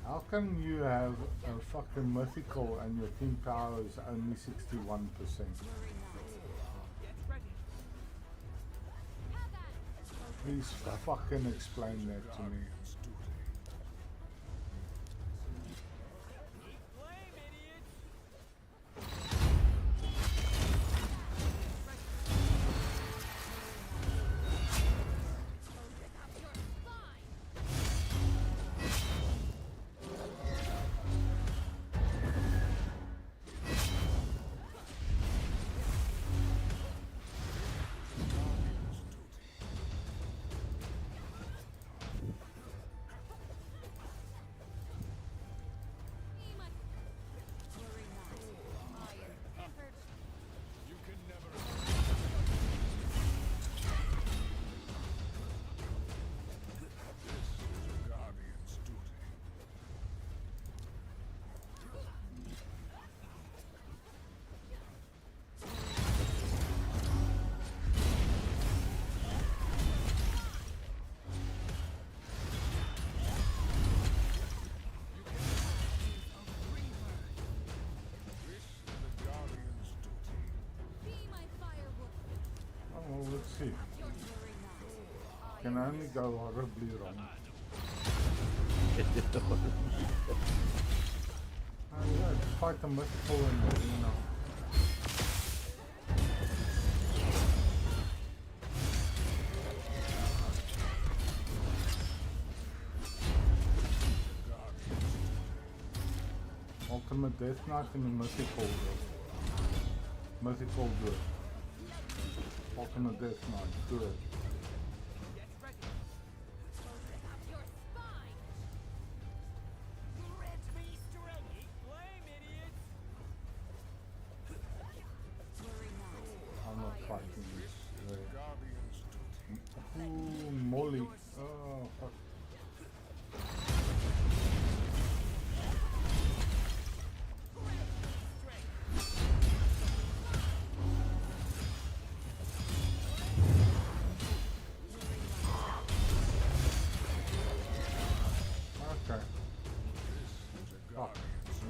S2: How can you have a fucking mythical and your team power is only 61%? Please fucking explain that to me. Well, let's see. Can only go horribly wrong. Yeah, it's quite a mythical in there, you know. Ultimate Death Knight and the mythical good. Mythical good. Ultimate Death Knight, good. I'm not fighting this. Ooh, Molly. Oh, fuck. Okay. Fuck.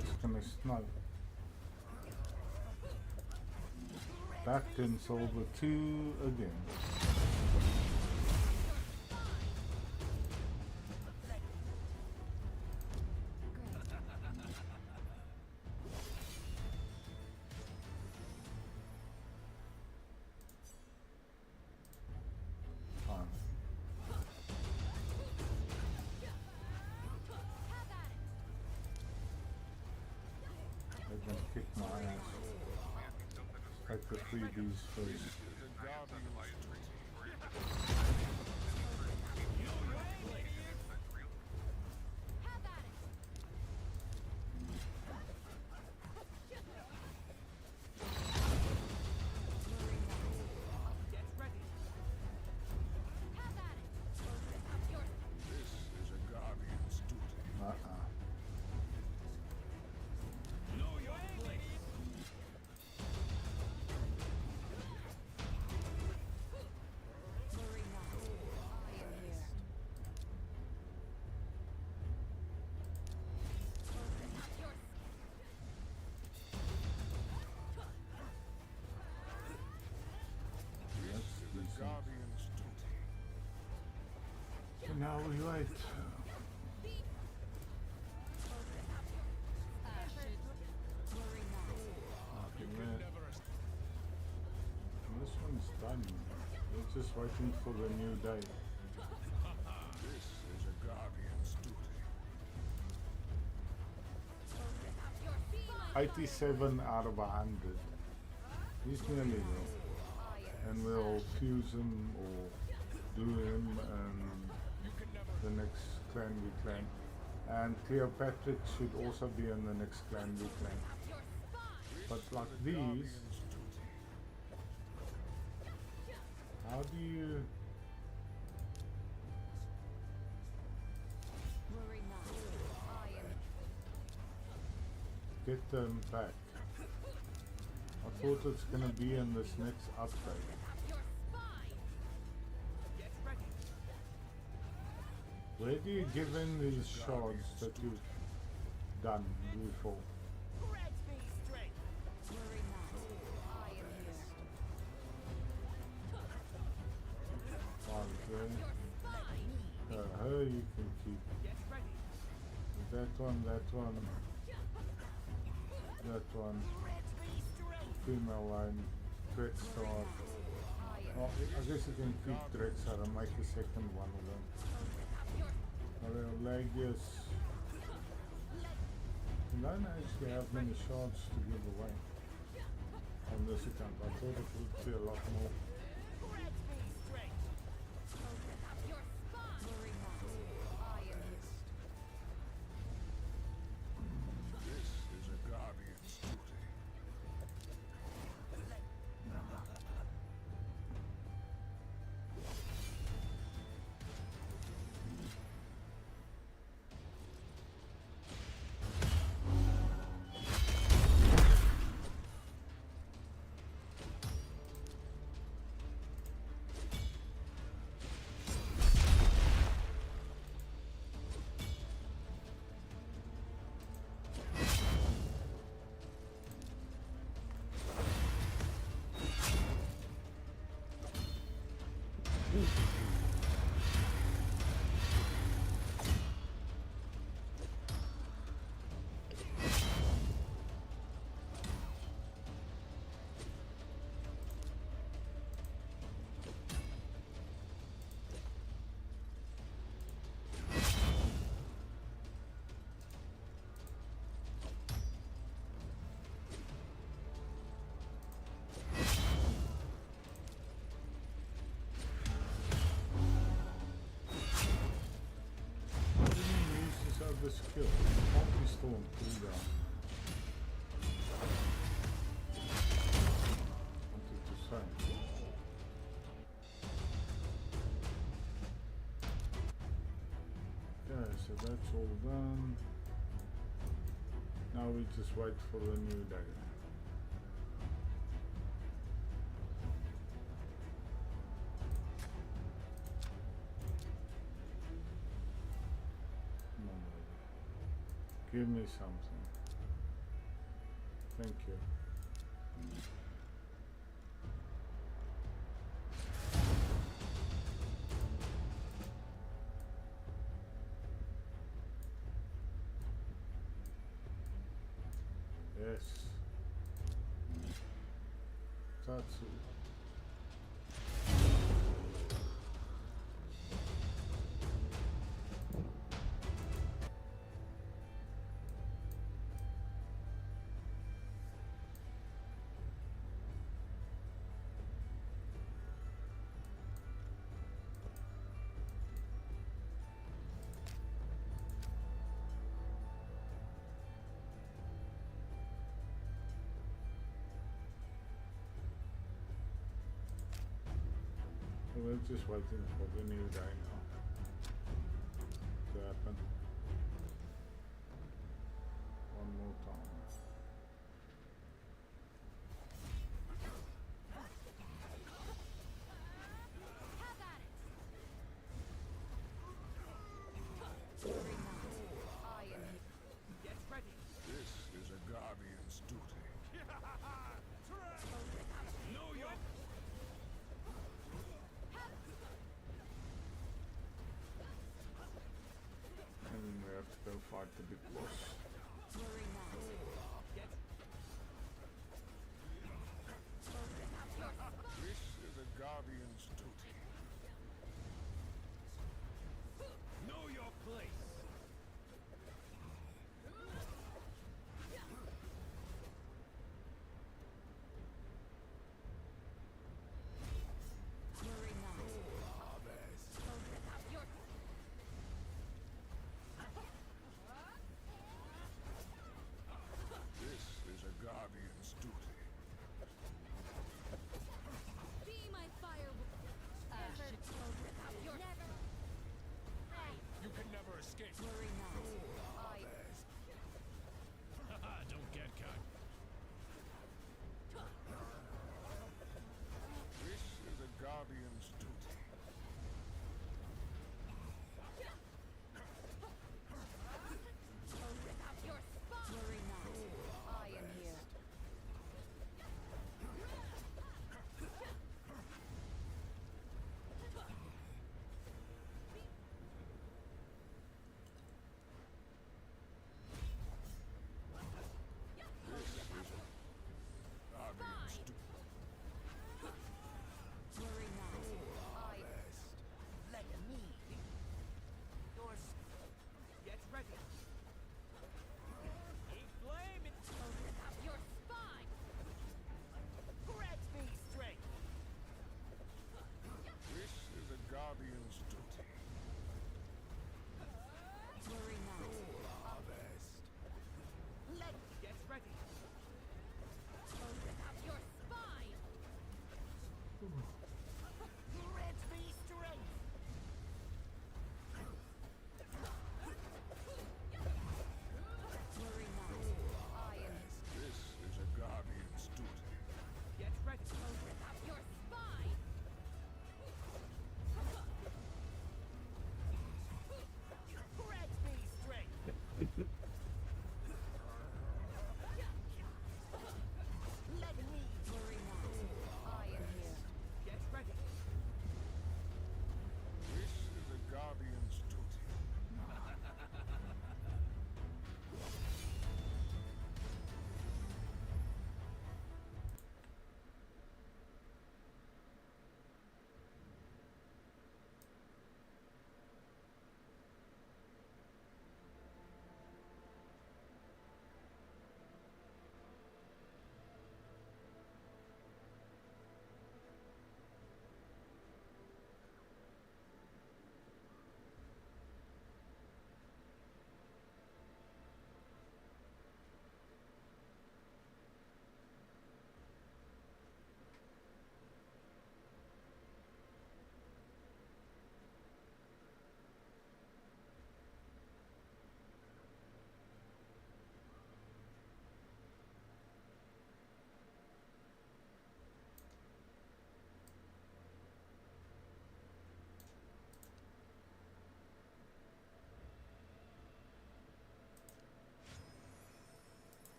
S2: It's gonna snow. Back in Silver 2 again. Fine. They're gonna kick my ass. Take the freebies first. now we wait. This one's done. We're just waiting for the new day.
S3: This is a guardian's duty.
S2: 87 out of 100. He's nearly there. And we'll fuse him or do him and the next clan we claim. And Cleopatra should also be in the next clan we claim. But like these, how do you get them back? I thought it's gonna be in this next upgrade. Where do you give in these shards that you've done before? Her you can keep. That one, that one. Female line, Dread Star. Oh, I guess you can keep Dread Star and make the second one of them. Aurelius. You don't actually have many shards to give away on this account. I thought it would be a lot more.
S3: This is a guardian's duty.
S2: The skill, multi-storm cooldown. Wanted to say. Okay, so that's all done. Now we just wait for the new day. Give me something. Thank you. Yes. Tatsu. We're just waiting for the new day now to happen. One more time.
S3: This is a guardian's duty.
S10: Know your
S2: fight the big boss.
S3: This is a guardian's duty.
S10: Know your place.
S3: This is a guardian's duty.
S4: Be my fire.
S10: You can never escape. Haha, don't get caught.
S3: This is a guardian's duty.
S4: Your spot. I am here.
S3: Guardian's duty.
S16: Let me. Yours. Get ready.
S10: Keep blaming.
S4: Your spine.
S16: Grant me strength.
S3: This is a guardian's duty.
S16: Let get ready.
S4: Your spine.
S16: Grant me strength.
S3: This is a guardian's duty.
S16: Get ready.
S4: Your spine.
S16: Grant me strength. Let me.
S4: I am here.
S16: Get ready.
S3: This is a guardian's duty.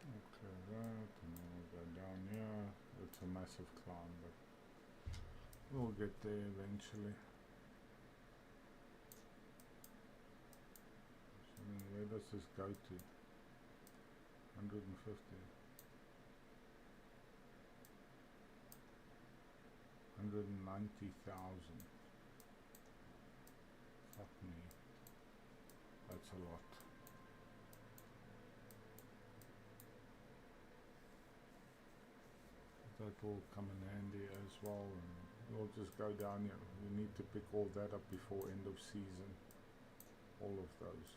S2: Okay, that, and then we'll go down here. It's a massive climb, but we'll get there eventually. So, I mean, where does this go to? 150. 190,000. Fuck me. That's a lot. That will come in handy as well, and we'll just go down here. We need to pick all that up before end of season. All of those.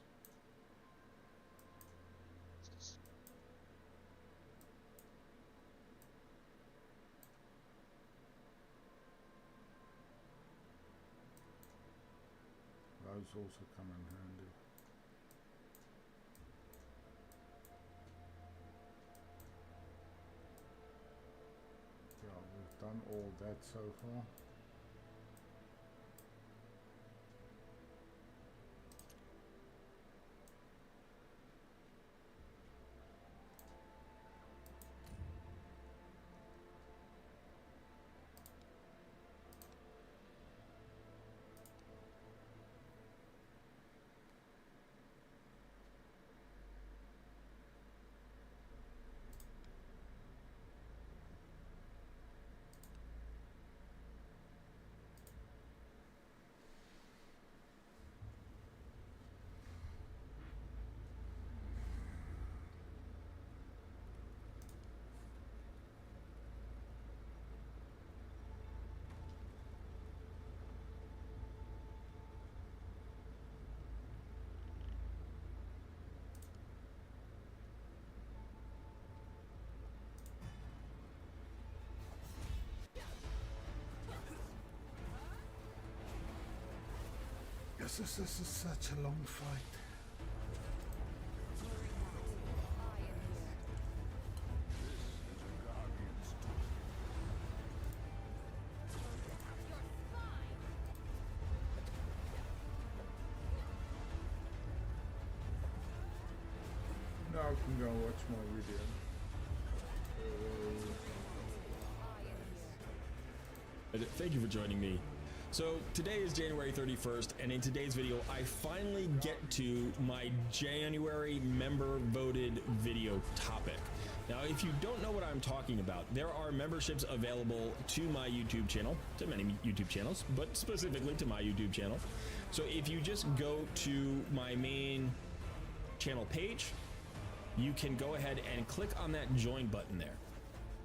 S2: Those also come in handy. Yeah, we've done all that so far. Jesus, this is such a long fight. Now I can go watch my video.
S6: Thank you for joining me. So today is January 31st, and in today's video, I finally get to my January member voted video topic. Now, if you don't know what I'm talking about, there are memberships available to my YouTube channel, to many YouTube channels, but specifically to my YouTube channel. So if you just go to my main channel page, you can go ahead and click on that join button there.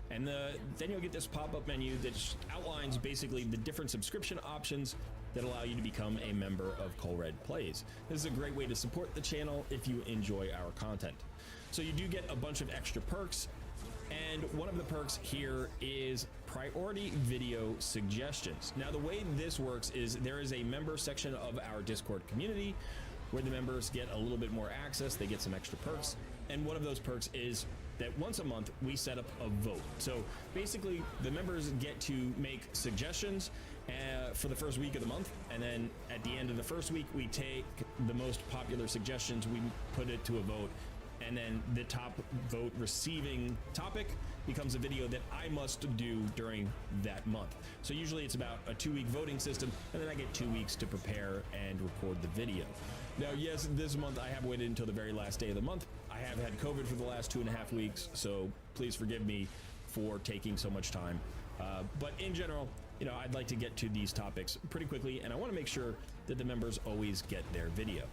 S6: And then you'll get this pop-up menu that outlines basically the different subscription options that allow you to become a member of Colred Plays. This is a great way to support the channel if you enjoy our content. So you do get a bunch of extra perks, and one of the perks here is priority video suggestions. Now, the way this works is there is a member section of our Discord community where the members get a little bit more access, they get some extra perks, and one of those perks is that once a month we set up a vote. So basically the members get to make suggestions for the first week of the month, and then at the end of the first week we take the most popular suggestions, we put it to a vote, and then the top vote receiving topic becomes a video that I must do during that month. So usually it's about a 2-week voting system, and then I get 2 weeks to prepare and record the video. Now, yes, this month I have waited until the very last day of the month. I have had COVID for the last 2.5 weeks, so please forgive me for taking so much time. But in general, you know, I'd like to get to these topics pretty quickly, and I want to make sure that the members always get their video.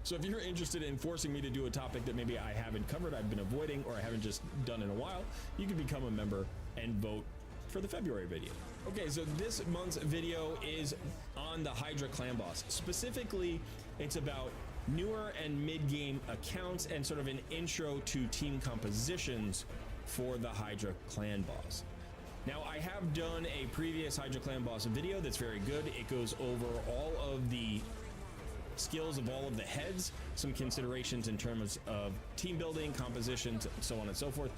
S6: So if you're interested in forcing me to do a topic that maybe I haven't covered, I've been avoiding, or I haven't just done in a while, you can become a member and vote for the February video. Okay, so this month's video is on the Hydra clan boss. Specifically, it's about newer and mid-game accounts and sort of an intro to team compositions for the Hydra clan boss. Now, I have done a previous Hydra clan boss video that's very good. It goes over all of the skills of all of the heads, some considerations in terms of team building, compositions, so on and so forth.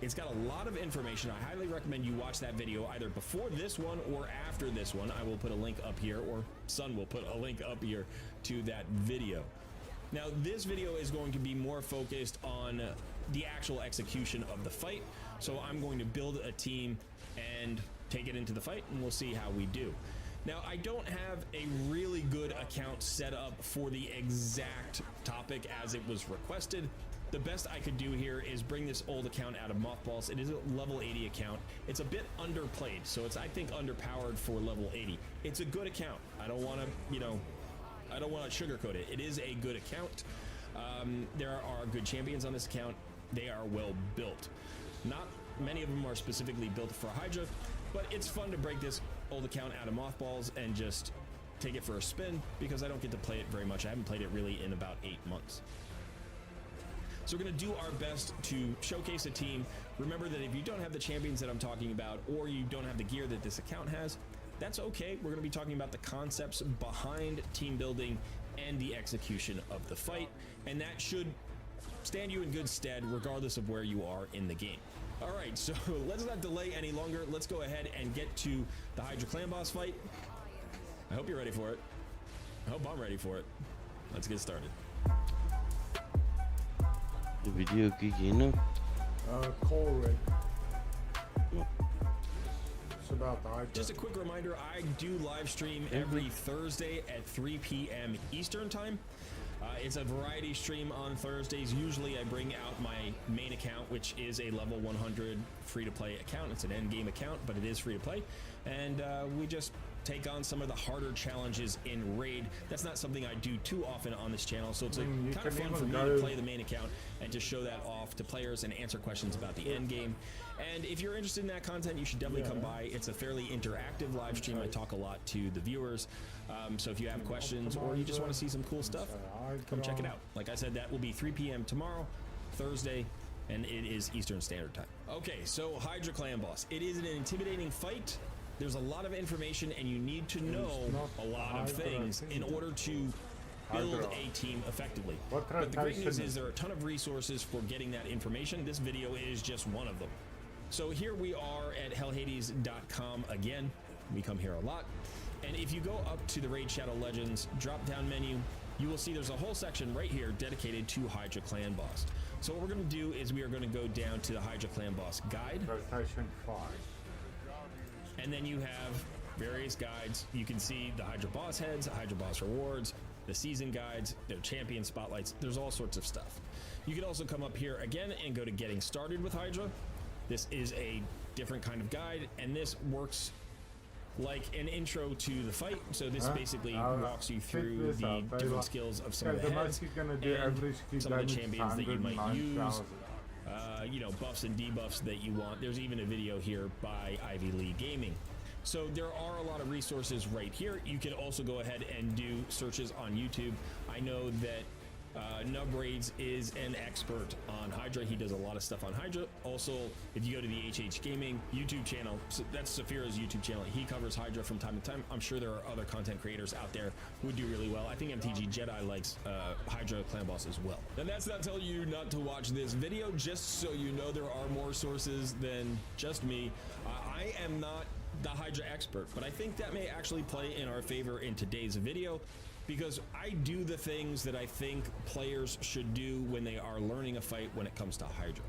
S6: It's got a lot of information. I highly recommend you watch that video either before this one or after this one. I will put a link up here, or Sun will put a link up here to that video. Now, this video is going to be more focused on the actual execution of the fight. So I'm going to build a team and take it into the fight, and we'll see how we do. Now, I don't have a really good account set up for the exact topic as it was requested. The best I could do here is bring this old account out of mothballs. It is a level 80 account. It's a bit underplayed, so it's, I think, underpowered for level 80. It's a good account. I don't want to, you know, I don't want to sugarcoat it. It is a good account. There are good champions on this account. They are well built. Not many of them are specifically built for Hydra, but it's fun to break this old account out of mothballs and just take it for a spin, because I don't get to play it very much. I haven't played it really in about 8 months. So we're going to do our best to showcase a team. Remember that if you don't have the champions that I'm talking about, or you don't have the gear that this account has, that's okay. We're going to be talking about the concepts behind team building and the execution of the fight, and that should stand you in good stead regardless of where you are in the game. All right, so let's not delay any longer. Let's go ahead and get to the Hydra clan boss fight. I hope you're ready for it. I hope I'm ready for it. Let's get started.
S15: The video kikino.
S2: Colred. It's about the Hydra.
S6: Just a quick reminder, I do live stream every Thursday at 3 p.m. Eastern time. It's a variety stream on Thursdays. Usually I bring out my main account, which is a level 100 free-to-play account. It's an endgame account, but it is free-to-play. And we just take on some of the harder challenges in Raid. That's not something I do too often on this channel, so it's kind of fun for me to play the main account and to show that off to players and answer questions about the end game. And if you're interested in that content, you should definitely come by. It's a fairly interactive live stream. I talk a lot to the viewers, so if you have questions or you just want to see some cool stuff, come check it out. Like I said, that will be 3 p.m. tomorrow, Thursday, and it is Eastern Standard Time. Okay, so Hydra clan boss. It is an intimidating fight. There's a lot of information, and you need to know a lot of things in order to build
S2: Hydra.
S6: a team effectively.
S2: What
S6: But the great news
S2: rotation
S6: is there are a ton of resources for getting that information. This video is just one of them. So here we are at hellhades.com again. We come here a lot. And if you go up to the Raid Shadow Legends drop-down menu, you will see there's a whole section right here dedicated to Hydra Clan Boss. So what we're going to do is we are going to go down to the Hydra Clan Boss guide.
S2: Rotation 5.
S6: And then you have various guides. You can see the Hydra Boss heads, Hydra Boss rewards, the season guides, their champion spotlights. There's all sorts of stuff. You can also come up here again and go to Getting Started with Hydra. This is a different kind of guide, and this works like an intro to the fight. So this basically walks you through the different skills of some of the heads and some of the champions that you might use. You know, buffs and debuffs that you want. There's even a video here by Ivy Lee Gaming. So there are a lot of resources right here. You can also go ahead and do searches on YouTube. I know that Nub Raids is an expert on Hydra. He does a lot of stuff on Hydra. Also, if you go to the HH Gaming YouTube channel, so that's Saphira's YouTube channel, he covers Hydra from time to time. I'm sure there are other content creators out there who would do really well. I think MTG Jedi likes Hydra Clan Boss as well. And that's not telling you not to watch this video, just so you know there are more sources than just me. I am not the Hydra expert, but I think that may actually play in our favor in today's video, because I do the things that I think players should do when they are learning a fight when it comes to Hydra.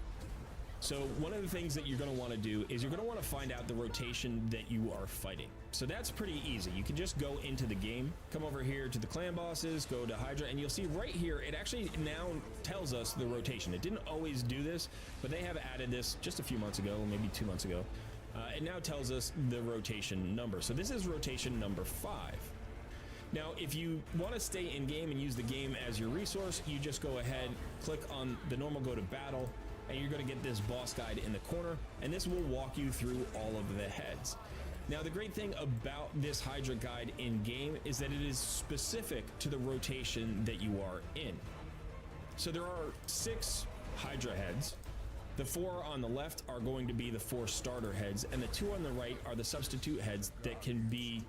S6: So one of the things that you're going to want to do is you're going to want to find out the rotation that you are fighting. So that's pretty easy. You can just go into the game, come over here to the clan bosses, go to Hydra, and you'll see right here, it actually now tells us the rotation. It didn't always do this, but they have added this just a few months ago, maybe 2 months ago. It now tells us the rotation number. So this is rotation number 5. Now, if you want to stay in game and use the game as your resource, you just go ahead, click on the normal go to battle, and you're going to get this boss guide in the corner, and this will walk you through all of the heads. Now, the great thing about this Hydra guide in game is that it is specific to the rotation that you are in. So there are 6 Hydra heads. The 4 on the left are going to be the 4 starter heads, and the 2 on the right are the substitute heads that can be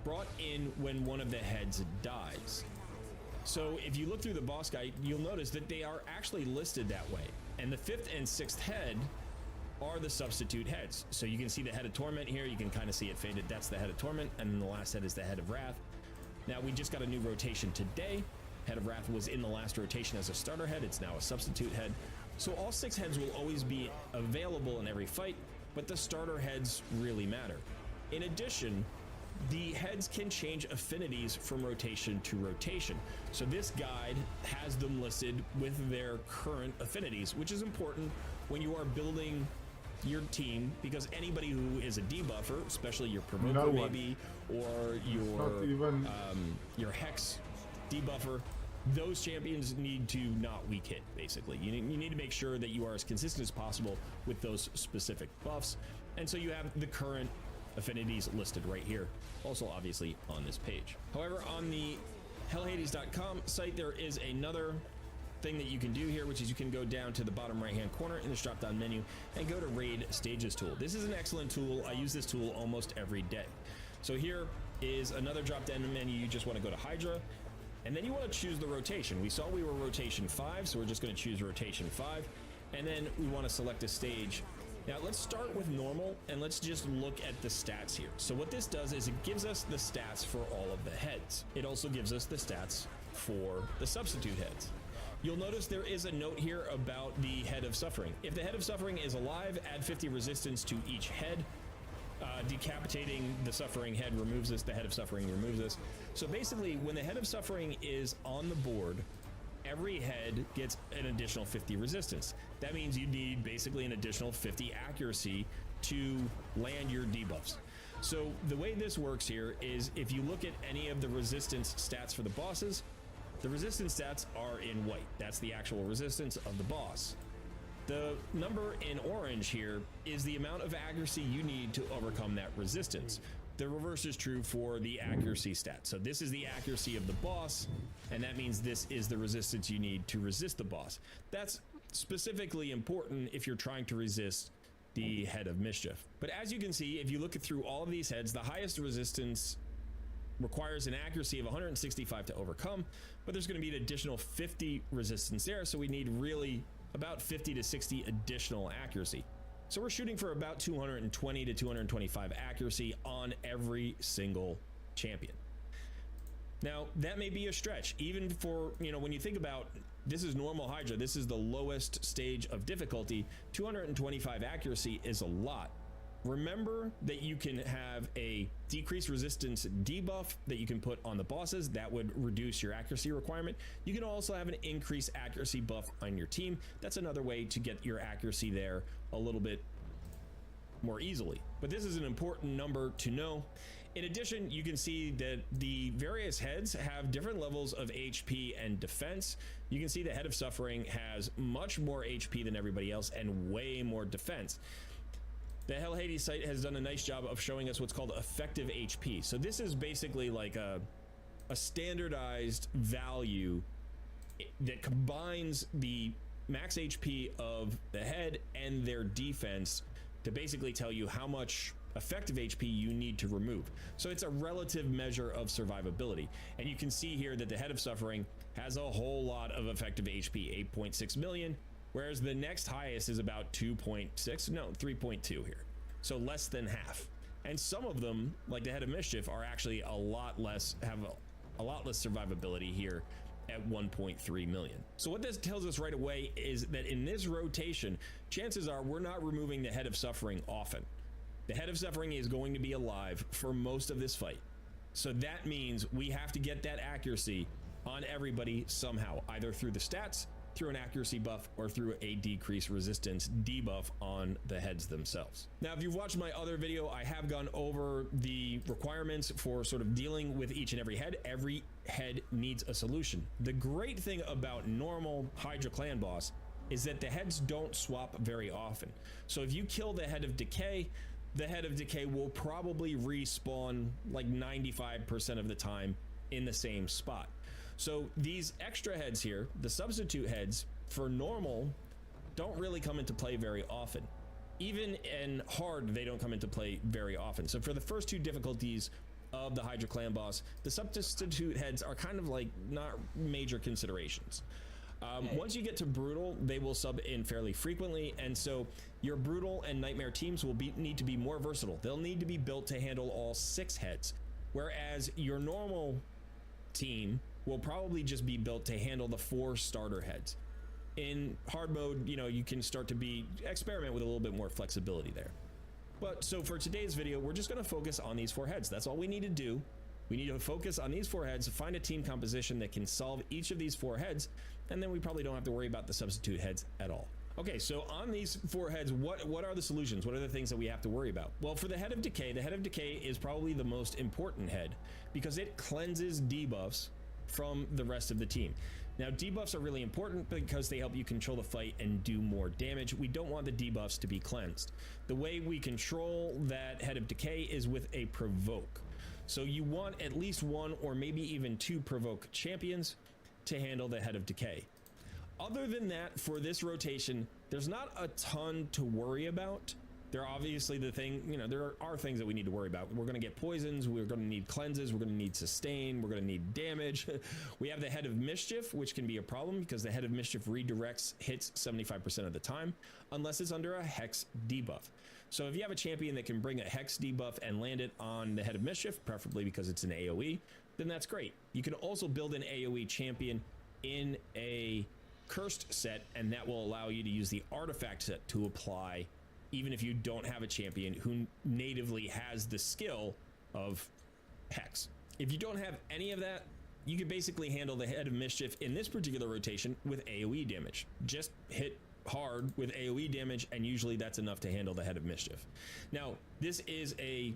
S6: brought in when one of the heads dies. So if you look through the boss guide, you'll notice that they are actually listed that way. And the 5th and 6th head are the substitute heads. So you can see the head of Torment here. You can kind of see it faded. That's the head of Torment. And then the last head is the head of Wrath. Now we just got a new rotation today. Head of Wrath was in the last rotation as a starter head. It's now a substitute head. So all 6 heads will always be available in every fight, but the starter heads really matter. In addition, the heads can change affinities from rotation to rotation. So this guide has them listed with their current affinities, which is important when you are building your team, because anybody who is a debuffer, especially your provoker maybe, or your hex debuffer, those champions need to not weak hit, basically. You need to make sure that you are as consistent as possible with those specific buffs. And so you have the current affinities listed right here, also obviously on this page. However, on the hellhades.com site, there is another thing that you can do here, which is you can go down to the bottom right hand corner in this drop down menu and go to Raid Stages tool. This is an excellent tool. I use this tool almost every day. So here is another drop down menu. You just want to go to Hydra, and then you want to choose the rotation. We saw we were rotation 5, so we're just going to choose rotation 5, and then we want to select a stage. Now let's start with normal, and let's just look at the stats here. So what this does is it gives us the stats for all of the heads. It also gives us the stats for the substitute heads. You'll notice there is a note here about the Head of Suffering. If the Head of Suffering is alive, add 50 resistance to each head. Decapitating the Suffering head removes this, the Head of Suffering removes this. So basically, when the Head of Suffering is on the board, every head gets an additional 50 resistance. That means you need basically an additional 50 accuracy to land your debuffs. So the way this works here is if you look at any of the resistance stats for the bosses, the resistance stats are in white. That's the actual resistance of the boss. The number in orange here is the amount of accuracy you need to overcome that resistance. The reverse is true for the accuracy stat. So this is the accuracy of the boss, and that means this is the resistance you need to resist the boss. That's specifically important if you're trying to resist the Head of Mischief. But as you can see, if you look through all of these heads, the highest resistance requires an accuracy of 165 to overcome, but there's going to be an additional 50 resistance there, so we need really about 50 to 60 additional accuracy. So we're shooting for about 220 to 225 accuracy on every single champion. Now, that may be a stretch, even for, you know, when you think about this is normal Hydra, this is the lowest stage of difficulty, 225 accuracy is a lot. Remember that you can have a decreased resistance debuff that you can put on the bosses that would reduce your accuracy requirement. You can also have an increased accuracy buff on your team. That's another way to get your accuracy there a little bit more easily. But this is an important number to know. In addition, you can see that the various heads have different levels of HP and defense. You can see the Head of Suffering has much more HP than everybody else and way more defense. The Hell Hades site has done a nice job of showing us what's called effective HP. So this is basically like a standardized value that combines the max HP of the head and their defense to basically tell you how much effective HP you need to remove. So it's a relative measure of survivability. And you can see here that the Head of Suffering has a whole lot of effective HP, 8.6 million. Whereas the next highest is about 2.6, no, 3.2 here. So less than half. And some of them, like the Head of Mischief, are actually a lot less, have a lot less survivability here at 1.3 million. So what this tells us right away is that in this rotation, chances are we're not removing the Head of Suffering often. The Head of Suffering is going to be alive for most of this fight. So that means we have to get that accuracy on everybody somehow, either through the stats, through an accuracy buff, or through a decreased resistance debuff on the heads themselves. Now, if you've watched my other video, I have gone over the requirements for sort of dealing with each and every head. Every head needs a solution. The great thing about normal Hydra clan boss is that the heads don't swap very often. So if you kill the Head of Decay, the Head of Decay will probably respawn like 95% of the time in the same spot. So these extra heads here, the substitute heads for normal, don't really come into play very often. Even in hard, they don't come into play very often. So for the first two difficulties of the Hydra clan boss, the substitute heads are kind of like not major considerations. Once you get to brutal, they will sub in fairly frequently, and so your brutal and nightmare teams will need to be more versatile. They'll need to be built to handle all 6 heads, whereas your normal team will probably just be built to handle the 4 starter heads. In hard mode, you know, you can start to experiment with a little bit more flexibility there. But so for today's video, we're just going to focus on these 4 heads. That's all we need to do. We need to focus on these 4 heads, find a team composition that can solve each of these 4 heads, and then we probably don't have to worry about the substitute heads at all. Okay, so on these 4 heads, what are the solutions? What are the things that we have to worry about? Well, for the Head of Decay, the Head of Decay is probably the most important head because it cleanses debuffs from the rest of the team. Now, debuffs are really important because they help you control the fight and do more damage. We don't want the debuffs to be cleansed. The way we control that Head of Decay is with a provoke. So you want at least 1 or maybe even 2 provoke champions to handle the Head of Decay. Other than that, for this rotation, there's not a ton to worry about. There obviously there are things that we need to worry about. We're going to get poisons, we're going to need cleanses, we're going to need sustain, we're going to need damage. We have the Head of Mischief, which can be a problem because the Head of Mischief redirects hits 75% of the time, unless it's under a Hex debuff. So if you have a champion that can bring a Hex debuff and land it on the Head of Mischief, preferably because it's an AoE, then that's great. You can also build an AoE champion in a cursed set, and that will allow you to use the artifact set to apply even if you don't have a champion who natively has the skill of Hex. If you don't have any of that, you can basically handle the Head of Mischief in this particular rotation with AoE damage. Just hit hard with AoE damage, and usually that's enough to handle the Head of Mischief. Now, this is a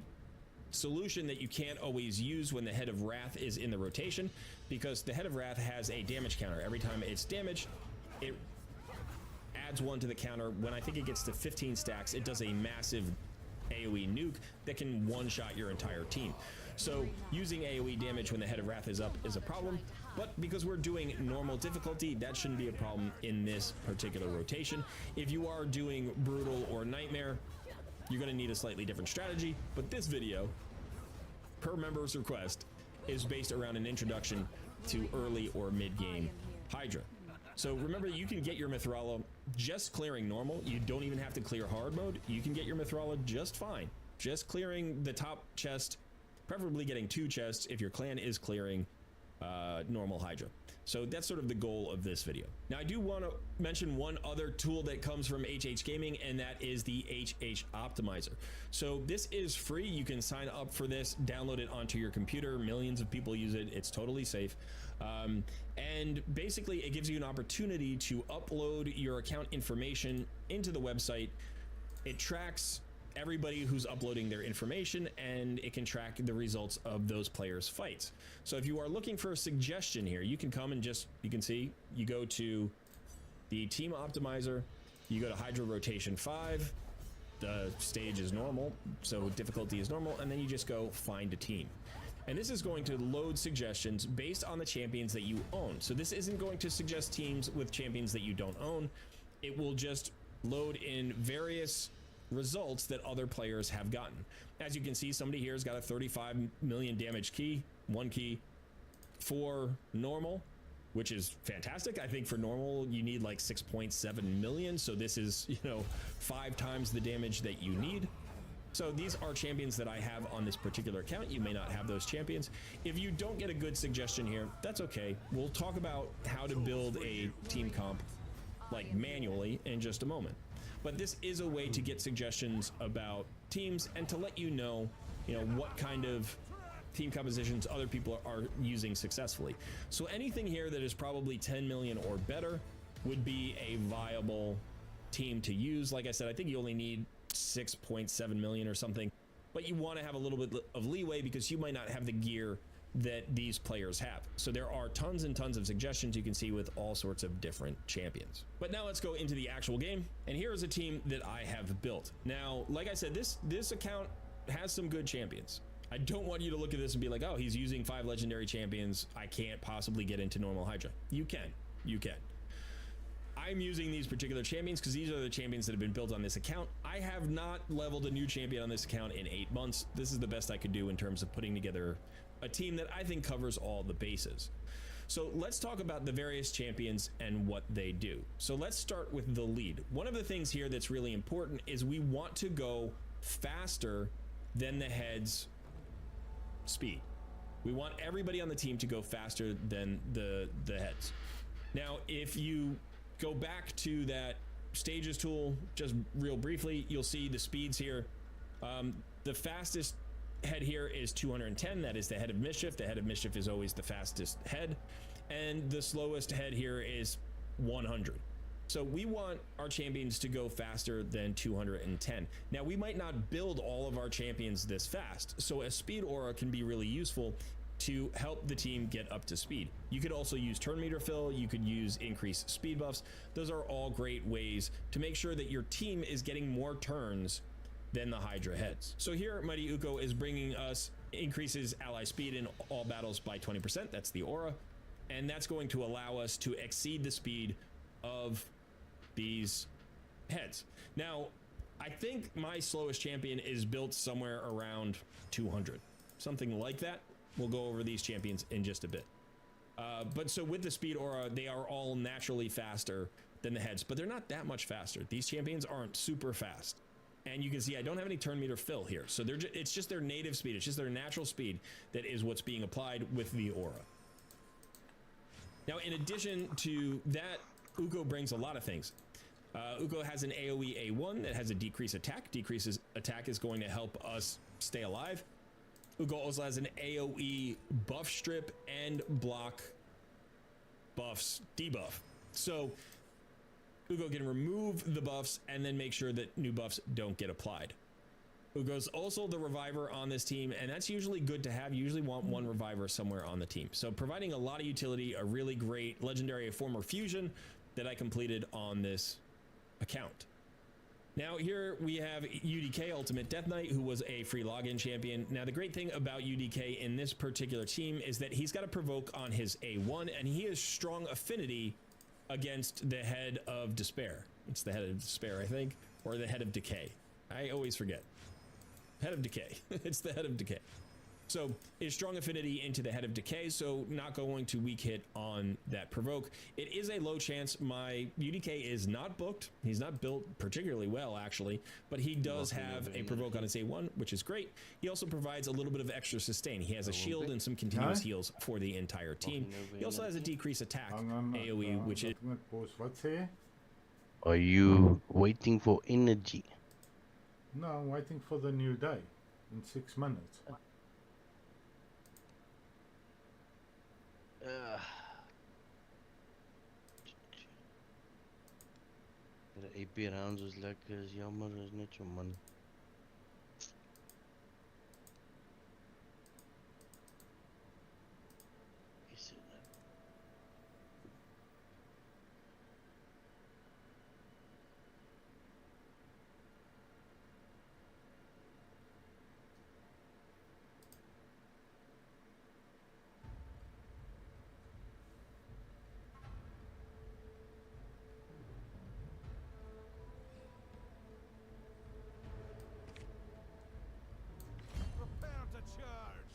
S6: solution that you can't always use when the Head of Wrath is in the rotation, because the Head of Wrath has a damage counter. Every time it's damaged, it adds 1 to the counter. When I think it gets to 15 stacks, it does a massive AoE nuke that can one-shot your entire team. So using AoE damage when the Head of Wrath is up is a problem, but because we're doing normal difficulty, that shouldn't be a problem in this particular rotation. If you are doing brutal or nightmare, you're going to need a slightly different strategy, but this video, per member's request, is based around an introduction to early or mid-game Hydra. So remember, you can get your Mithrala just clearing normal. You don't even have to clear hard mode. You can get your Mithrala just fine. Just clearing the top chest, preferably getting 2 chests if your clan is clearing normal Hydra. So that's sort of the goal of this video. Now, I do want to mention one other tool that comes from HH Gaming, and that is the HH Optimizer. So this is free. You can sign up for this, download it onto your computer. Millions of people use it. It's totally safe. And basically, it gives you an opportunity to upload your account information into the website. It tracks everybody who's uploading their information, and it can track the results of those players' fights. So if you are looking for a suggestion here, you can come and you can see, you go to the team optimizer, you go to Hydra rotation 5, the stage is normal, so difficulty is normal, and then you just go find a team. And this is going to load suggestions based on the champions that you own. So this isn't going to suggest teams with champions that you don't own. It will just load in various results that other players have gotten. As you can see, somebody here has got a 35 million damage key, 1 key for normal, which is fantastic. I think for normal you need like 6.7 million, so this is, you know, 5 times the damage that you need. So these are champions that I have on this particular account. You may not have those champions. If you don't get a good suggestion here, that's okay. We'll talk about how to build a team comp like manually in just a moment. But this is a way to get suggestions about teams and to let you know, what kind of team compositions other people are using successfully. So anything here that is probably 10 million or better would be a viable team to use. Like I said, I think you only need 6.7 million or something, but you want to have a little bit of leeway because you might not have the gear that these players have. So there are tons and tons of suggestions you can see with all sorts of different champions. But now let's go into the actual game, and here is a team that I have built. Now, like I said, this account has some good champions. I don't want you to look at this and be like, oh, he's using 5 legendary champions, I can't possibly get into normal Hydra. You can. I'm using these particular champions because these are the champions that have been built on this account. I have not leveled a new champion on this account in 8 months. This is the best I could do in terms of putting together a team that I think covers all the bases. So let's talk about the various champions and what they do. So let's start with the lead. One of the things here that's really important is we want to go faster than the head's speed. We want everybody on the team to go faster than the heads. Now, if you go back to that stages tool, just real briefly, you'll see the speeds here. The fastest head here is 210. That is the head of mischief. The head of mischief is always the fastest head, and the slowest head here is 100. So we want our champions to go faster than 210. Now, we might not build all of our champions this fast, so a speed aura can be really useful to help the team get up to speed. You could also use turn meter fill, you could use increased speed buffs. Those are all great ways to make sure that your team is getting more turns than the Hydra heads. So here, Mighty Uko is bringing us increases ally speed in all battles by 20%. That's the aura. And that's going to allow us to exceed the speed of these heads. Now, I think my slowest champion is built somewhere around 200, something like that. We'll go over these champions in just a bit. But so with the speed aura, they are all naturally faster than the heads, but they're not that much faster. These champions aren't super fast. And you can see I don't have any turn meter fill here. So it's just their native speed. It's just their natural speed that is what's being applied with the aura. Now, in addition to that, Uko brings a lot of things. Uko has an AoE A1 that has a decrease attack. Decreases attack is going to help us stay alive. Uko also has an AoE buff strip and block buffs debuff. So Uko can remove the buffs and then make sure that new buffs don't get applied. Uko's also the reviver on this team, and that's usually good to have. You usually want one reviver somewhere on the team. So providing a lot of utility, a really great legendary former fusion that I completed on this account. Now here we have UDK Ultimate Death Knight, who was a free login champion. Now the great thing about UDK in this particular team is that he's got a provoke on his A1, and he has strong affinity against the head of despair. It's the head of despair, I think, or the head of decay. I always forget. Head of decay. It's the head of decay. So is strong affinity into the Head of Decay, so not going to weak hit on that provoke. It is a low chance. My UDK is not booked. He's not built particularly well, actually, but he does have a provoke on his A1, which is great. He also provides a little bit of extra sustain. He has a shield and some continuous heals for the entire team. He also has a decrease attack AoE, which is...
S2: What's here?
S15: Are you waiting for energy?
S2: No, I'm waiting for the new day in 6 minutes.
S15: De AP rounds was lekker, is jammer, is net zo man. Is het?
S10: Prepare to charge.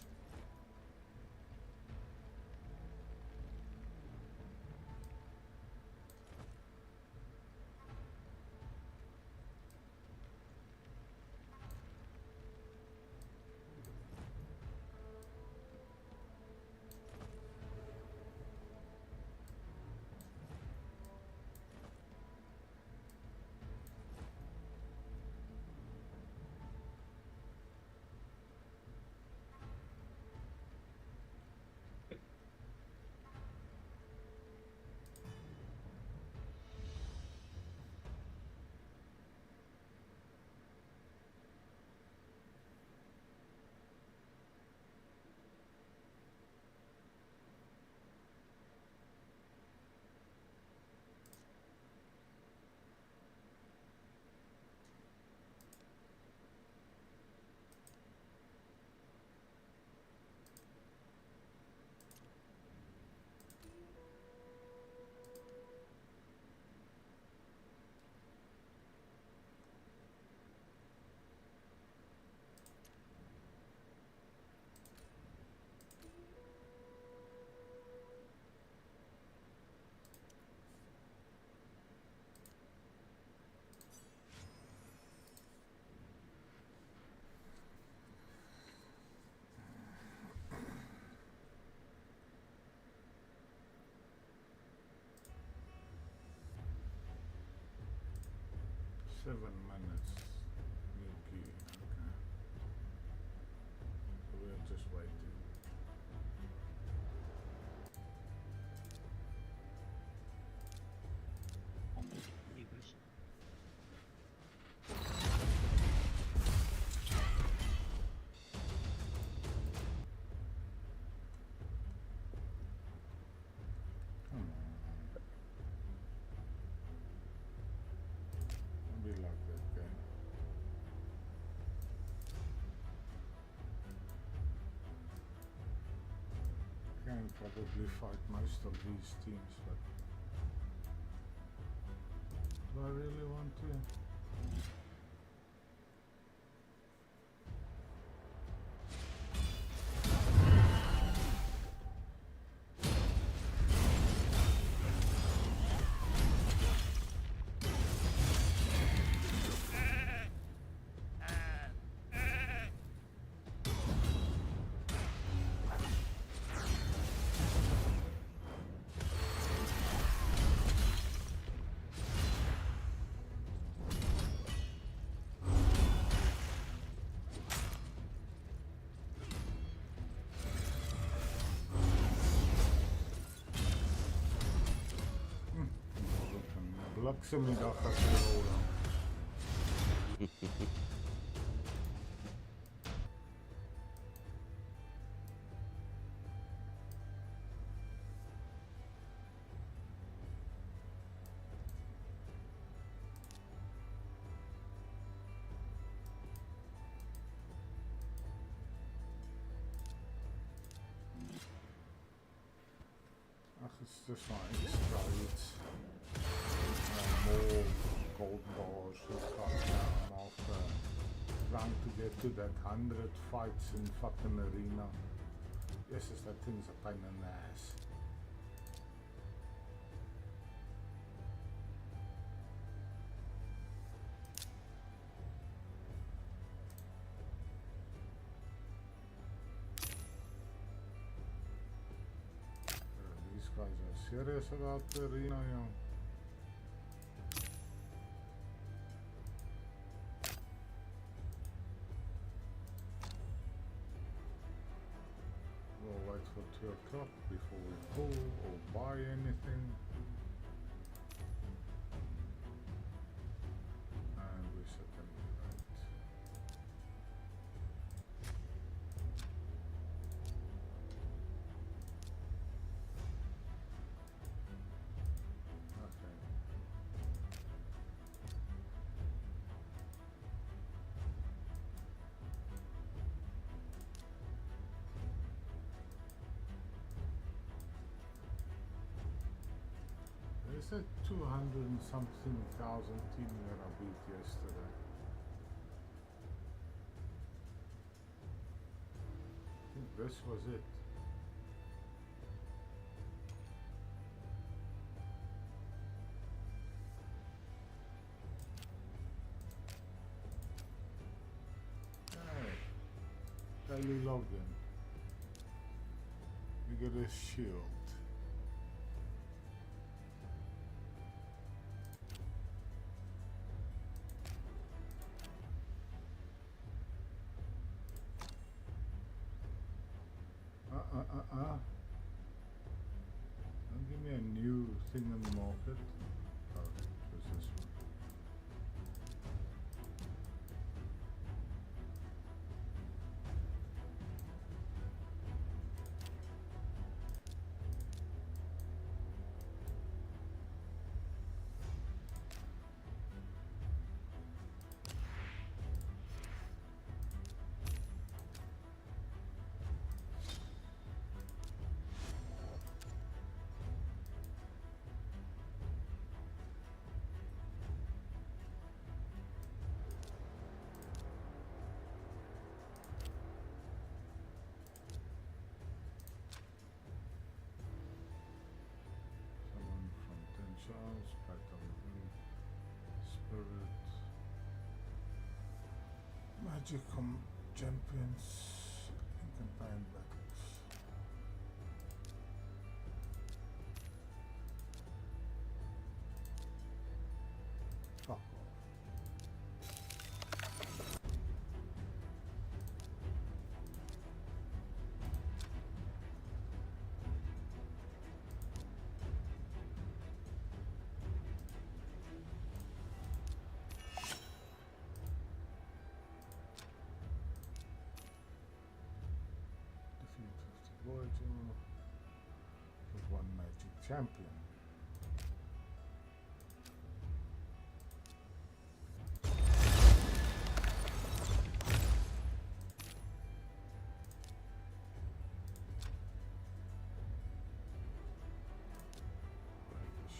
S2: Seven minutes. New key. Okay. So we're just waiting. Be like that guy. Can probably fight most of these teams, but do I really want to? Bliksemiddag gaat weer rollen. Ach, het is dus maar extra iets. More gold bars, this kind of stuff, trying to get to that 100 fights in fucking arena. Yes, that thing's a pain in the ass. These guys are serious about the arena, young. We'll wait for 2 o'clock before we pull or buy anything. And we sit and wait. Okay. There's a 200 and something thousand team that I beat yesterday. I think this was it. Hey, daily login. You get a shield. Don't give me a new thing in the market. Oh, it was this one. Charles, Pattern, Spirit, Magicom Champions, and Campaign Battles. Fuck off. Voyager with 1 Magic Champion.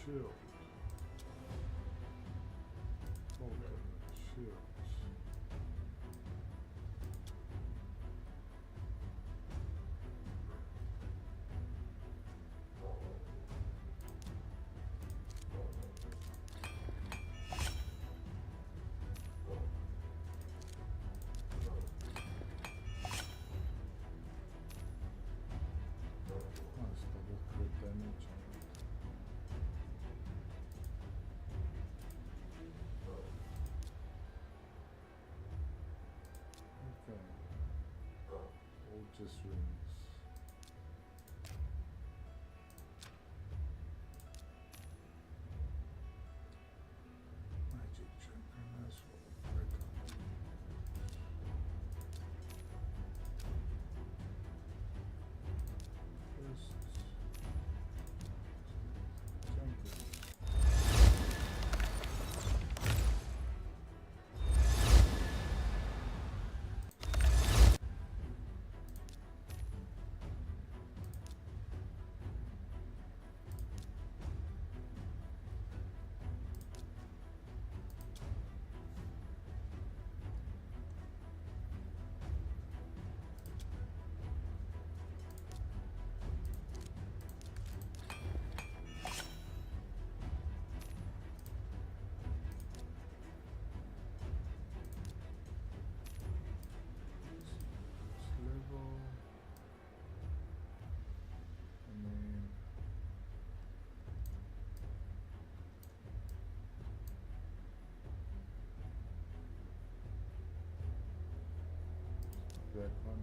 S2: Shield. Bolter. Shields. Just rings. Magic champion as well. First champion. that one.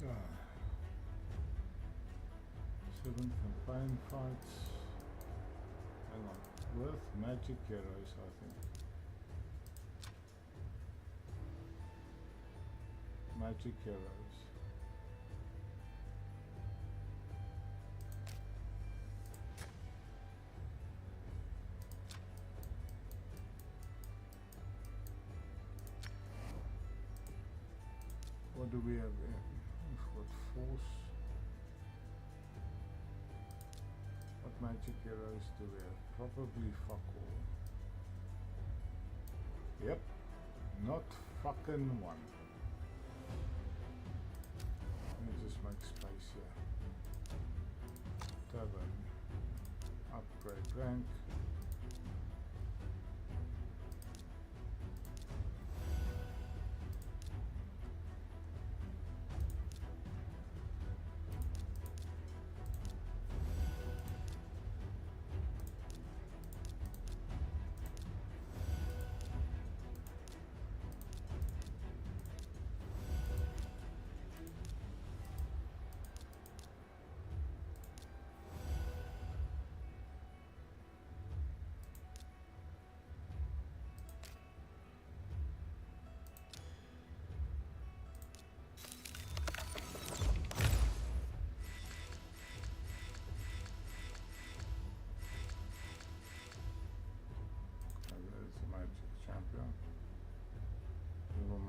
S2: God. 7 campaign fights. Hang on. With magic heroes, I think. Magic heroes. What do we have here? We've got force. What magic heroes do we have? Probably fuck all. Yep. Not fucking one. Let me just make space here. Tavern. Upgrade rank.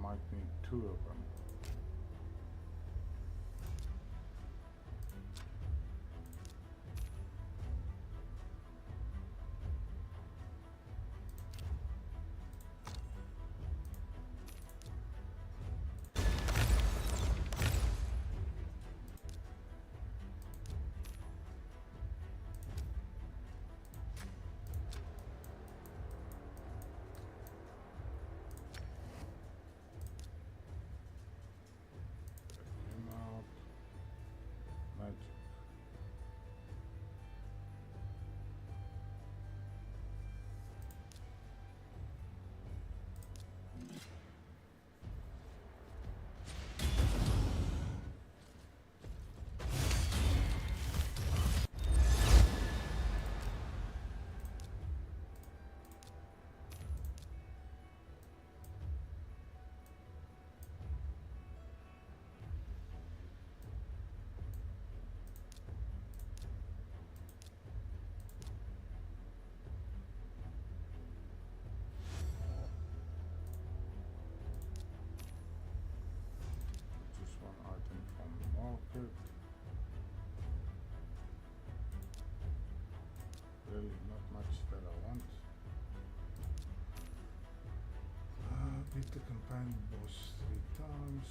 S2: Might need 2 of them. Really not much that I want. Beat the campaign boss 3 times.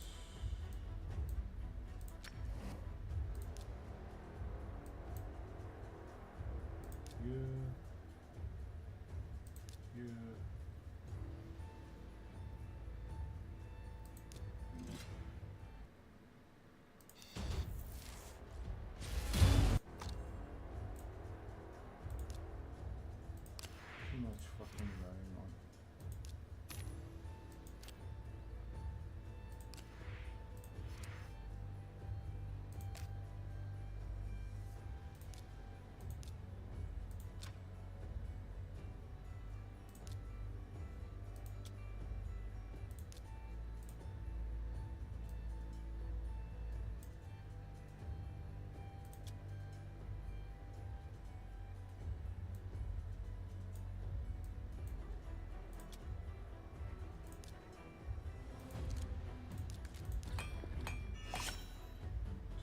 S2: Yeah. Too much fucking going on.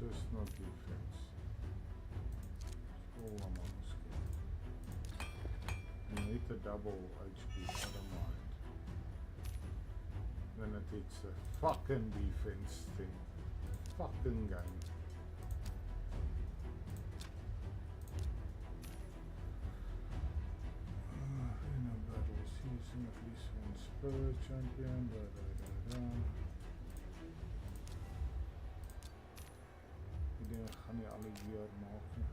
S2: Just not defense. All I'm on the screen. And hit the double HP, I don't mind. Then it hits the fucking defense thing. Fucking game. In a battle, using at least one spirit champion. Da, da, da, da. die gaan nie alle jaar maak nie.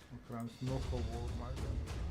S2: Dan kry ons nog 'n wol maar dan.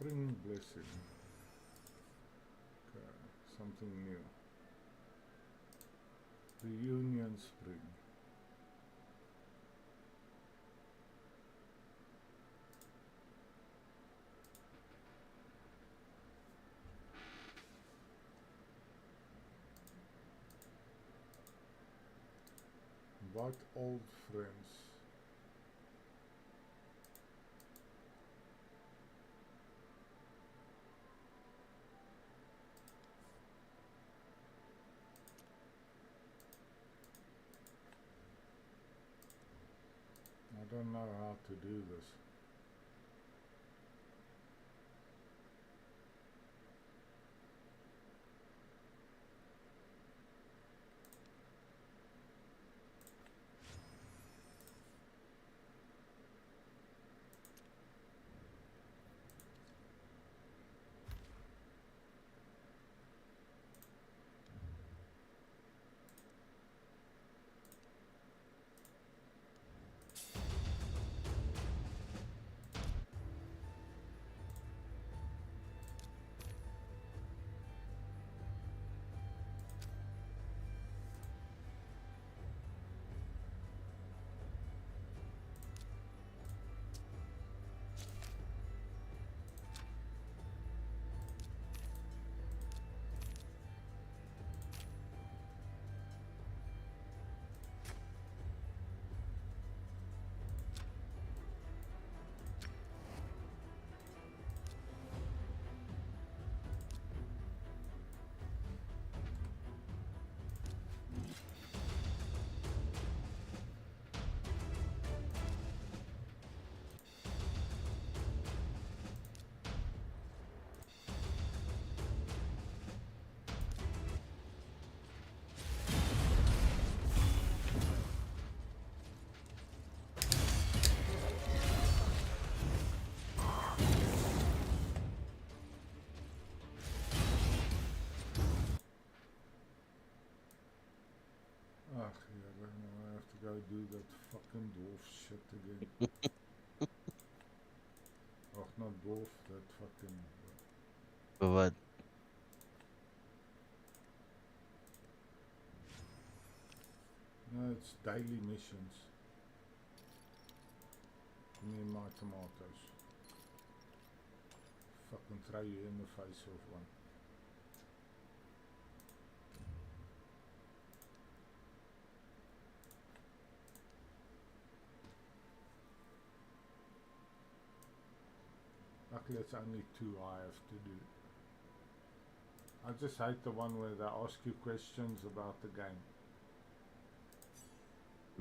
S2: Spring blessing. Okay, something new. Reunion spring. What old friends? I don't know how to do this. Ach yeah, then I have to go do that fucking dwarf shit again. Oh, not dwarf, that fucking...
S15: For what?
S2: No, it's daily missions. Give me my tomatoes. Fucking throw you in the face of one. Luckily it's only 2 I have to do. I just hate the one where they ask you questions about the game.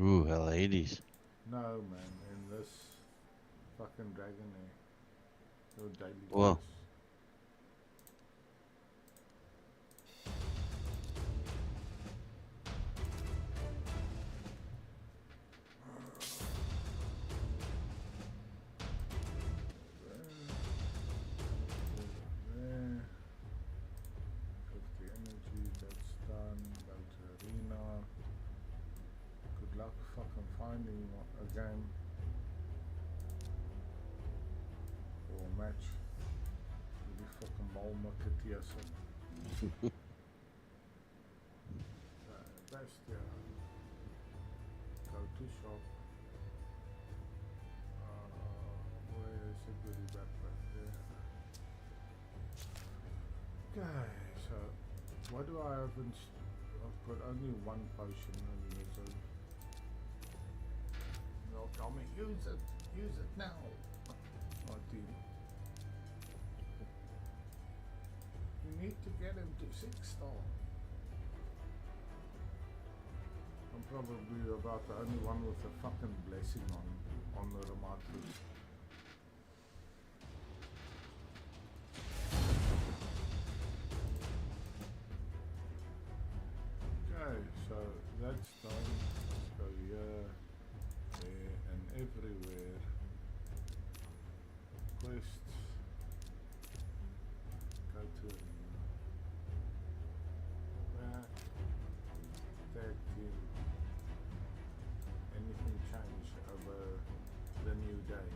S15: Ooh, ladies.
S2: No man, in this fucking Dragon Air. Your daily
S15: Whoa.
S2: quest. There. 50 energy, that's done. Go to arena. Good luck fucking finding a game or a match. Really fucking mole marketeers. Bastia. Go to shop. Where is the goodie backpack there? Okay, so what do I have in I've got only 1 potion in here, so they'll tell me use it now. My team. You need to get him to 6-star. I'm probably about the only one with a fucking blessing on the remote. Okay, so that's done. Let's go here, there, and everywhere. Quests. Go to arena. Back. Tag team. Anything changed over the new day?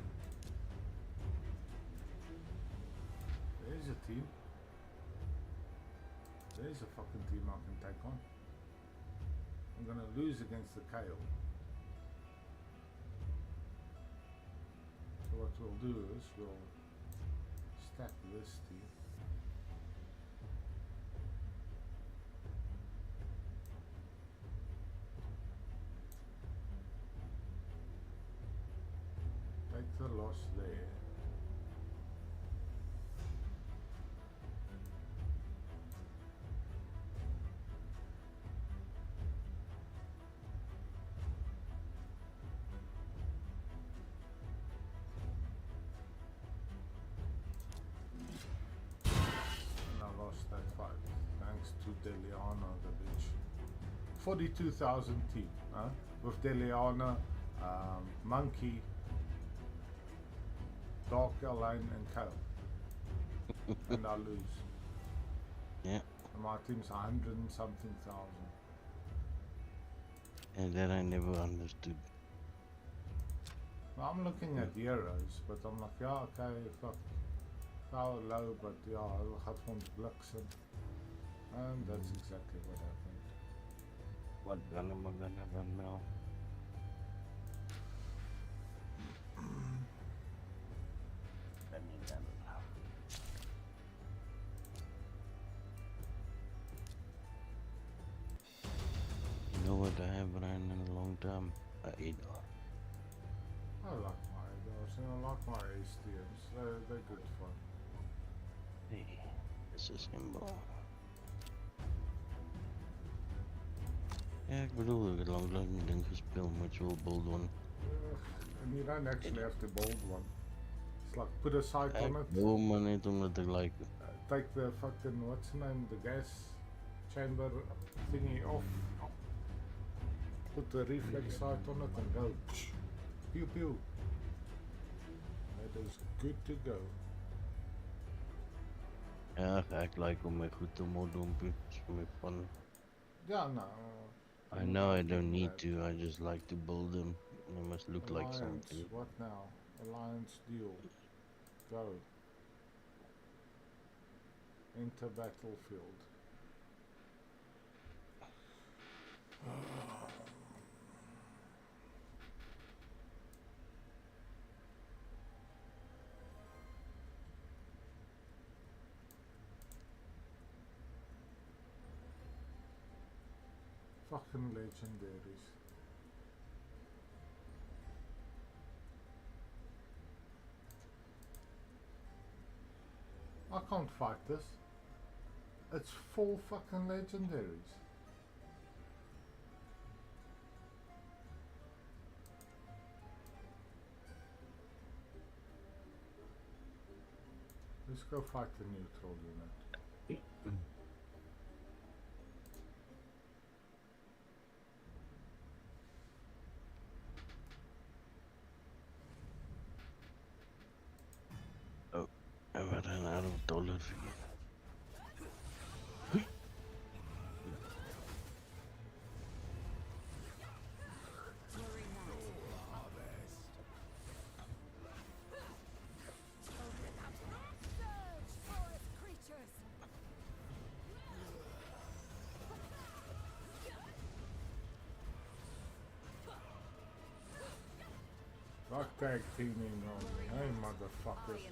S2: team. There's a fucking team I can take on. I'm gonna lose against the Kale. So what we'll do is we'll stack this team. Take the loss there. Thanks to Deliana, the bitch. 42,000 team, huh? With Deliana, Monkey, Dark Align, and Kale. And I lose.
S15: Yeah.
S2: And my team's 100 and something thousand.
S15: And that I never understood.
S2: Now I'm looking at heroes, but I'm like, yeah, okay, fuck. Power low, but yeah, I'll have one blitzen. And that's exactly what happened.
S15: What gun am I gonna run now? Let me run now. You know what I have run in a long time? Adar.
S2: I like my Adars and I like my ASTMs. They're good fun.
S15: Hey, this is symbol. Ja, ik bedoel, ik heb lang geleden een ding gespeeld, moet je wel build one.
S2: And you don't actually have to build one. It's like put a sight on it.
S15: No, maar niet omdat ik like it.
S2: Take the fucking, what's the name, the gas chamber thingy off. Put the reflex sight on it and go. Pew pew. That is good to go.
S15: Ja, ik like om me goed te modden, it's for me fun.
S2: Yeah, no.
S15: I know I don't need to, I just like to build them. They must look like
S2: Alliance,
S15: something.
S2: what now? Alliance deal. Go. Enter battlefield. Fucking legendaries. I can't fight this. It's 4 fucking legendaries. Let's go fight the neutral unit.
S15: Oh, I ran out of dollars again.
S2: Fuck tag teaming on me, hey motherfuckers.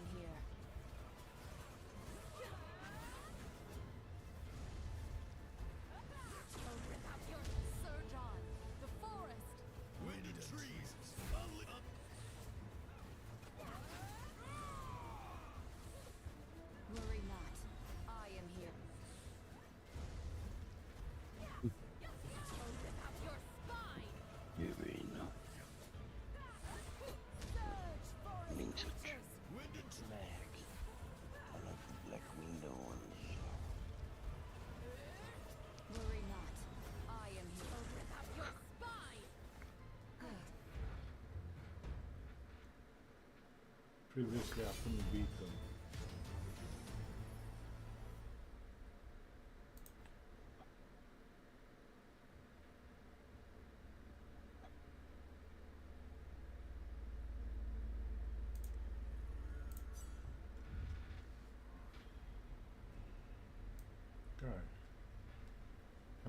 S2: Previously I couldn't beat them.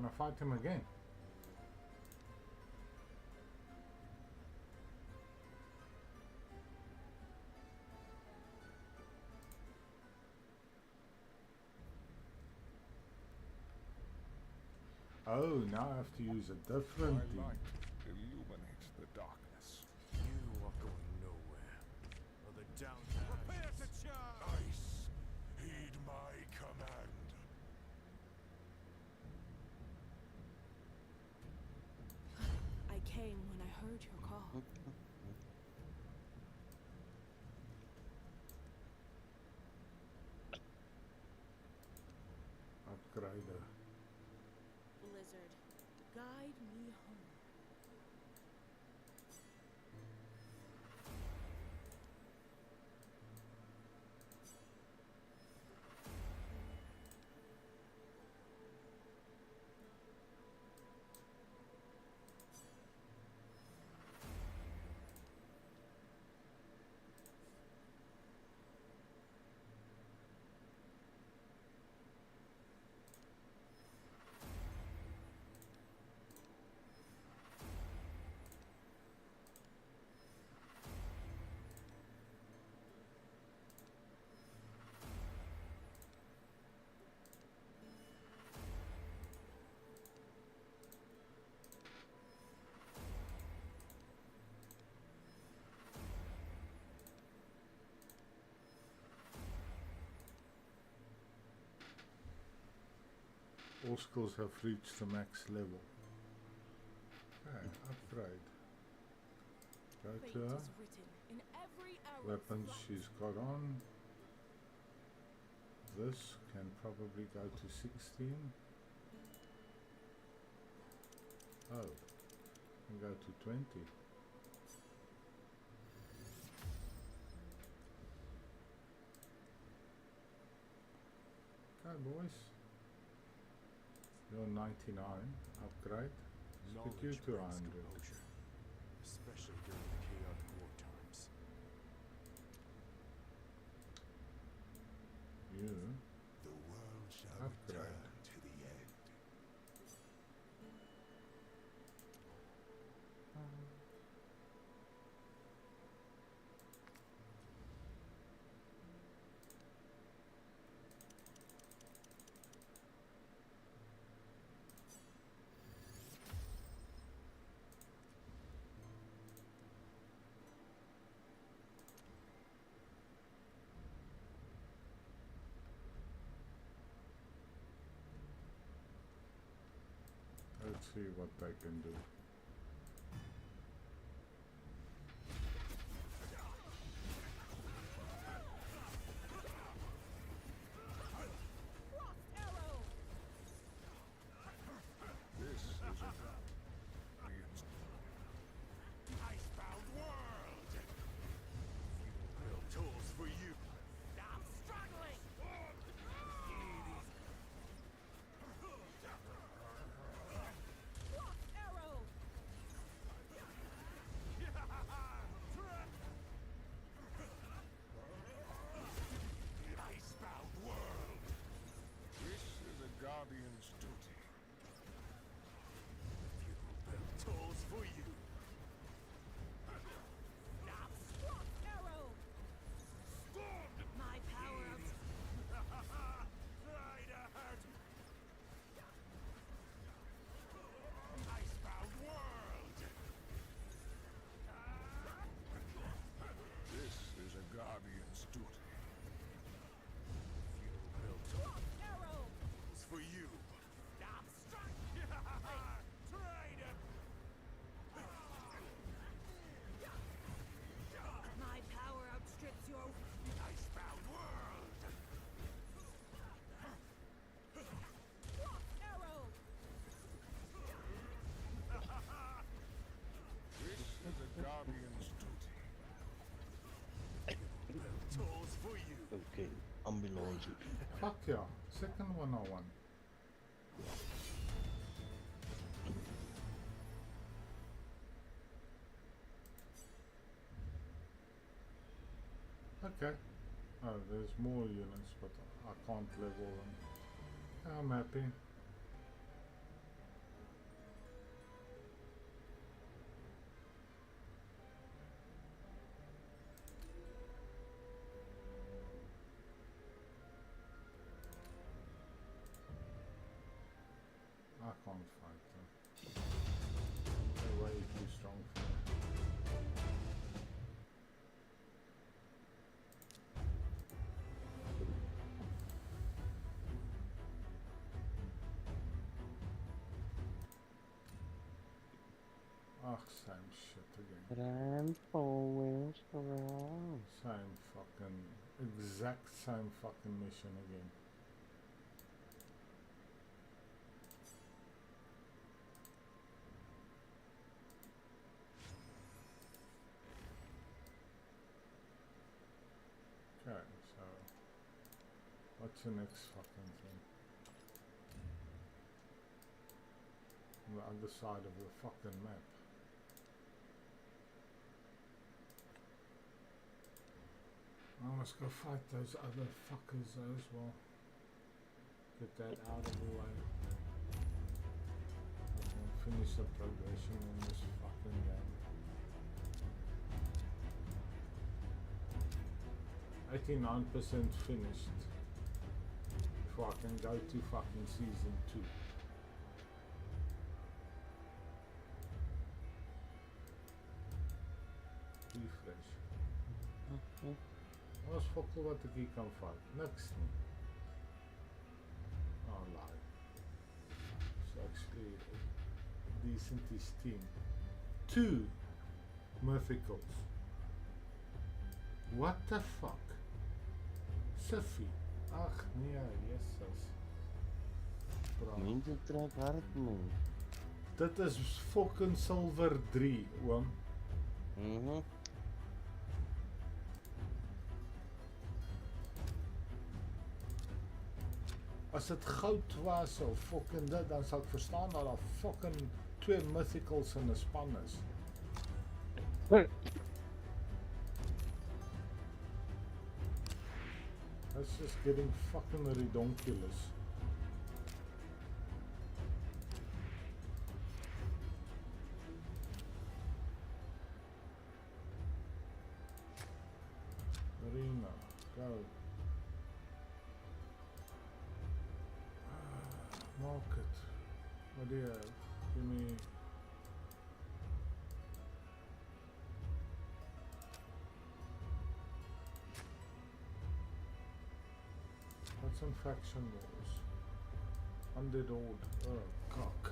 S2: Can I fight him again? Oh, now I have to use a different thing.
S3: My light illuminates the darkness.
S10: You are going nowhere. Or the downtown. Prepare to charge!
S3: Ice, heed my command.
S4: I came when I heard your call.
S2: Upgrader.
S4: Blizzard, guide me home.
S2: All skills have reached the max level. Okay, upgrade. Go to her. Weapons she's got on. This can probably go to 16. Oh, can go to 20. Okay, boys. You're 99. Upgrade. Let's get you to 100.
S10: Especially during the chaotic war times.
S2: You
S3: The world shall
S2: upgrade.
S3: return to the end.
S2: Let's see what they can do.
S3: This is a
S10: Icebound world! Build tools for you! Stop struggling! Arrow! Icebound world!
S3: This is a guardian's duty.
S10: Build tools for you! Stop! Arrow! My power of... Try to hurt! Icebound world!
S3: This is a guardian's duty.
S10: Arrow! It's for you! Stop struggling! Try to... My power outstrips your... Icebound world! Arrow!
S3: This is a guardian's duty.
S10: Tools for you!
S15: Okay, ambulance.
S2: Fuck yeah. Second one I won. Okay. Oh, there's more units, but I can't level them. I'm happy. can't fight them. They're way too strong for me. Ugh, same shit again.
S15: Grandpa, where's around?
S2: Same fucking, exact same fucking mission again. Okay, so what's the next fucking thing? On the other side of the fucking map. I must go fight those other fuckers as well. Get that out of the way. I can finish the progression in this fucking game. 89% finished before I can go to fucking season 2. Refresh. Ons fokkel wat ek hier kan vat. Niks nie. Oh, lie. So actually decent is team. 2 mythicals. What the fuck? Siffie. Ag nee, Jesus.
S15: Mense trek hard, man.
S2: Dit is fucking silver 3, oom. As dit goud was of fucking dit, dan sal ek verstaan dat daar fucking 2 mythicals in 'n span is. That's just getting fucking ridiculous. Arena, go. Market. What do you have? Give me. What's in faction wars? Undead Horde. Oh, cock.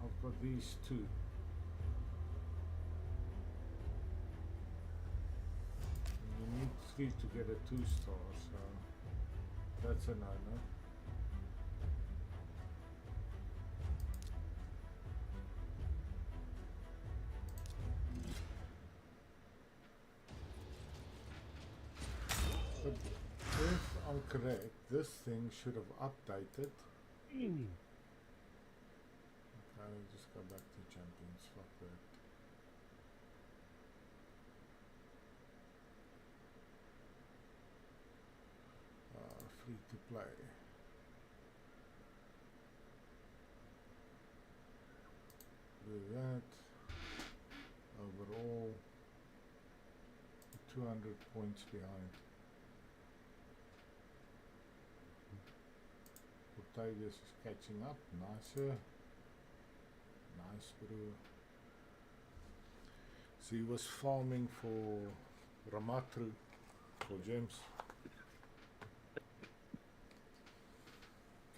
S2: I've got these 2. You need 3 to get a 2-star, so that's a no-no. But if I'm correct, this thing should have updated. Okay, just go back to champions, fuck that. Free to play. Do that. Overall, 200 points behind. Octavius is catching up. Nicer. Nice, bro. So he was farming for Ramatru for gems.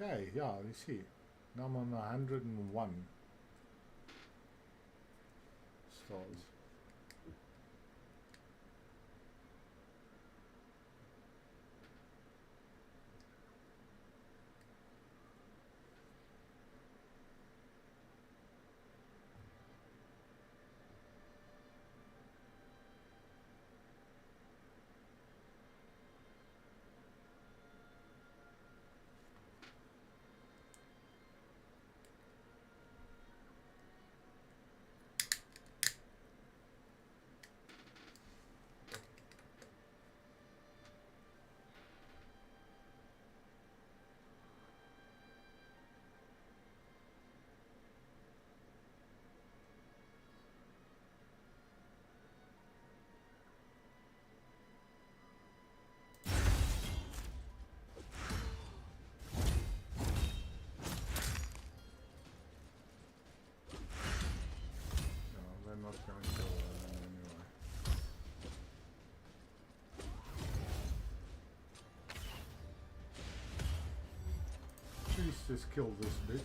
S2: Okay, yeah, you see. Now I'm on 101 stars. least just kill this bitch.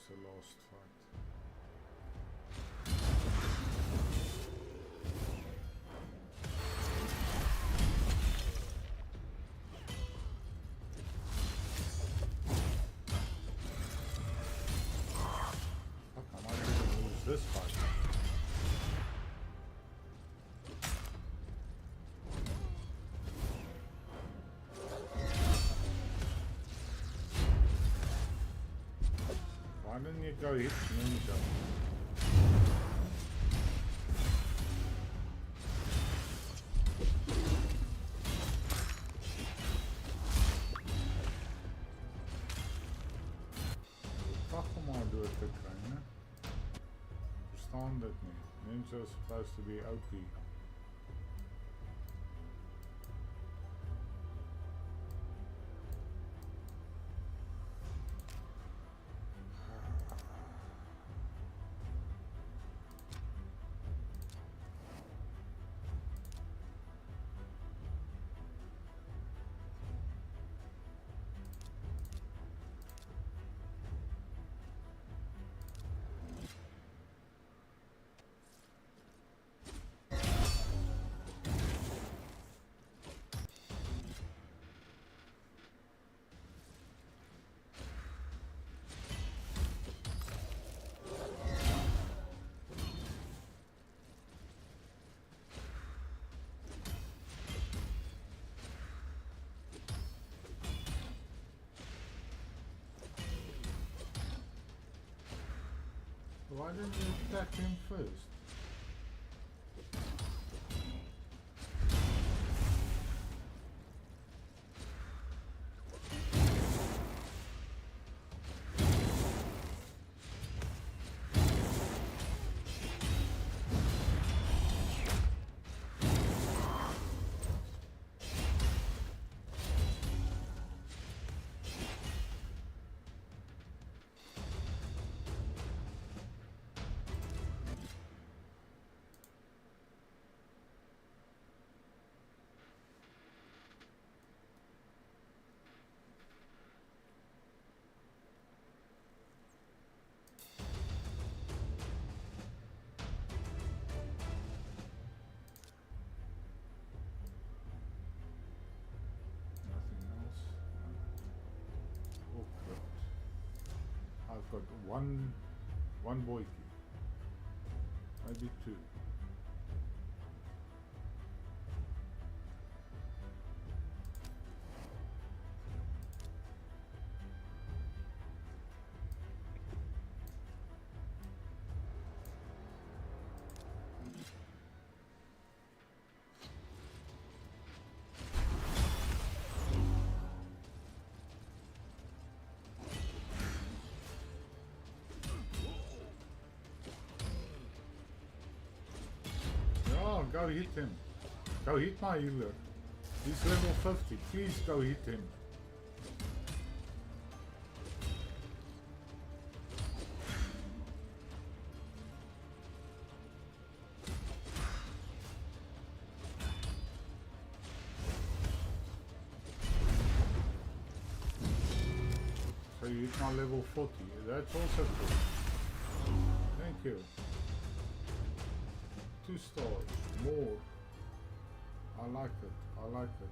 S2: The last fight. Fuck, am I going to lose this fight? Why didn't you go hit Ninja? Wat maar door te krijgen. Verstaan dit niet. Ninja is supposed to be OP. Why didn't you attack him first? I've got one boy key, maybe two. Go hit him. Go hit my healer. He's level 50. Please go hit him. So you hit my level 40. That's also cool. Thank you. 2 stars. More. I like it. I like it.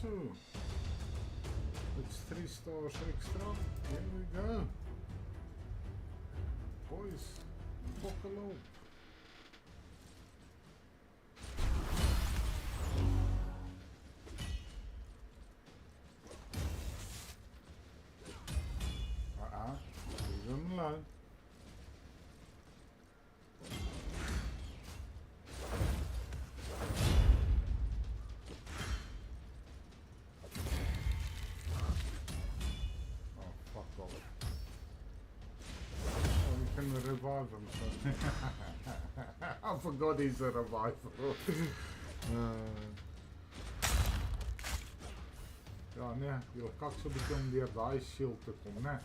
S2: So it's 3 stars extra. Here we go. Boys, buckle up. Leave them alone. Revive him, so I forgot he's a revival. Ja, nee, jy kak so 'n bietjie om deur daai shield te kom, né?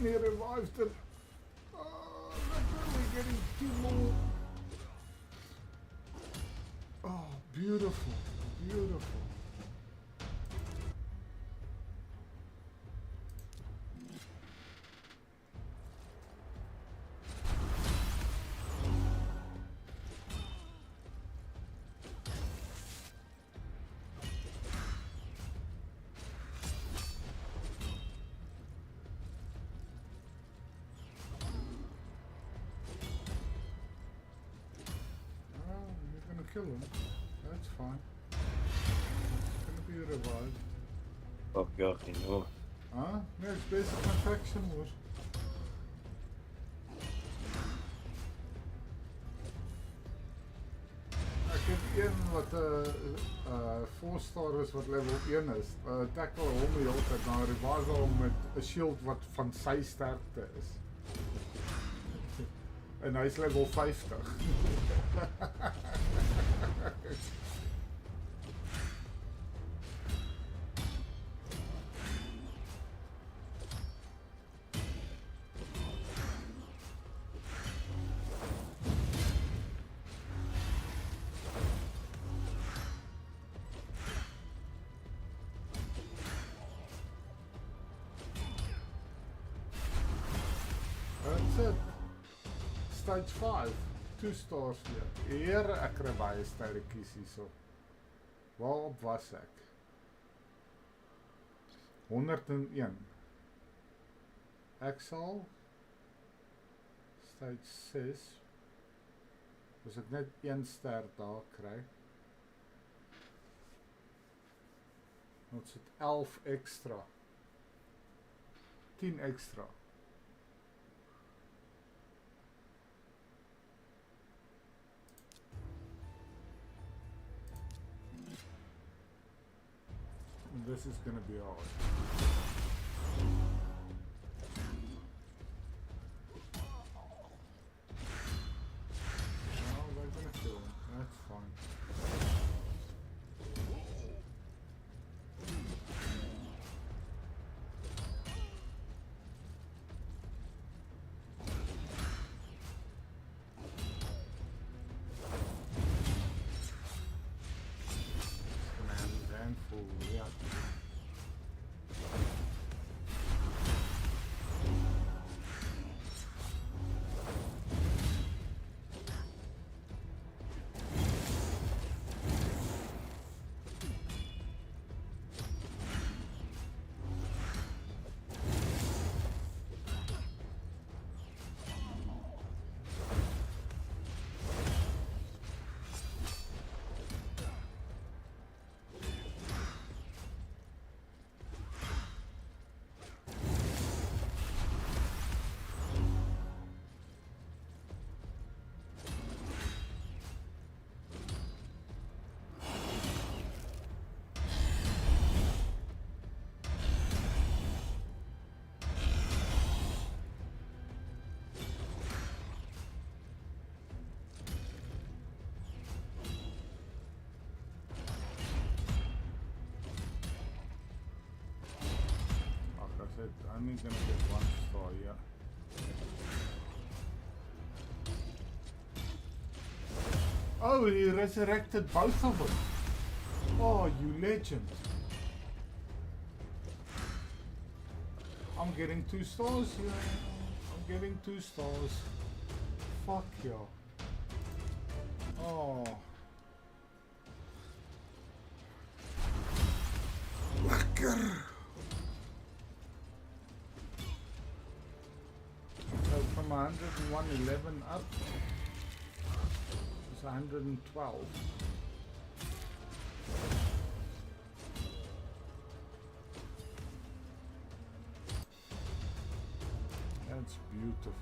S2: He revived him. Oh, we're getting 2 more. Oh, beautiful, beautiful. kill him. That's fine. It's gonna be revived.
S15: Fuck ja, geen hoor.
S2: Huh? Nee, het is bezig met faction hoor. Ek het een wat 4-star is wat level 1 is. Tackle hom die hele tyd, dan revive hom met 'n shield wat van sy sterkte is. En hy is level 50. That's it. Stage 5. 2 stars weer. Here, ek kry baie sterretjies hierso. Waarop was ek? 101. Ek sal stage 6. As ek net 1 ster daar kry. Dan sit 11 extra. 10 extra. This is gonna be hard. No, they're gonna kill him. That's fine. I'm only gonna get 1 star, yeah. Oh, he resurrected both of them. Oh, you legend. I'm getting 2 stars here. I'm getting 2 stars. Fuck yeah. Oh. Lekker. So from 101.11 up, it's 112. That's beautiful.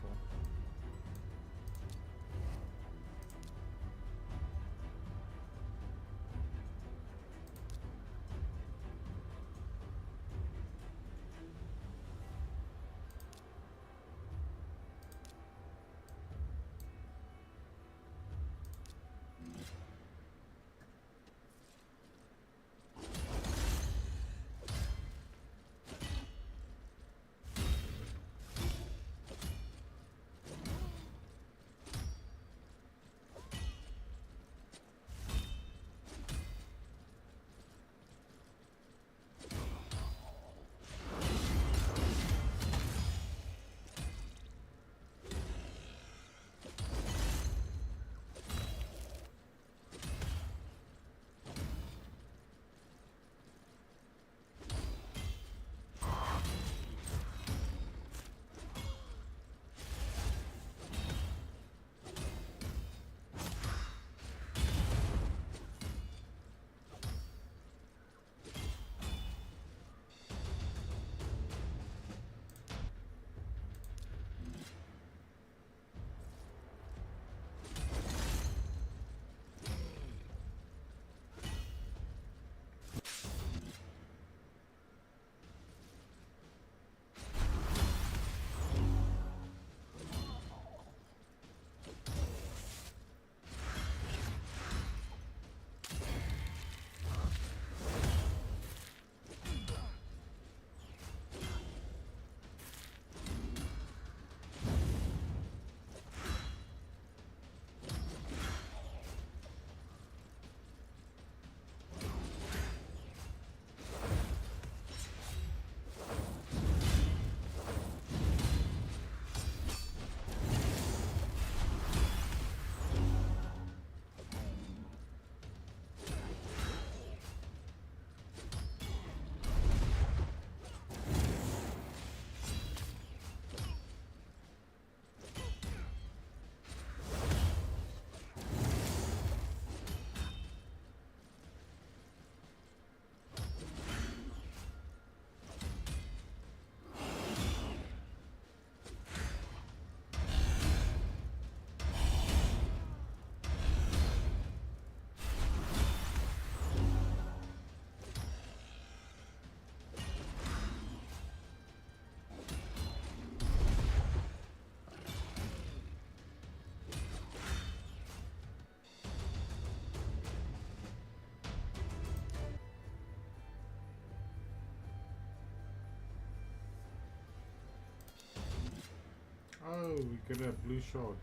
S2: Oh, we get a blue shot.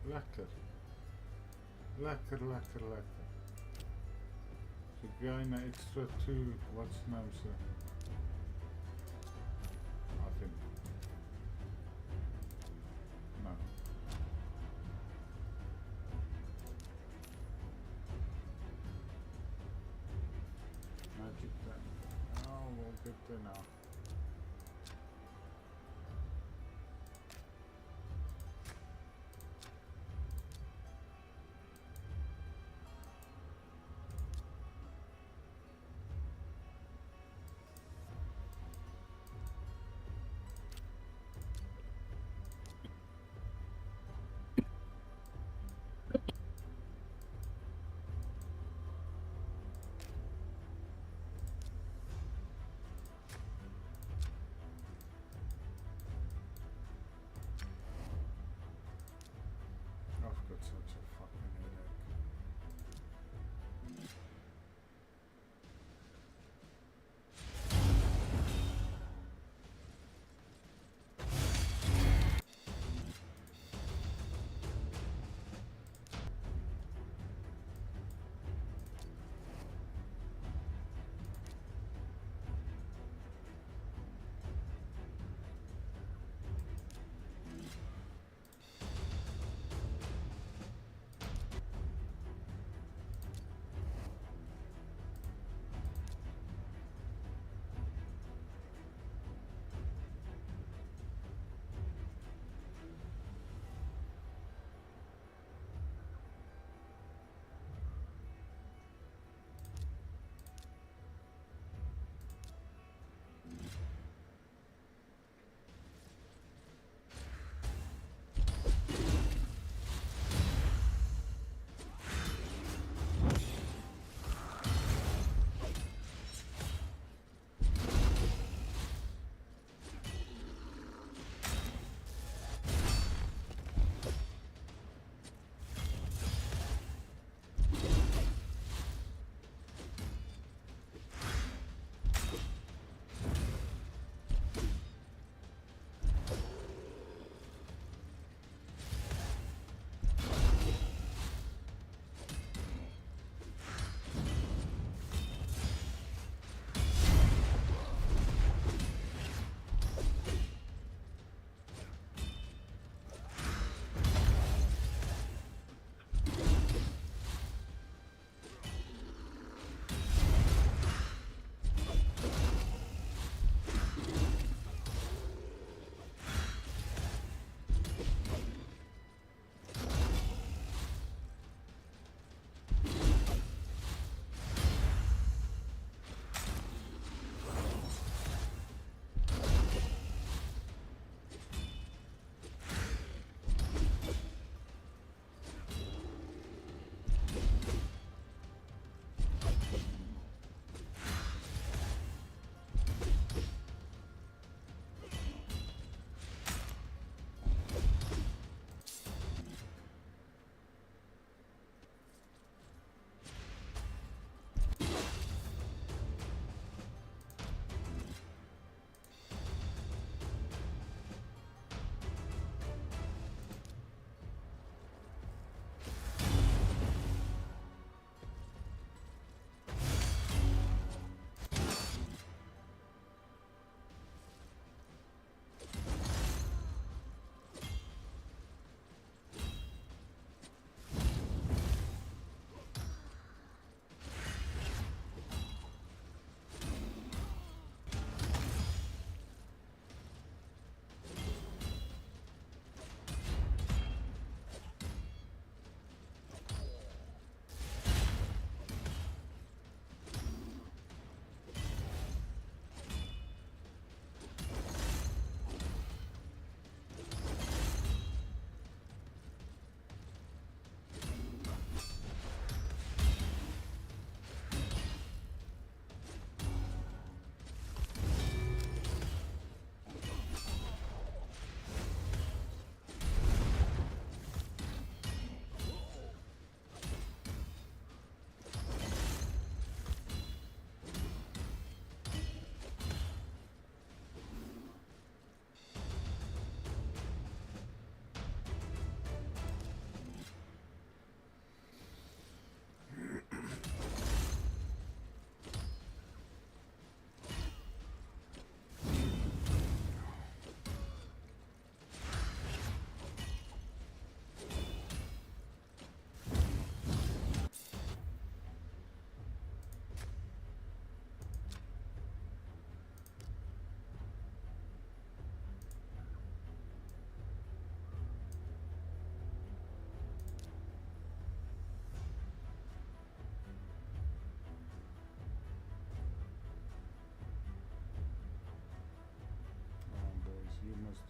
S2: Lekker. Lekker, lekker, lekker. So gain an extra 2, what's name, sir? I think. No. Magic then. Oh, we'll get there now.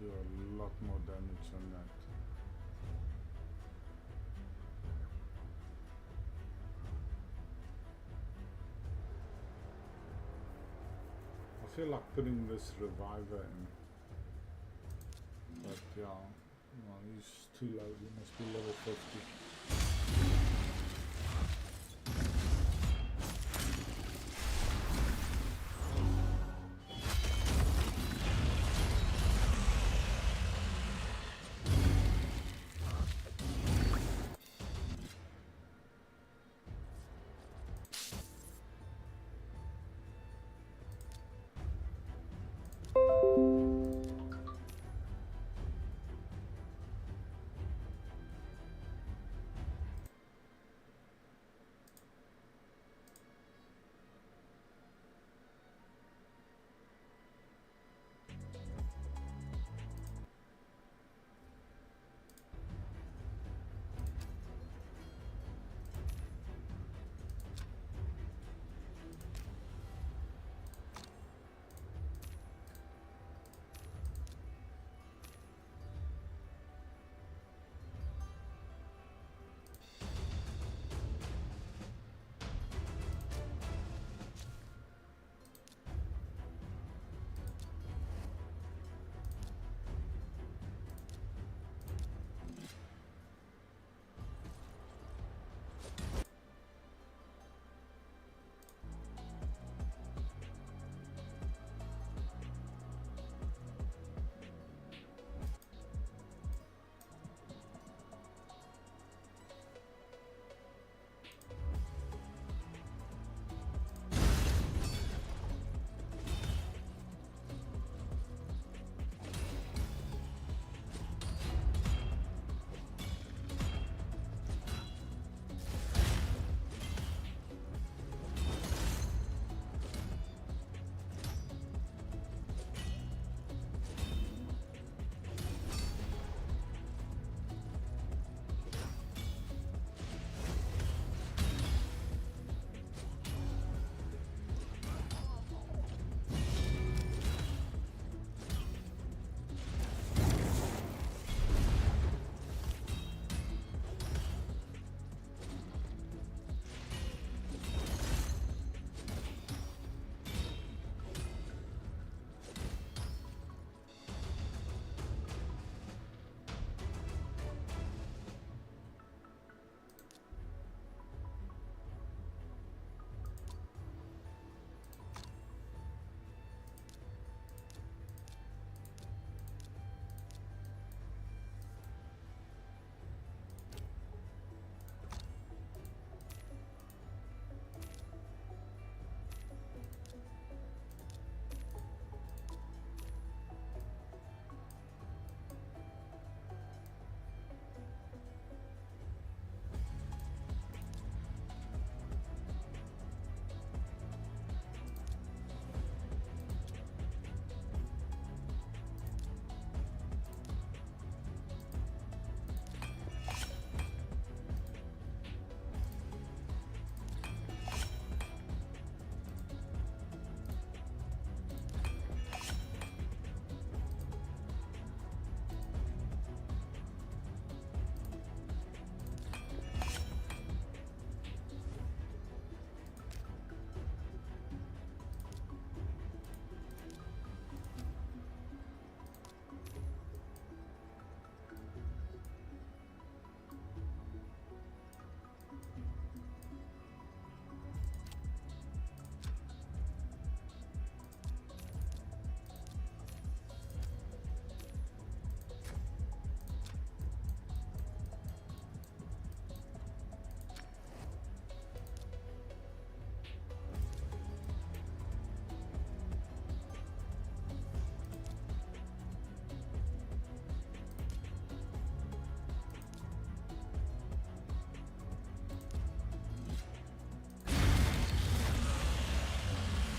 S2: do a lot more damage than that. I feel like putting this reviver in, but yeah, no, he's too low. He must be level 50.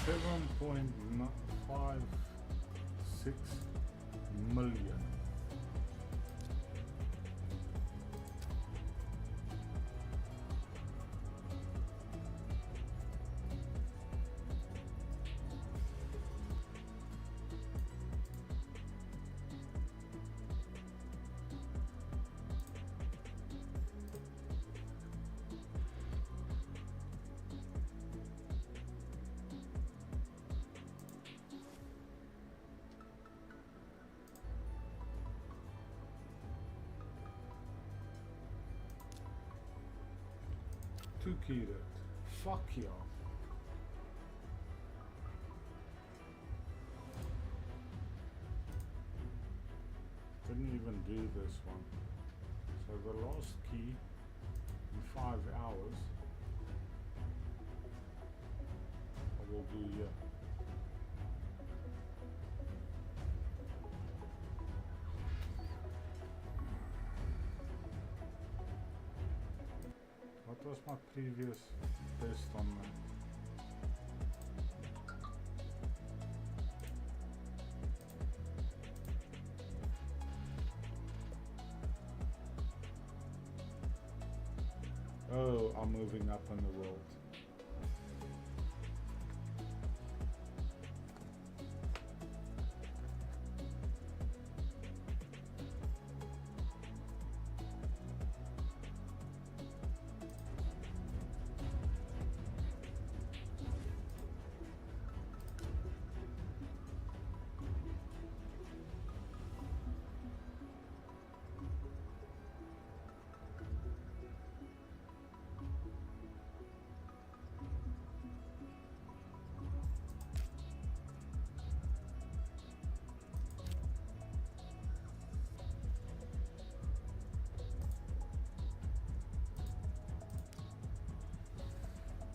S2: $7.56 million. two-keyed it. Fuck you. Didn't even do this one. So the last key in 5 hours I will do here. What was my previous test on that? Oh, I'm moving up in the world.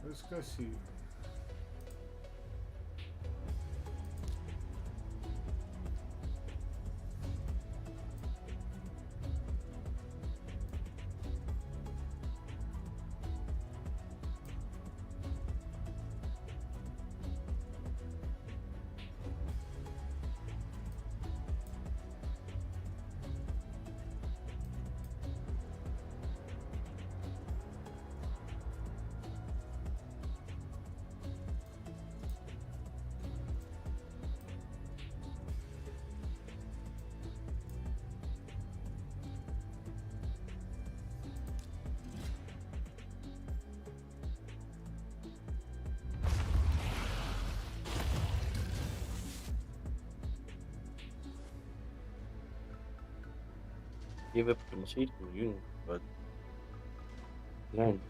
S2: Let's go see.
S15: Give up the machine to you, but man.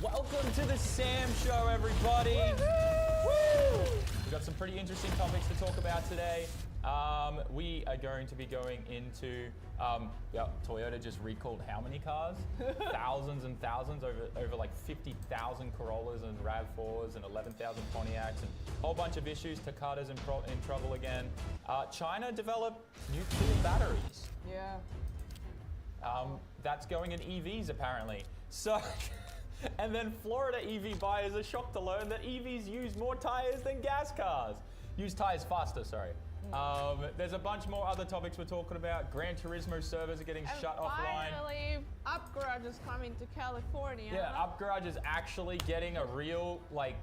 S17: Welcome to the Sam Show, everybody. Woo! We've got some pretty interesting topics to talk about today. We are going to be going into, Toyota just recalled how many cars? Thousands and thousands, over like 50,000 Corollas and RAV4s and 11,000 Pontiacs and a whole bunch of issues. Takata's in trouble again. China developed nuclear batteries.
S18: Yeah.
S17: That's going in EVs apparently. So, and then Florida EV buyers are shocked to learn that EVs use more tires than gas cars. Use tires faster, sorry. There's a bunch more other topics we're talking about. Gran Turismo servers are getting shut offline.
S18: Finally, UpGarage is coming to California.
S17: Yeah, UpGarage is actually getting a real, like,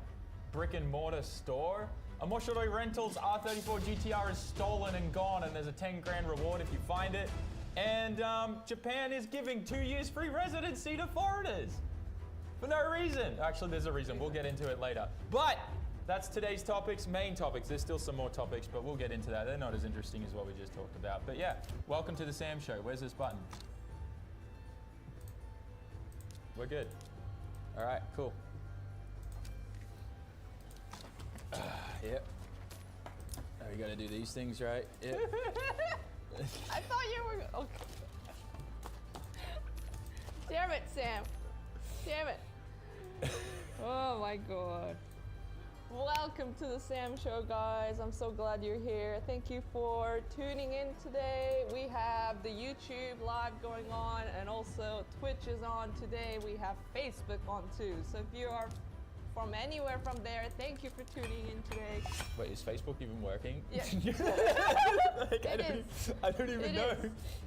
S17: brick and mortar store. Amoshiroi Rentals R34 GTR is stolen and gone, and there's a 10 grand reward if you find it. And Japan is giving 2 years free residency to foreigners. For no reason. Actually, there's a reason. We'll get into it later. But that's today's topics, main topics. There's still some more topics, but we'll get into that. They're not as interesting as what we just talked about. But yeah, welcome to the Sam Show. Where's this button? We're good. All right, cool. Yep. Oh, you gotta do these things, right? Yep.
S18: I thought you were, okay. Damn it, Sam. Damn it. Oh my God. Welcome to the Sam Show, guys. I'm so glad you're here. Thank you for tuning in today. We have the YouTube live going on, and also Twitch is on today. We have Facebook on too. So if you are from anywhere from there, thank you for tuning in today.
S17: Wait, is Facebook even working?
S18: Yeah.
S17: Like, I don't even know.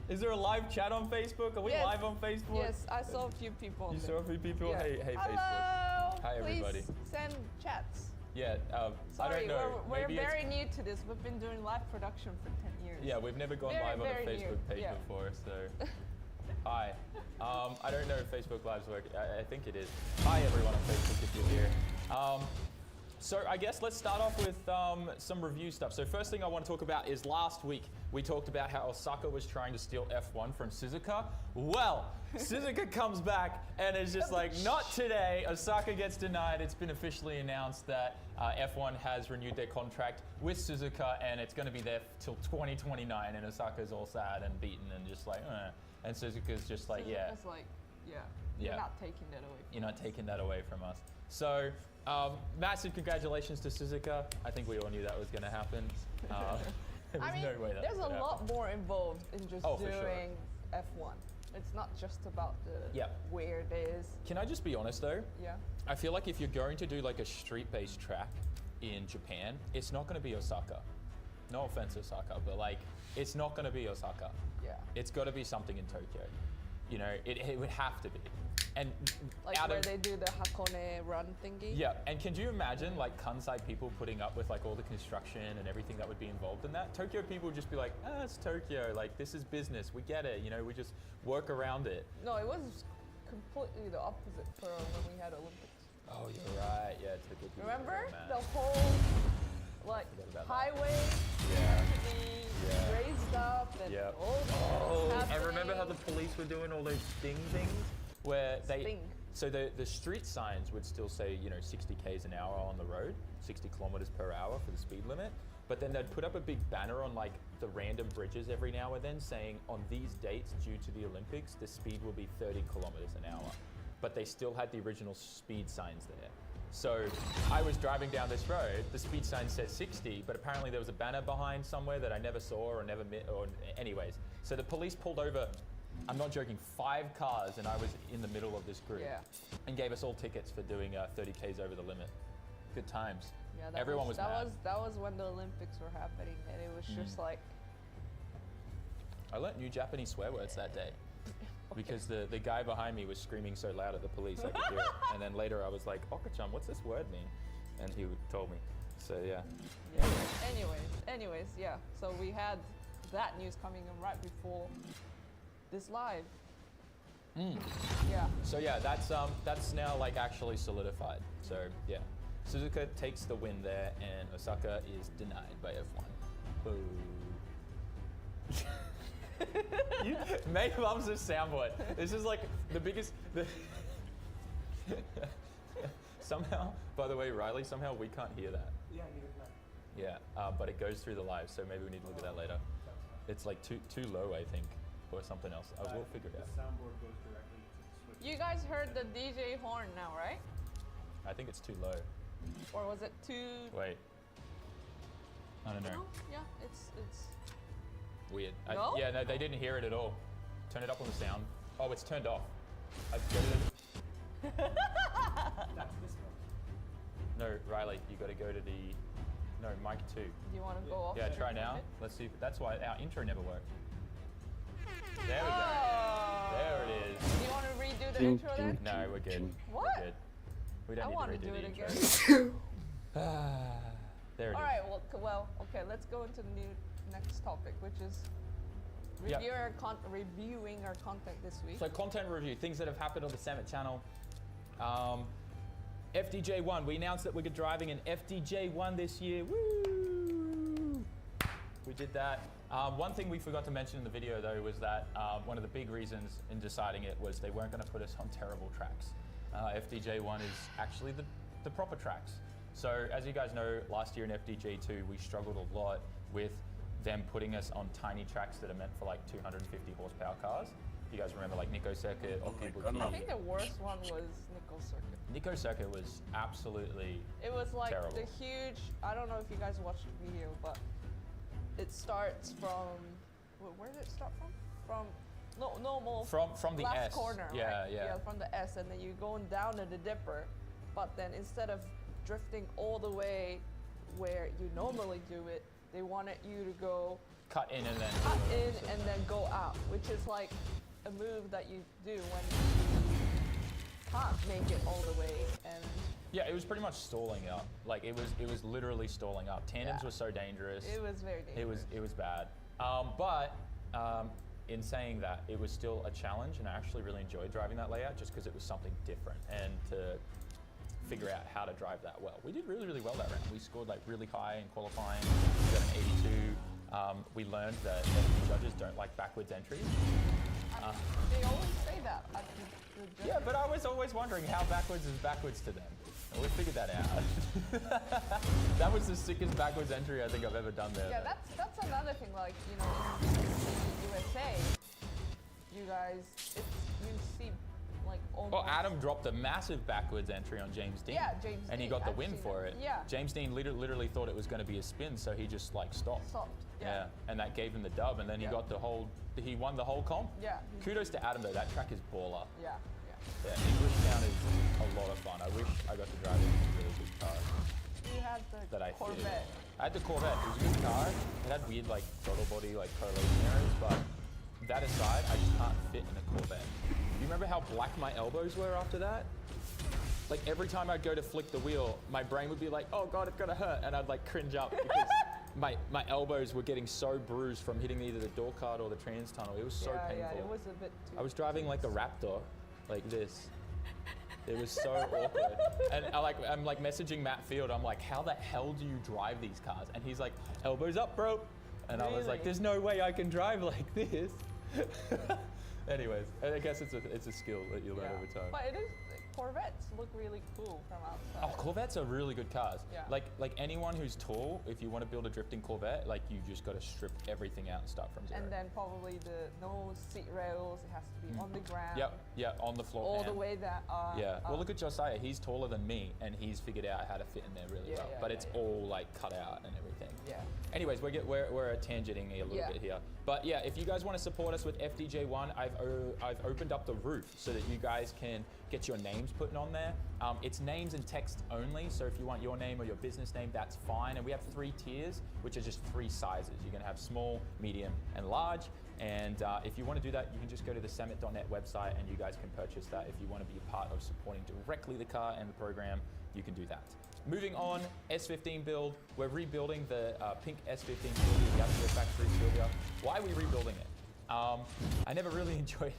S17: Is there a live chat on Facebook? Are we live on Facebook?
S18: Yes, I saw a few people.
S17: You saw a few people?
S18: Yeah.
S17: Hey,
S18: Hello.
S17: Facebook. Hi, everybody.
S18: Please send chats.
S17: Yeah,
S18: Sorry,
S17: I don't know.
S18: we're very new to this. We've been doing live production for 10 years.
S17: Yeah, we've never gone live on a Facebook page before, so. Hi. I don't know if Facebook Live's working. I think it is. Hi, everyone on Facebook, if you're here. So I guess let's start off with some review stuff. So first thing I want to talk about is last week we talked about how Osaka was trying to steal F1 from Suzuka. Well, Suzuka comes back and is just like, not today. Osaka gets denied. It's been officially announced that F1 has renewed their contract with Suzuka, and it's going to be there till 2029. And Osaka's all sad and beaten and just like, and Suzuka's just like,
S18: Suzuka's like, you're not taking that away.
S17: You're not taking that away from us. So, massive congratulations to Suzuka. I think we all knew that was going to happen.
S18: I mean,
S17: no way that
S18: there's a lot more involved in just doing F1. It's not just about the where it is.
S17: Can I just be honest though?
S18: Yeah.
S17: I feel like if you're going to do like a street-based track in Japan, it's not going to be Osaka. No offense, Osaka, but like, it's not going to be Osaka.
S18: Yeah.
S17: It's got to be something in Tokyo. You know, it would have to be. And
S18: like where they do the Hakone run thingy?
S17: Yeah, and can you imagine like Kansai people putting up with like all the construction and everything that would be involved in that? Tokyo people would just be like, it's Tokyo, like this is business, we get it, you know, we just work around it.
S18: No, it was completely the opposite for when we had Olympics.
S17: Oh, you're right, yeah. Tokyo people.
S18: Remember the whole like highway to be raised up and all this
S17: and remember how the police were doing all those sting things? Where so the street signs would still say, you know, 60 k's an hour on the road, 60 kilometers per hour for the speed limit. But then they'd put up a big banner on like the random bridges every now and then saying on these dates due to the Olympics, the speed will be 30 kilometers an hour. But they still had the original speed signs there. So I was driving down this road, the speed sign said 60, but apparently there was a banner behind somewhere that I never saw or never met, or anyways. So the police pulled over, I'm not joking, 5 cars, and I was in the middle of this group, and gave us all tickets for doing 30 k's over the limit. Good times.
S18: Yeah,
S17: everyone was mad.
S18: That was when the Olympics were happening, and it was just like.
S17: I learnt new Japanese swear words that day. Because the guy behind me was screaming so loud at the police I could hear it. And then later I was like, Okachan, what's this word mean? And he told me. So yeah.
S18: Anyways, yeah. So we had that news coming in right before this live. Yeah.
S17: So yeah, that's now like actually solidified. So yeah, Suzuka takes the win there, and Osaka is denied by F1. Boo. May loves this soundboard. This is like the biggest. Somehow, by the way, Riley, somehow we can't hear that.
S13: Yeah, neither
S17: Yeah, but it goes through the live, so maybe we need to look at that later. It's like too low, I think, or something else. I will figure it out.
S10: Soundboard goes directly to the switch.
S18: You guys heard the DJ horn now, right?
S17: I think it's too low.
S18: Or was it too?
S17: Wait. I don't know.
S18: No? Yeah, it's
S17: Weird.
S18: No?
S17: Yeah, no, they didn't hear it at all. Turn it up on the sound. Oh, it's turned off. No, Riley, you got to go to the. No, mic 2.
S18: Do you want to go off?
S17: Yeah,
S18: the
S17: try now.
S18: bit?
S17: Let's see. That's why our intro never worked. There we go.
S18: Oh.
S17: There it is.
S18: Do you want to redo the intro then?
S17: No, we're good.
S18: What?
S17: We're good. We don't
S18: I
S17: need
S18: want
S17: to
S18: to
S17: redo
S18: do it
S17: the
S18: again.
S17: intro. There it is.
S18: All right. Well, okay. Let's go into the next topic, which is
S17: Yep.
S18: reviewing our content this week.
S17: So content review, things that have happened on the Summit channel. FDJ1, we announced that we're driving an FDJ1 this year. Woo! We did that. One thing we forgot to mention in the video though was that one of the big reasons in deciding it was they weren't going to put us on terrible tracks. FDJ1 is actually the proper tracks. So as you guys know, last year in FDJ2 we struggled a lot with them putting us on tiny tracks that are meant for like 250 horsepower cars. You guys remember like Nico Circuit,
S18: I think the worst one was Nico Circuit.
S17: Nico Circuit was absolutely
S18: It was like
S17: terrible.
S18: the huge, I don't know if you guys watched the video, but it starts from, where did it start from? Normal
S17: from the
S18: left
S17: S.
S18: corner,
S17: Yeah,
S18: right?
S17: yeah.
S18: From the S, and then you're going down to the dipper, but then instead of drifting all the way where you normally do it, they wanted you to go
S17: cut in and then
S18: cut in and then go out, which is like a move that you do when you can't make it all the way. And
S17: yeah, it was pretty much stalling up. Like it was literally stalling up. Tandems were so dangerous.
S18: it was very dangerous.
S17: It was bad. But in saying that, it was still a challenge, and I actually really enjoyed driving that layout just because it was something different, and to figure out how to drive that well. We did really, really well that round. We scored like really high in qualifying. We got an 82. We learned that FD judges don't like backwards entries.
S18: They always say that at the
S17: Yeah, but I was always wondering how backwards is backwards to them. And we figured that out. That was the sickest backwards entry I think I've ever done there.
S18: Yeah, that's another thing. Like, you know, in the USA, you guys, you see like almost.
S17: Well, Adam dropped a massive backwards entry on James Dean.
S18: Yeah, James
S17: and he
S18: Dean,
S17: got the
S18: I've
S17: win
S18: seen
S17: for it.
S18: Yeah.
S17: James Dean literally thought it was going to be a spin, so he just like stopped.
S18: Yeah.
S17: And that gave him the dub, and then he got he won the whole comp.
S18: Yeah.
S17: Kudos to Adam though, that track is baller.
S18: Yeah.
S17: Yeah, Englishtown is a lot of fun. I wish I got to drive it in a really good car.
S18: You had the
S17: that I
S18: Corvette.
S17: Did. I had the Corvette. It was a good car. It had weird like throttle body like correlation errors, but that aside, I just can't fit in a Corvette. You remember how black my elbows were after that? Like every time I'd go to flick the wheel, my brain would be like, oh God, it's gonna hurt. And I'd like cringe up because my elbows were getting so bruised from hitting either the door card or the trans tunnel. It was so painful.
S18: Yeah, it was a bit too.
S17: I was driving like a Raptor, like this. It was so awkward. And I'm like messaging Matt Field. I'm like, how the hell do you drive these cars? And he's like, elbows up, bro. And I was like, there's no way I can drive like this. Anyways, I guess it's a skill that you learn over time.
S18: But it is, Corvettes look really cool from outside.
S17: Oh, Corvettes are really good cars.
S18: Yeah.
S17: Like anyone who's tall, if you want to build a drifting Corvette, like you just got to strip everything out and start from zero.
S18: And then probably no seat rails. It has to be on the ground.
S17: Yep, on the floor.
S18: All the way that.
S17: Yeah. Well, look at Josiah. He's taller than me, and he's figured out how to fit in there really well. But it's all like cut out and everything.
S18: Yeah.
S17: Anyways, we're tangenting a little bit here. But yeah, if you guys want to support us with FDJ1, I've opened up the roof so that you guys can get your names put on there. It's names and text only, so if you want your name or your business name, that's fine. And we have 3 tiers, which are just 3 sizes. You're gonna have small, medium, and large. And if you want to do that, you can just go to the summit.net website and you guys can purchase that. If you want to be a part of supporting directly the car and the program, you can do that. Moving on, S15 build. We're rebuilding the pink S15 Sylvia, the Outdoor Factory Sylvia. Why are we rebuilding it? I never really enjoyed it.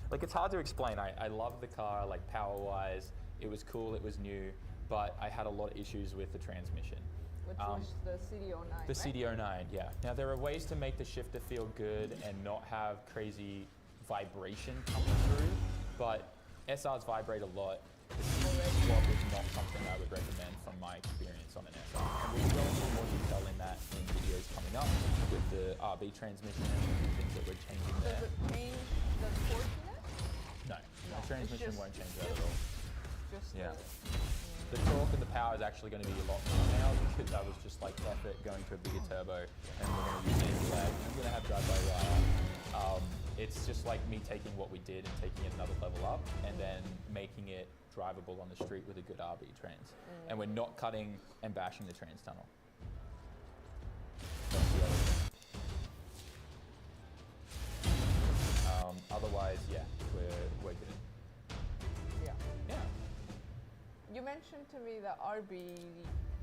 S17: Like, it's hard to explain. I love the car, like power-wise. It was cool, it was new, but I had a lot of issues with the transmission.
S18: Which was the CD09,
S17: The
S18: right?
S17: CD09, yeah. Now, there are ways to make the shifter feel good and not have crazy vibration coming through, but SRs vibrate a lot. The swap is not something I would recommend from my experience on an SR. And we'll go into more detail in that in videos coming up with the RB transmission and things that we're changing there.
S18: Does it change the torque in it?
S17: No, the transmission won't change that at all.
S18: Just
S17: Yeah. The torque and the power is actually going to be a lot more now because that was just like effort going to a bigger turbo, and we're going to use anti-lag. I'm going to have drive-by-wire. It's just like me taking what we did and taking it another level up, and then making it drivable on the street with a good RB trans. And we're not cutting and bashing the trans tunnel. That's the other thing. Otherwise, yeah, we're good.
S18: Yeah.
S17: Yeah.
S18: You mentioned to me that RB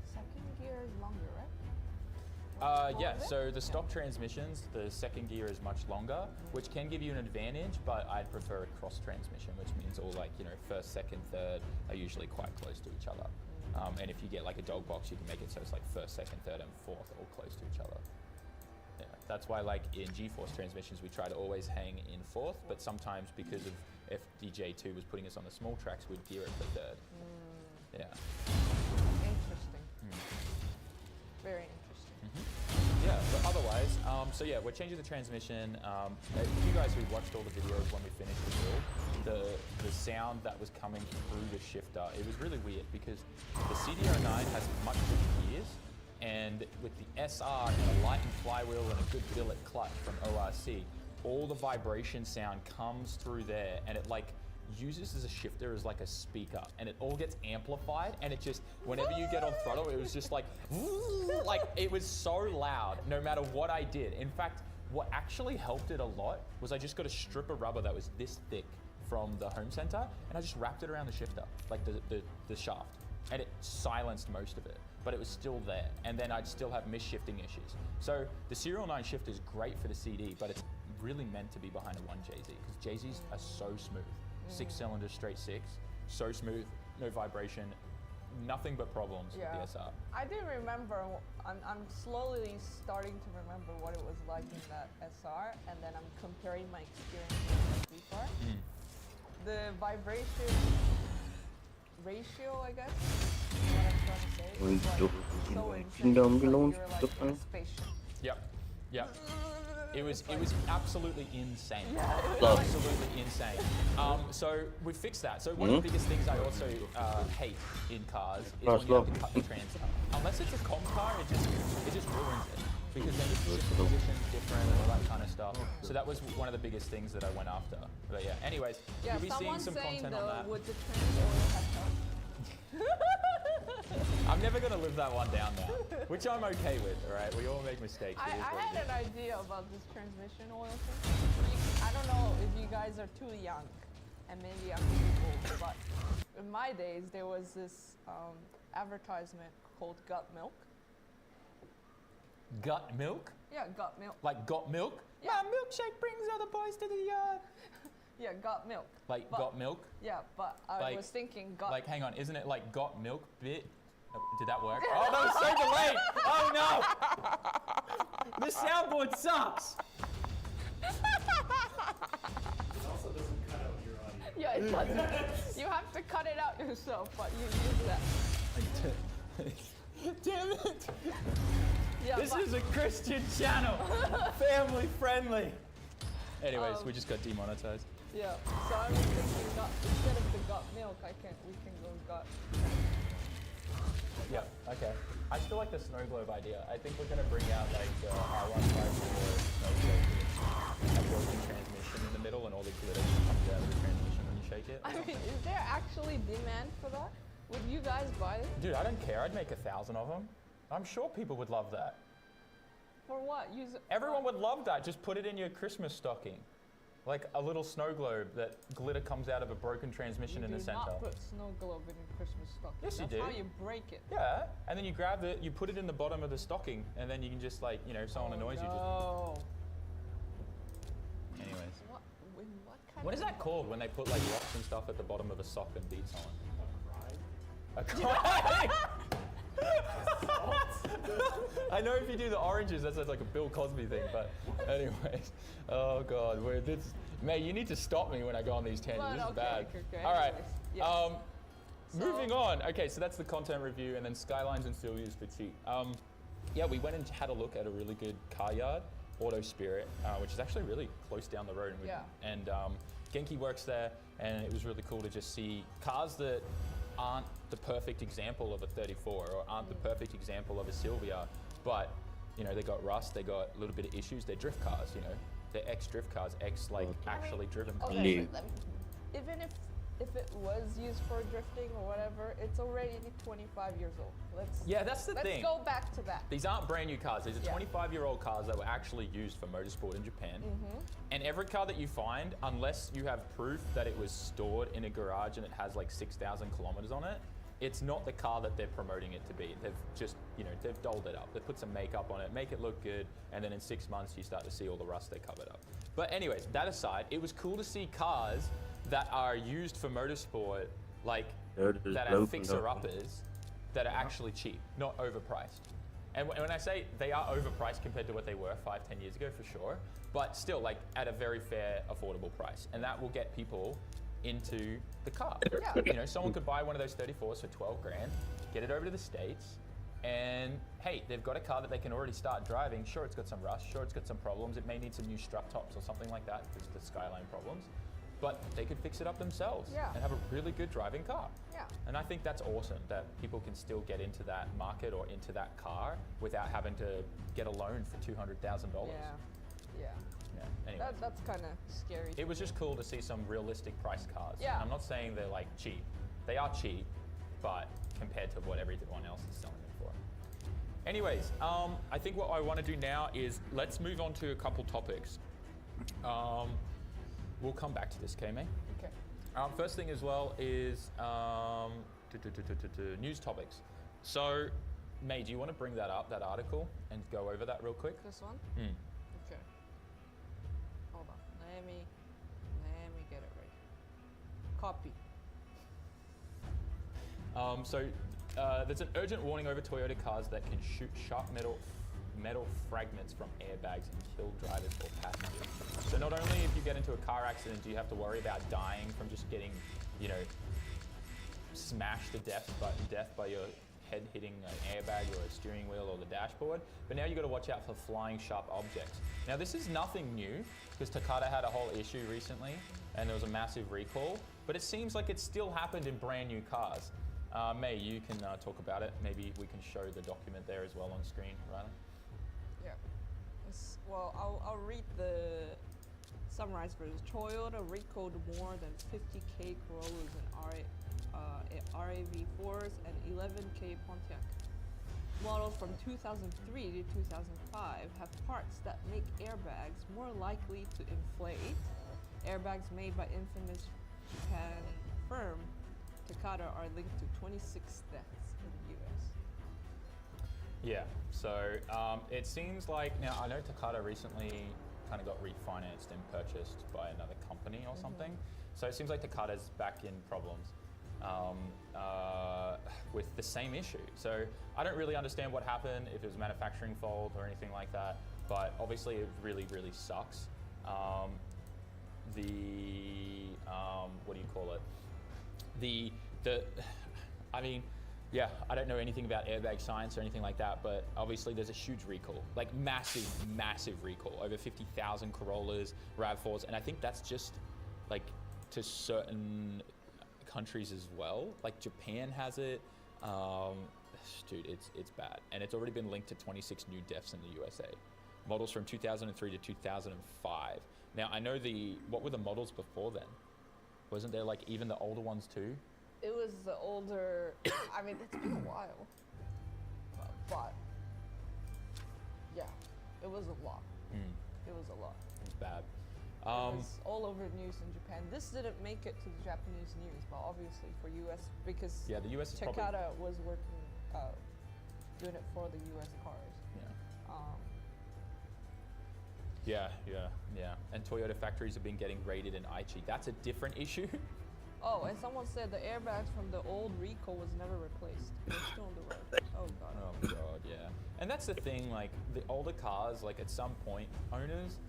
S18: second gear is longer, right?
S17: Yeah, so the stock transmissions, the second gear is much longer, which can give you an advantage, but I'd prefer a cross transmission, which means all like, first, second, third are usually quite close to each other. And if you get like a dog box, you can make it so it's like first, second, third, and fourth all close to each other. Yeah, that's why like in G-Force transmissions, we try to always hang in fourth, but sometimes because of if DJ2 was putting us on the small tracks, we'd gear it for third. Yeah.
S18: Interesting. Very interesting.
S17: Yeah, but otherwise, so yeah, we're changing the transmission. If you guys who watched all the videos when we finished the build, the sound that was coming through the shifter, it was really weird because the CD09 has much bigger gears, and with the SR and a lightened flywheel and a good billet clutch from ORC, all the vibration sound comes through there, and it like uses as a shifter as like a speaker, and it all gets amplified, and it just, whenever you get on throttle, it was just like it was so loud no matter what I did. In fact, what actually helped it a lot was I just got a strip of rubber that was this thick from the home center, and I just wrapped it around the shifter, like the shaft, and it silenced most of it, but it was still there, and then I'd still have misshifting issues. So the Serial 9 shifter is great for the CD, but it's really meant to be behind a 1JZ, because JZs are so smooth. 6 cylinders, straight 6, so smooth, no vibration, nothing but problems with the SR.
S18: I do remember, I'm slowly starting to remember what it was like in that SR, and then I'm comparing my experience with V4. The vibration ratio, I guess, is what I'm trying to say. It's like so insane. You're like in a spaceship.
S17: Yep. It was absolutely insane.
S18: Yeah,
S17: absolutely insane. So we fixed that. So one of the biggest things I also hate in cars is when you have to cut the trans. Unless it's a comp car, it just ruins it, because then the position's different and all that kind of stuff. So that was one of the biggest things that I went after. But yeah, anyways, you'll be seeing some content on that.
S18: Would the trans oil have helped?
S17: I'm never going to live that one down now, which I'm okay with, all right? We all make mistakes.
S18: I had an idea about this transmission oil thing. I don't know if you guys are too young, and maybe I'm too old, but in my days, there was this advertisement called Gut Milk.
S17: Gut milk?
S18: Yeah, Gut Milk.
S17: Like got milk?
S18: Yeah.
S17: My milkshake brings other boys to the yard.
S18: Yeah, Got Milk.
S17: Like got milk?
S18: Yeah, but I was thinking got...
S17: Like, hang on, isn't it like got milk bit? Did that work? Oh, that was so delayed! Oh no! This soundboard sucks!
S19: It also doesn't cut out your audio.
S18: Yeah, it doesn't. You have to cut it out yourself, but you use that.
S17: Damn it!
S18: Yeah,
S17: this is a Christian channel! Family friendly! Anyways, we just got demonetized.
S18: Yeah, so I was thinking instead of the Gut Milk, we can go Gut.
S17: Yeah, okay. I still like the snow globe idea. I think we're going to bring out like the R154 snow globe, a broken transmission in the middle, and all the glitter comes out of the transmission when you shake it.
S18: I mean, is there actually demand for that? Would you guys buy it?
S17: Dude, I don't care. I'd make 1,000 of them. I'm sure people would love that.
S18: For what? Use it.
S17: Everyone would love that. Just put it in your Christmas stocking. Like a little snow globe that glitter comes out of a broken transmission in the center.
S18: You do not put snow globe in your Christmas stocking.
S17: Yes,
S18: That's
S17: you do.
S18: how you break it.
S17: Yeah, and then you grab it, you put it in the bottom of the stocking, and then you can just like, if someone annoys you, just... Anyways.
S18: What kind
S17: What is that called when they put like rocks and stuff at the bottom of a sock and beat someone? A cry? I know if you do the oranges, that's like a Bill Cosby thing, but anyways. Oh God, mate, you need to stop me when I go on these tangents. This is bad.
S18: Okay.
S17: All right.
S18: Yes.
S17: Moving on. Okay, so that's the content review, and then Skylines and Silvia's for cheap. Yeah, we went and had a look at a really good car yard, Auto Spirit, which is actually really close down the road. And Genki works there, and it was really cool to just see cars that aren't the perfect example of a 34 or aren't the perfect example of a Silvia, but you know, they got rust, they got a little bit of issues. They're drift cars, you know, they're ex-drift cars, actually driven cars.
S18: Okay, even if it was used for drifting or whatever, it's already 25 years old.
S17: That's the thing.
S18: Let's go back to that.
S17: These aren't brand new cars. These are 25-year-old cars that were actually used for motorsport in Japan. And every car that you find, unless you have proof that it was stored in a garage and it has like 6,000 kilometers on it, it's not the car that they're promoting it to be. They've just, you know, they've dolled it up. They put some makeup on it, make it look good, and then in 6 months you start to see all the rust they covered up. But anyways, that aside, it was cool to see cars that are used for motorsport, like that are fixer-uppers, that are actually cheap, not overpriced. And when I say they are overpriced compared to what they were 5-10 years ago, for sure, but still like at a very fair, affordable price. And that will get people into the car. You know, someone could buy one of those 34s for 12 grand, get it over to the States, and hey, they've got a car that they can already start driving. Sure, it's got some rust, sure, it's got some problems. It may need some new strut tops or something like that because of the Skyline problems. But they could fix it up themselves and have a really good driving car. And I think that's awesome that people can still get into that market or into that car without having to get a loan for $200,000. Anyway.
S18: That's kind of scary.
S17: It was just cool to see some realistic price cars.
S18: Yeah.
S17: I'm not saying they're like cheap. They are cheap, but compared to what everyone else is selling them for. Anyways, I think what I want to do now is let's move on to a couple topics. We'll come back to this, okay, May?
S18: Okay.
S17: First thing as well is news topics. So, May, do you want to bring that up, that article, and go over that real quick?
S18: This one? Okay. Hold on. Let me get it right. Copy.
S17: There's an urgent warning over Toyota cars that can shoot sharp metal fragments from airbags and kill drivers or passengers. So not only if you get into a car accident do you have to worry about dying from just getting, you know, smashed to death by your head hitting an airbag or a steering wheel or the dashboard, but now you got to watch out for flying sharp objects. Now this is nothing new because Takata had a whole issue recently and there was a massive recall, but it seems like it still happened in brand new cars. May, you can talk about it. Maybe we can show the document there as well on screen, Riley.
S18: Yeah. Well, I'll read the summarized version. Toyota recalled more than 50K Corollas and RAV4s and 11K Pontiac. Models from 2003 to 2005 have parts that make airbags more likely to inflate. Airbags made by infamous Japan firm Takata are linked to 26 deaths in the US.
S17: Yeah, so it seems like, now I know Takata recently kind of got refinanced and purchased by another company or something. So it seems like Takata's back in problems with the same issue. So I don't really understand what happened, if it was a manufacturing fault or anything like that, but obviously it really, really sucks. What do you call it? I mean, yeah, I don't know anything about airbag science or anything like that, but obviously there's a huge recall, like massive, massive recall, over 50,000 Corollas, RAV4s, and I think that's just like to certain countries as well. Like Japan has it. Dude, it's bad, and it's already been linked to 26 new deaths in the USA. Models from 2003 to 2005. Now I know what were the models before then? Wasn't there like even the older ones too?
S18: It was the older, I mean, it's been a while, but yeah, it was a lot. It was a lot.
S17: It's bad.
S18: It was all over the news in Japan. This didn't make it to the Japanese news, but obviously for US, because
S17: yeah, the US is
S18: Takata was working, doing it for the US cars.
S17: Yeah. And Toyota factories have been getting raided in Aichi. That's a different issue.
S18: Oh, and someone said the airbags from the old recall was never replaced. They're still on the road. Oh god.
S17: Oh god, yeah. And that's the thing, like the older cars, like at some point, owners,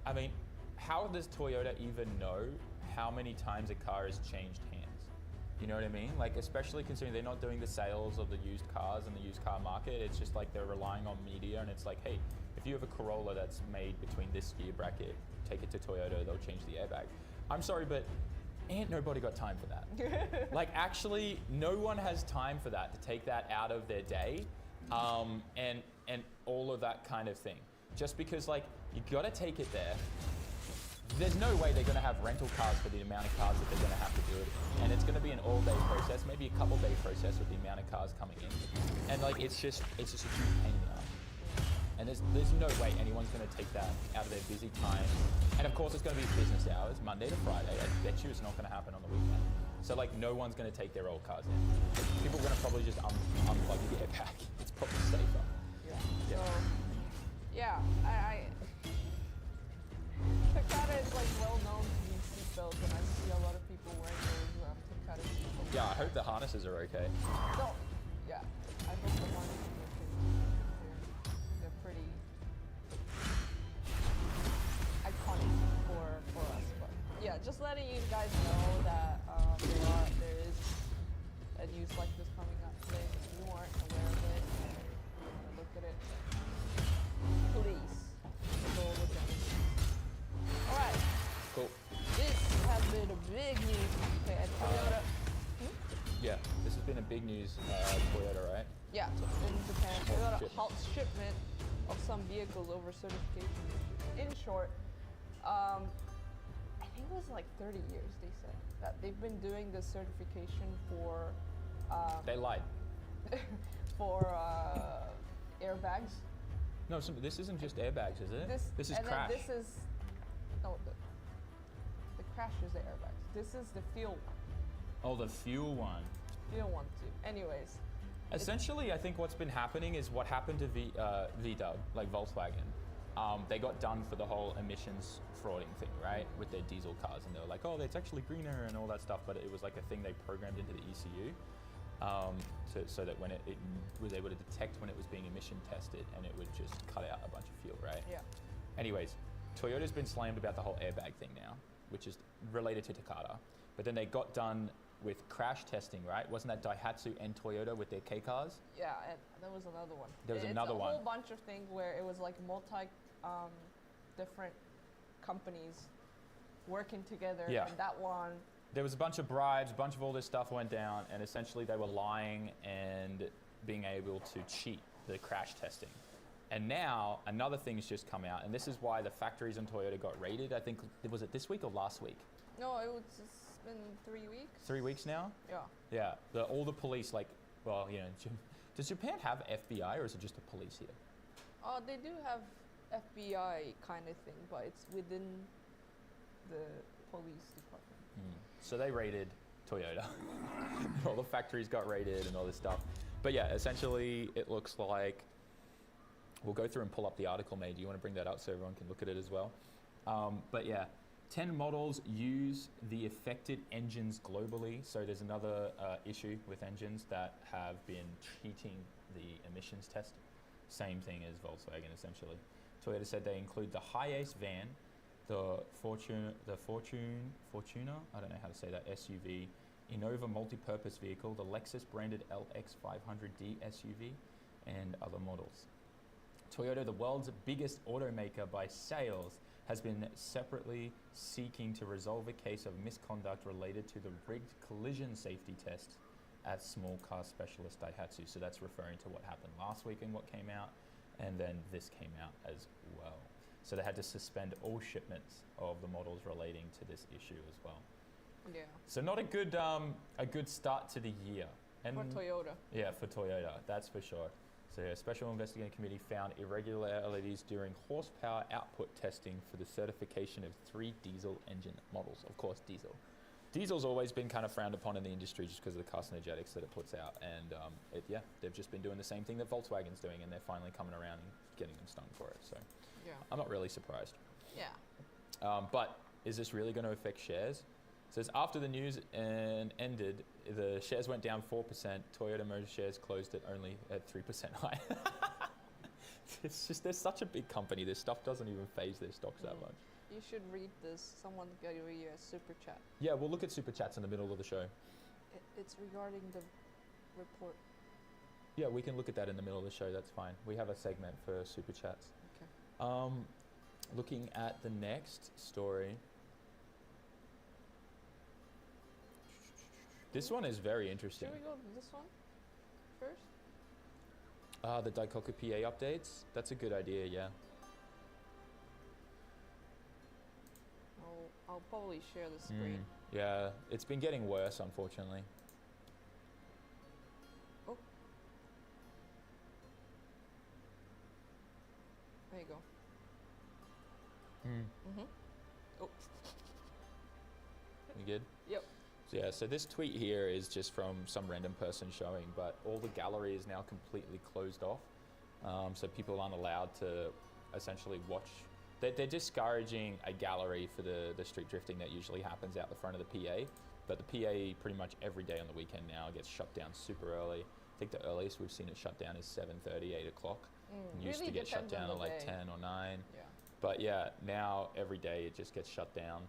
S17: I mean, how does Toyota even know how many times a car has changed hands? You know what I mean? Like, especially considering they're not doing the sales of the used cars and the used car market. It's just like they're relying on media, and it's like, hey, if you have a Corolla that's made between this year bracket, take it to Toyota, they'll change the airbag. I'm sorry, but ain't nobody got time for that. Like, actually, no one has time for that, to take that out of their day, and all of that kind of thing. Just because, like, you gotta take it there. There's no way they're gonna have rental cars for the amount of cars that they're gonna have to do it. And it's gonna be an all-day process, maybe a couple-day process with the amount of cars coming in. And like, it's just a huge pain in the ass. And there's no way anyone's gonna take that out of their busy time. And of course, it's gonna be business hours, Monday to Friday. I bet you it's not gonna happen on the weekend. So like, no one's gonna take their old cars in. People are gonna probably just unplug the airbag. It's probably safer.
S18: Yeah. So, yeah, Takata is like well known to be seatbelts, and I see a lot of people wearing those Takata seatbelts.
S17: Yeah, I hope the harnesses are okay.
S18: No, yeah, I hope the harnesses are okay. They're pretty iconic for us, but yeah, just letting you guys know that there is a news like this coming up today. If you weren't aware of it, and you want to look at it, please go look at it. Alright.
S17: Cool.
S18: This has been a big news. Okay, at Toyota.
S17: Yeah, this has been a big news, Toyota, right?
S18: Yeah, in Japan, Toyota halts shipment of some vehicles over certification issues. In short, I think it was like 30 years, they said, that they've been doing this certification for...
S17: they lied.
S18: for airbags.
S17: No, this isn't just airbags, is it? This is
S18: and
S17: crash.
S18: Then this is... No, the crash is the airbags. This is the fuel one.
S17: Oh, the fuel one.
S18: Fuel one too. Anyways.
S17: Essentially, I think what's been happening is what happened to VW, like Volkswagen. They got done for the whole emissions frauding thing, right? With their diesel cars, and they were like, oh, it's actually greener and all that stuff, but it was like a thing they programmed into the ECU. So that when it was able to detect when it was being emission tested, and it would just cut out a bunch of fuel, right?
S18: Yeah.
S17: Anyways, Toyota's been slammed about the whole airbag thing now, which is related to Takata. But then they got done with crash testing, right? Wasn't that Daihatsu and Toyota with their K cars?
S18: Yeah, and there was another one.
S17: There was another one.
S18: It's a whole bunch of things where it was like different companies working together,
S17: Yeah.
S18: and that one.
S17: There was a bunch of bribes, a bunch of all this stuff went down, and essentially they were lying and being able to cheat the crash testing. And now another thing's just come out, and this is why the factories in Toyota got raided. I think, was it this week or last week?
S18: No, it's been 3 weeks.
S17: 3 weeks now?
S18: Yeah.
S17: Yeah, all the police, like, well, you know, does Japan have FBI, or is it just the police here?
S18: They do have FBI kind of thing, but it's within the police department.
S17: So they raided Toyota. All the factories got raided and all this stuff. But yeah, essentially it looks like, we'll go through and pull up the article, May. Do you want to bring that up so everyone can look at it as well? But yeah, 10 models use the affected engines globally. So there's another issue with engines that have been cheating the emissions test. Same thing as Volkswagen, essentially. Toyota said they include the Hiace van, the Fortuner, I don't know how to say that, SUV, Innova multi-purpose vehicle, the Lexus branded LX500D SUV, and other models. Toyota, the world's biggest automaker by sales, has been separately seeking to resolve a case of misconduct related to the rigged collision safety test at small car specialist Daihatsu. So that's referring to what happened last week and what came out, and then this came out as well. So they had to suspend all shipments of the models relating to this issue as well.
S18: Yeah.
S17: So not a good start to the year. And
S18: for Toyota.
S17: Yeah, for Toyota, that's for sure. So a special investigating committee found irregularities during horsepower output testing for the certification of 3 diesel engine models. Of course, diesel. Diesel's always been kind of frowned upon in the industry just because of the carcinogenics that it puts out. And they've just been doing the same thing that Volkswagen's doing, and they're finally coming around and getting them stung for it. So
S18: yeah.
S17: I'm not really surprised.
S18: Yeah.
S17: But is this really going to affect shares? It says after the news ended, the shares went down 4%. Toyota Motor shares closed at only at 3% high. It's just, they're such a big company. This stuff doesn't even phase their stocks that much.
S18: You should read this. Someone gave you a super chat.
S17: Yeah, we'll look at super chats in the middle of the show.
S18: It's regarding the report.
S17: Yeah, we can look at that in the middle of the show. That's fine. We have a segment for super chats.
S18: Okay.
S17: Looking at the next story. This one is very interesting.
S18: Should we go to this one first?
S17: The Daikoku PA updates. That's a good idea. Yeah.
S18: I'll probably share the screen.
S17: Yeah, it's been getting worse, unfortunately.
S18: Oh. There you go. Oh.
S17: You good?
S18: Yep.
S17: So yeah, so this tweet here is just from some random person showing, but all the gallery is now completely closed off. So people aren't allowed to essentially watch. They're discouraging a gallery for the street drifting that usually happens out the front of the PA. But the PA pretty much every day on the weekend now gets shut down super early. I think the earliest we've seen it shut down is 7:30, 8 o'clock. Used
S18: really
S17: to get shut
S18: depends on
S17: down
S18: the
S17: at like
S18: day.
S17: 10 or 9.
S18: Yeah.
S17: But yeah, now every day it just gets shut down.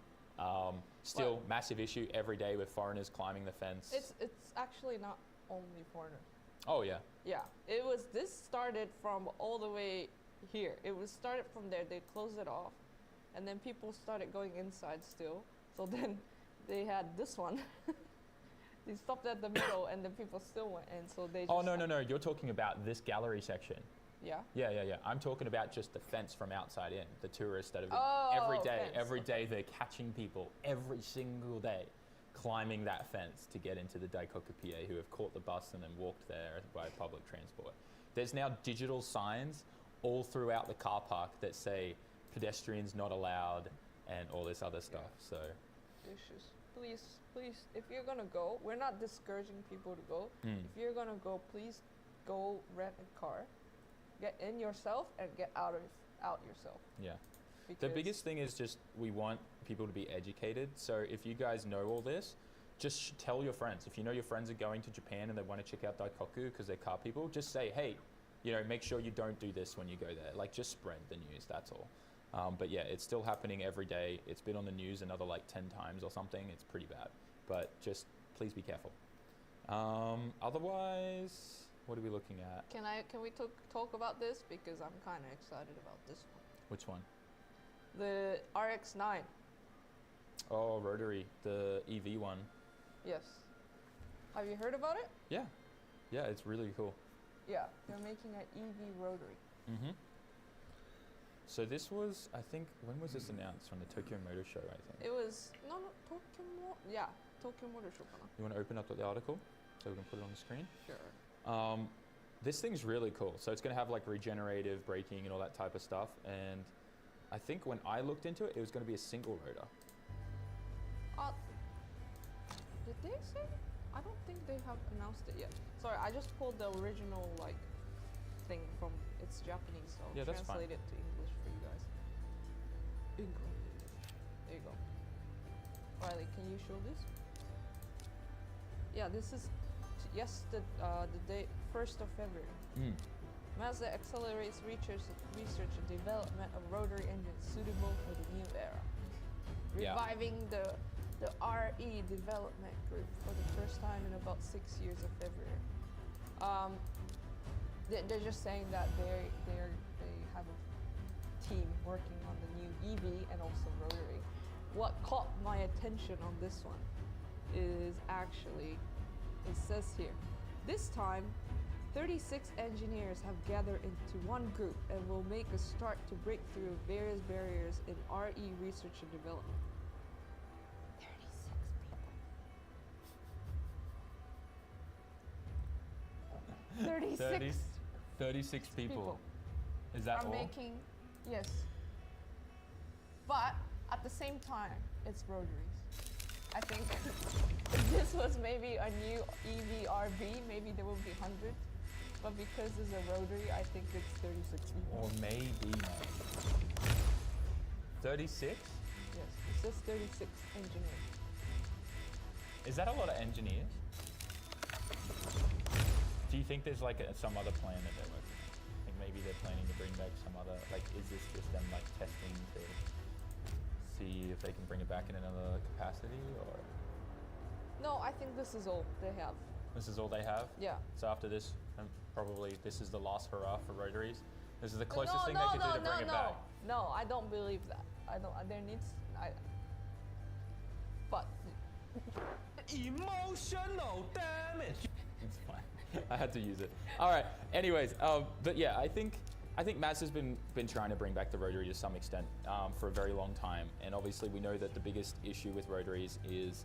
S17: Still, massive issue every day with foreigners climbing the fence.
S18: It's actually not only foreigners.
S17: Oh yeah.
S18: Yeah, this started from all the way here. It was started from there. They closed it off, and then people started going inside still. So then they had this one. They stopped at the middle, and then people still went in. So they. Just
S17: No. You're talking about this gallery section.
S18: Yeah.
S17: Yeah. I'm talking about just the fence from outside in. The tourists that have been every day they're catching people every single day, climbing that fence to get into the Daikoku PA, who have caught the bus and then walked there by public transport. There's now digital signs all throughout the car park that say pedestrians not allowed and all this other stuff. So.
S18: Issues. Please, if you're gonna go, we're not discouraging people to go. If you're gonna go, please go rent a car, get in yourself and get out yourself.
S17: Yeah. The biggest thing is just we want people to be educated. So if you guys know all this, just tell your friends. If you know your friends are going to Japan and they want to check out Daikoku because they're car people, just say, hey, make sure you don't do this when you go there. Like, just spread the news, that's all. But yeah, it's still happening every day. It's been on the news another like 10 times or something. It's pretty bad. But just please be careful. Otherwise, what are we looking at?
S18: Can we talk about this, because I'm kind of excited about this one.
S17: Which one?
S18: The RX-9.
S17: Oh, rotary, the EV one.
S18: Yes. Have you heard about it?
S17: Yeah. Yeah, it's really cool.
S18: Yeah, they're making an EV rotary.
S17: So this was, I think, when was this announced? From the Tokyo Motor Show, I think.
S18: It was, Tokyo Motor Show.
S17: You want to open up the article so we can put it on the screen?
S18: Sure.
S17: This thing's really cool. So it's going to have like regenerative braking and all that type of stuff. And I think when I looked into it, it was going to be a single rotor.
S18: Did they say? I don't think they have announced it yet. Sorry, I just pulled the original thing from, it's Japanese, so I'll translate it to English for you guys. English. There you go. Riley, can you show this? Yeah, this is the day 1st of February. Mazda accelerates research and development of rotary engines suitable for the new era. Reviving the RE development group for the first time in about 6 years of February. They're just saying that they have a team working on the new EV and also rotary. What caught my attention on this one is actually, it says here, this time 36 engineers have gathered into one group and will make a start to break through various barriers in RE research and development.
S17: 36 people. Is that all?
S18: Yes. But at the same time, it's rotaries. I think if this was maybe a new EV RV, maybe there would be hundreds. But because it's a rotary, I think it's 36 people.
S17: Or maybe 36?
S18: Yes, it's just 36 engineers.
S17: Is that a lot of engineers? Do you think there's some other plan that they're working on? I think maybe they're planning to bring back some other, is this just them testing to see if they can bring it back in another capacity, or?
S18: No, I think this is all they have.
S17: This is all they have?
S18: Yeah.
S17: So after this, probably this is the last hurrah for rotaries. This is the closest
S18: No,
S17: thing
S18: no,
S17: they could
S18: no,
S17: do to
S18: no,
S17: bring it
S18: no.
S17: back.
S18: No, I don't believe that. I don't. There needs. But.
S17: Emotional damage. It's fine. I had to use it. All right. Anyways, but yeah, I think Maz has been trying to bring back the rotary to some extent for a very long time, and obviously we know that the biggest issue with rotaries is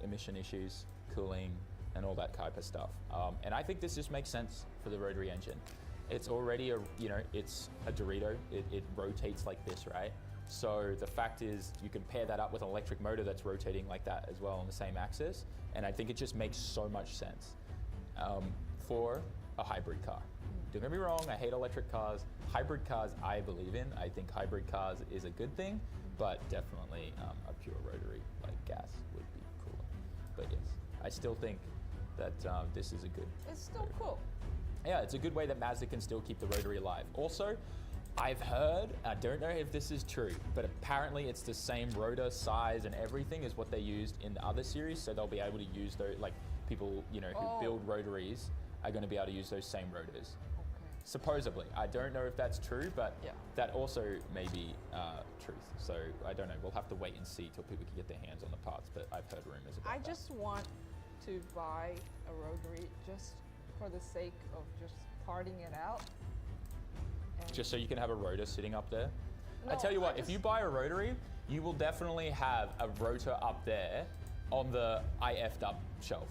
S17: emission issues, cooling, and all that type of stuff. And I think this just makes sense for the rotary engine. It's already it's a Dorito. It rotates like this, right? So the fact is, you can pair that up with an electric motor that's rotating like that as well on the same axis, and I think it just makes so much sense for a hybrid car. Don't get me wrong, I hate electric cars. Hybrid cars I believe in. I think hybrid cars is a good thing, but definitely a pure rotary like gas would be cooler. But yes, I still think that this is a good.
S18: It's still cool.
S17: Yeah, it's a good way that Mazda can still keep the rotary alive. Also, I've heard, I don't know if this is true, but apparently it's the same rotor size and everything as what they used in the other series, so they'll be able to use those, like people, who build rotaries are going to be able to use those same rotors. Supposedly. I don't know if that's true, but that also may be truth. So I don't know. We'll have to wait and see till people can get their hands on the parts, but I've heard rumors about that.
S18: I just want to buy a rotary just for the sake of just parting it out.
S17: Just so you can have a rotor sitting up there?
S18: No,
S17: I tell you what, if you buy a rotary, you will definitely have a rotor up there on the IF'd up shelf,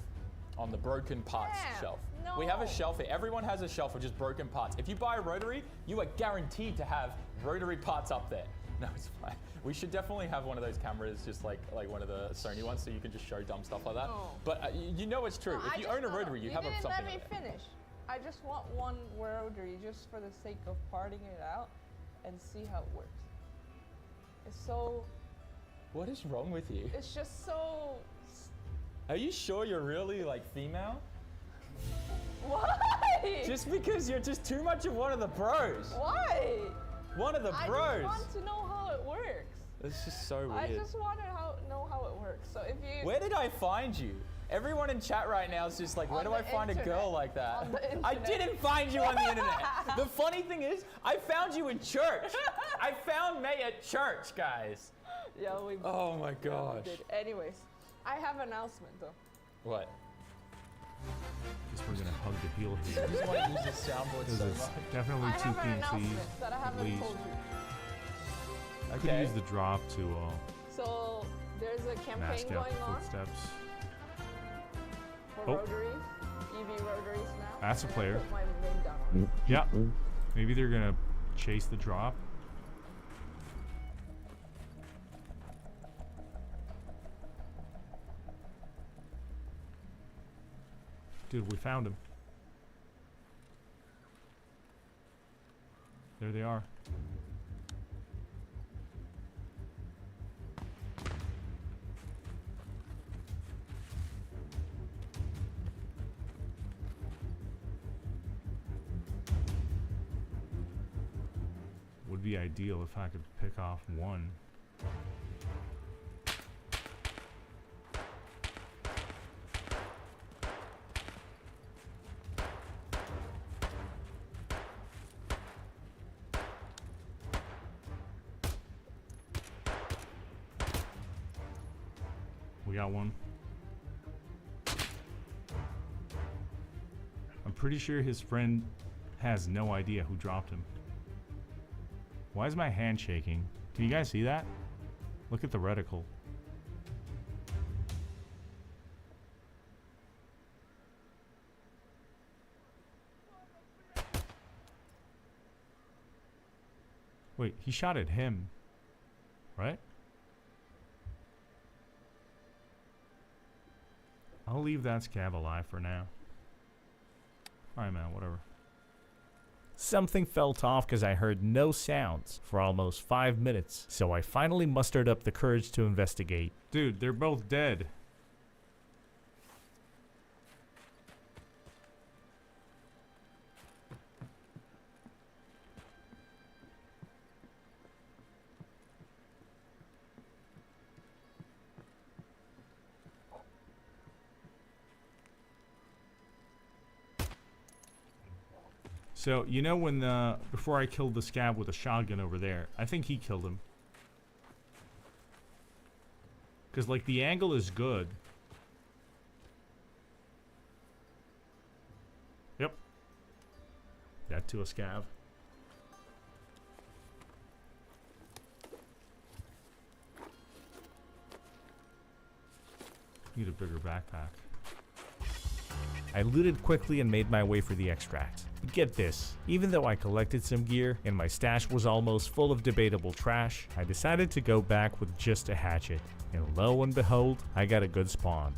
S17: on the broken parts shelf.
S18: No.
S17: We have a shelf here. Everyone has a shelf of just broken parts. If you buy a rotary, you are guaranteed to have rotary parts up there. No, it's fine. We should definitely have one of those cameras, just like one of the Sony ones, so you can just show dumb stuff like that.
S18: No.
S17: But you know it's true.
S18: No,
S17: if you own a rotary, you have something
S18: let me
S17: up there.
S18: finish. I just want one rotary just for the sake of parting it out and see how it works. It's so...
S17: What is wrong with you?
S18: It's just so...
S17: Are you sure you're really female?
S18: Why?
S17: Just because you're just too much of one of the bros.
S18: Why?
S17: One of the bros.
S18: I just want to know how it works.
S17: It's just so weird.
S18: I just want to know how it works. So if you...
S17: Where did I find you? Everyone in chat right now is just like, where do I find a girl like that? I didn't find you on the internet. The funny thing is, I found you in church. I found May at church, guys.
S18: Yeah, we
S17: Oh my gosh.
S18: did. Anyways, I have an announcement though.
S17: What?
S20: Guess we're gonna hug the heel here.
S17: I just want to use this soundboard so
S20: It's
S17: much.
S20: definitely
S18: I
S20: two
S18: have an
S20: PCs.
S18: announcement that I
S20: at
S18: haven't
S20: least.
S18: told you.
S20: I could use the drop to
S18: So there's a campaign
S20: mask out
S18: going
S20: the
S18: on
S20: footsteps.
S18: for rotaries, EV rotaries now.
S20: That's a
S18: And I
S20: player.
S18: put my name down on it.
S20: Yeah. Maybe they're gonna chase the drop. Dude, we found him. There they are. Would be ideal if I could pick off one. We got one. I'm pretty sure his friend has no idea who dropped him. Why is my hand shaking? Can you guys see that? Look at the reticle. Wait, he shot at him, right? I'll leave that scab alive for now. Alright, man, whatever. Something felt off because I heard no sounds for almost 5 minutes, so I finally mustered up the courage to investigate. Dude, they're both dead. So, you know when before I killed the scab with a shotgun over there, I think he killed him. Because, like, the angle is good. Yep. That to a scab. Need a bigger backpack. I looted quickly and made my way for the extract. But get this, even though I collected some gear and my stash was almost full of debatable trash, I decided to go back with just a hatchet. And lo and behold, I got a good spawn.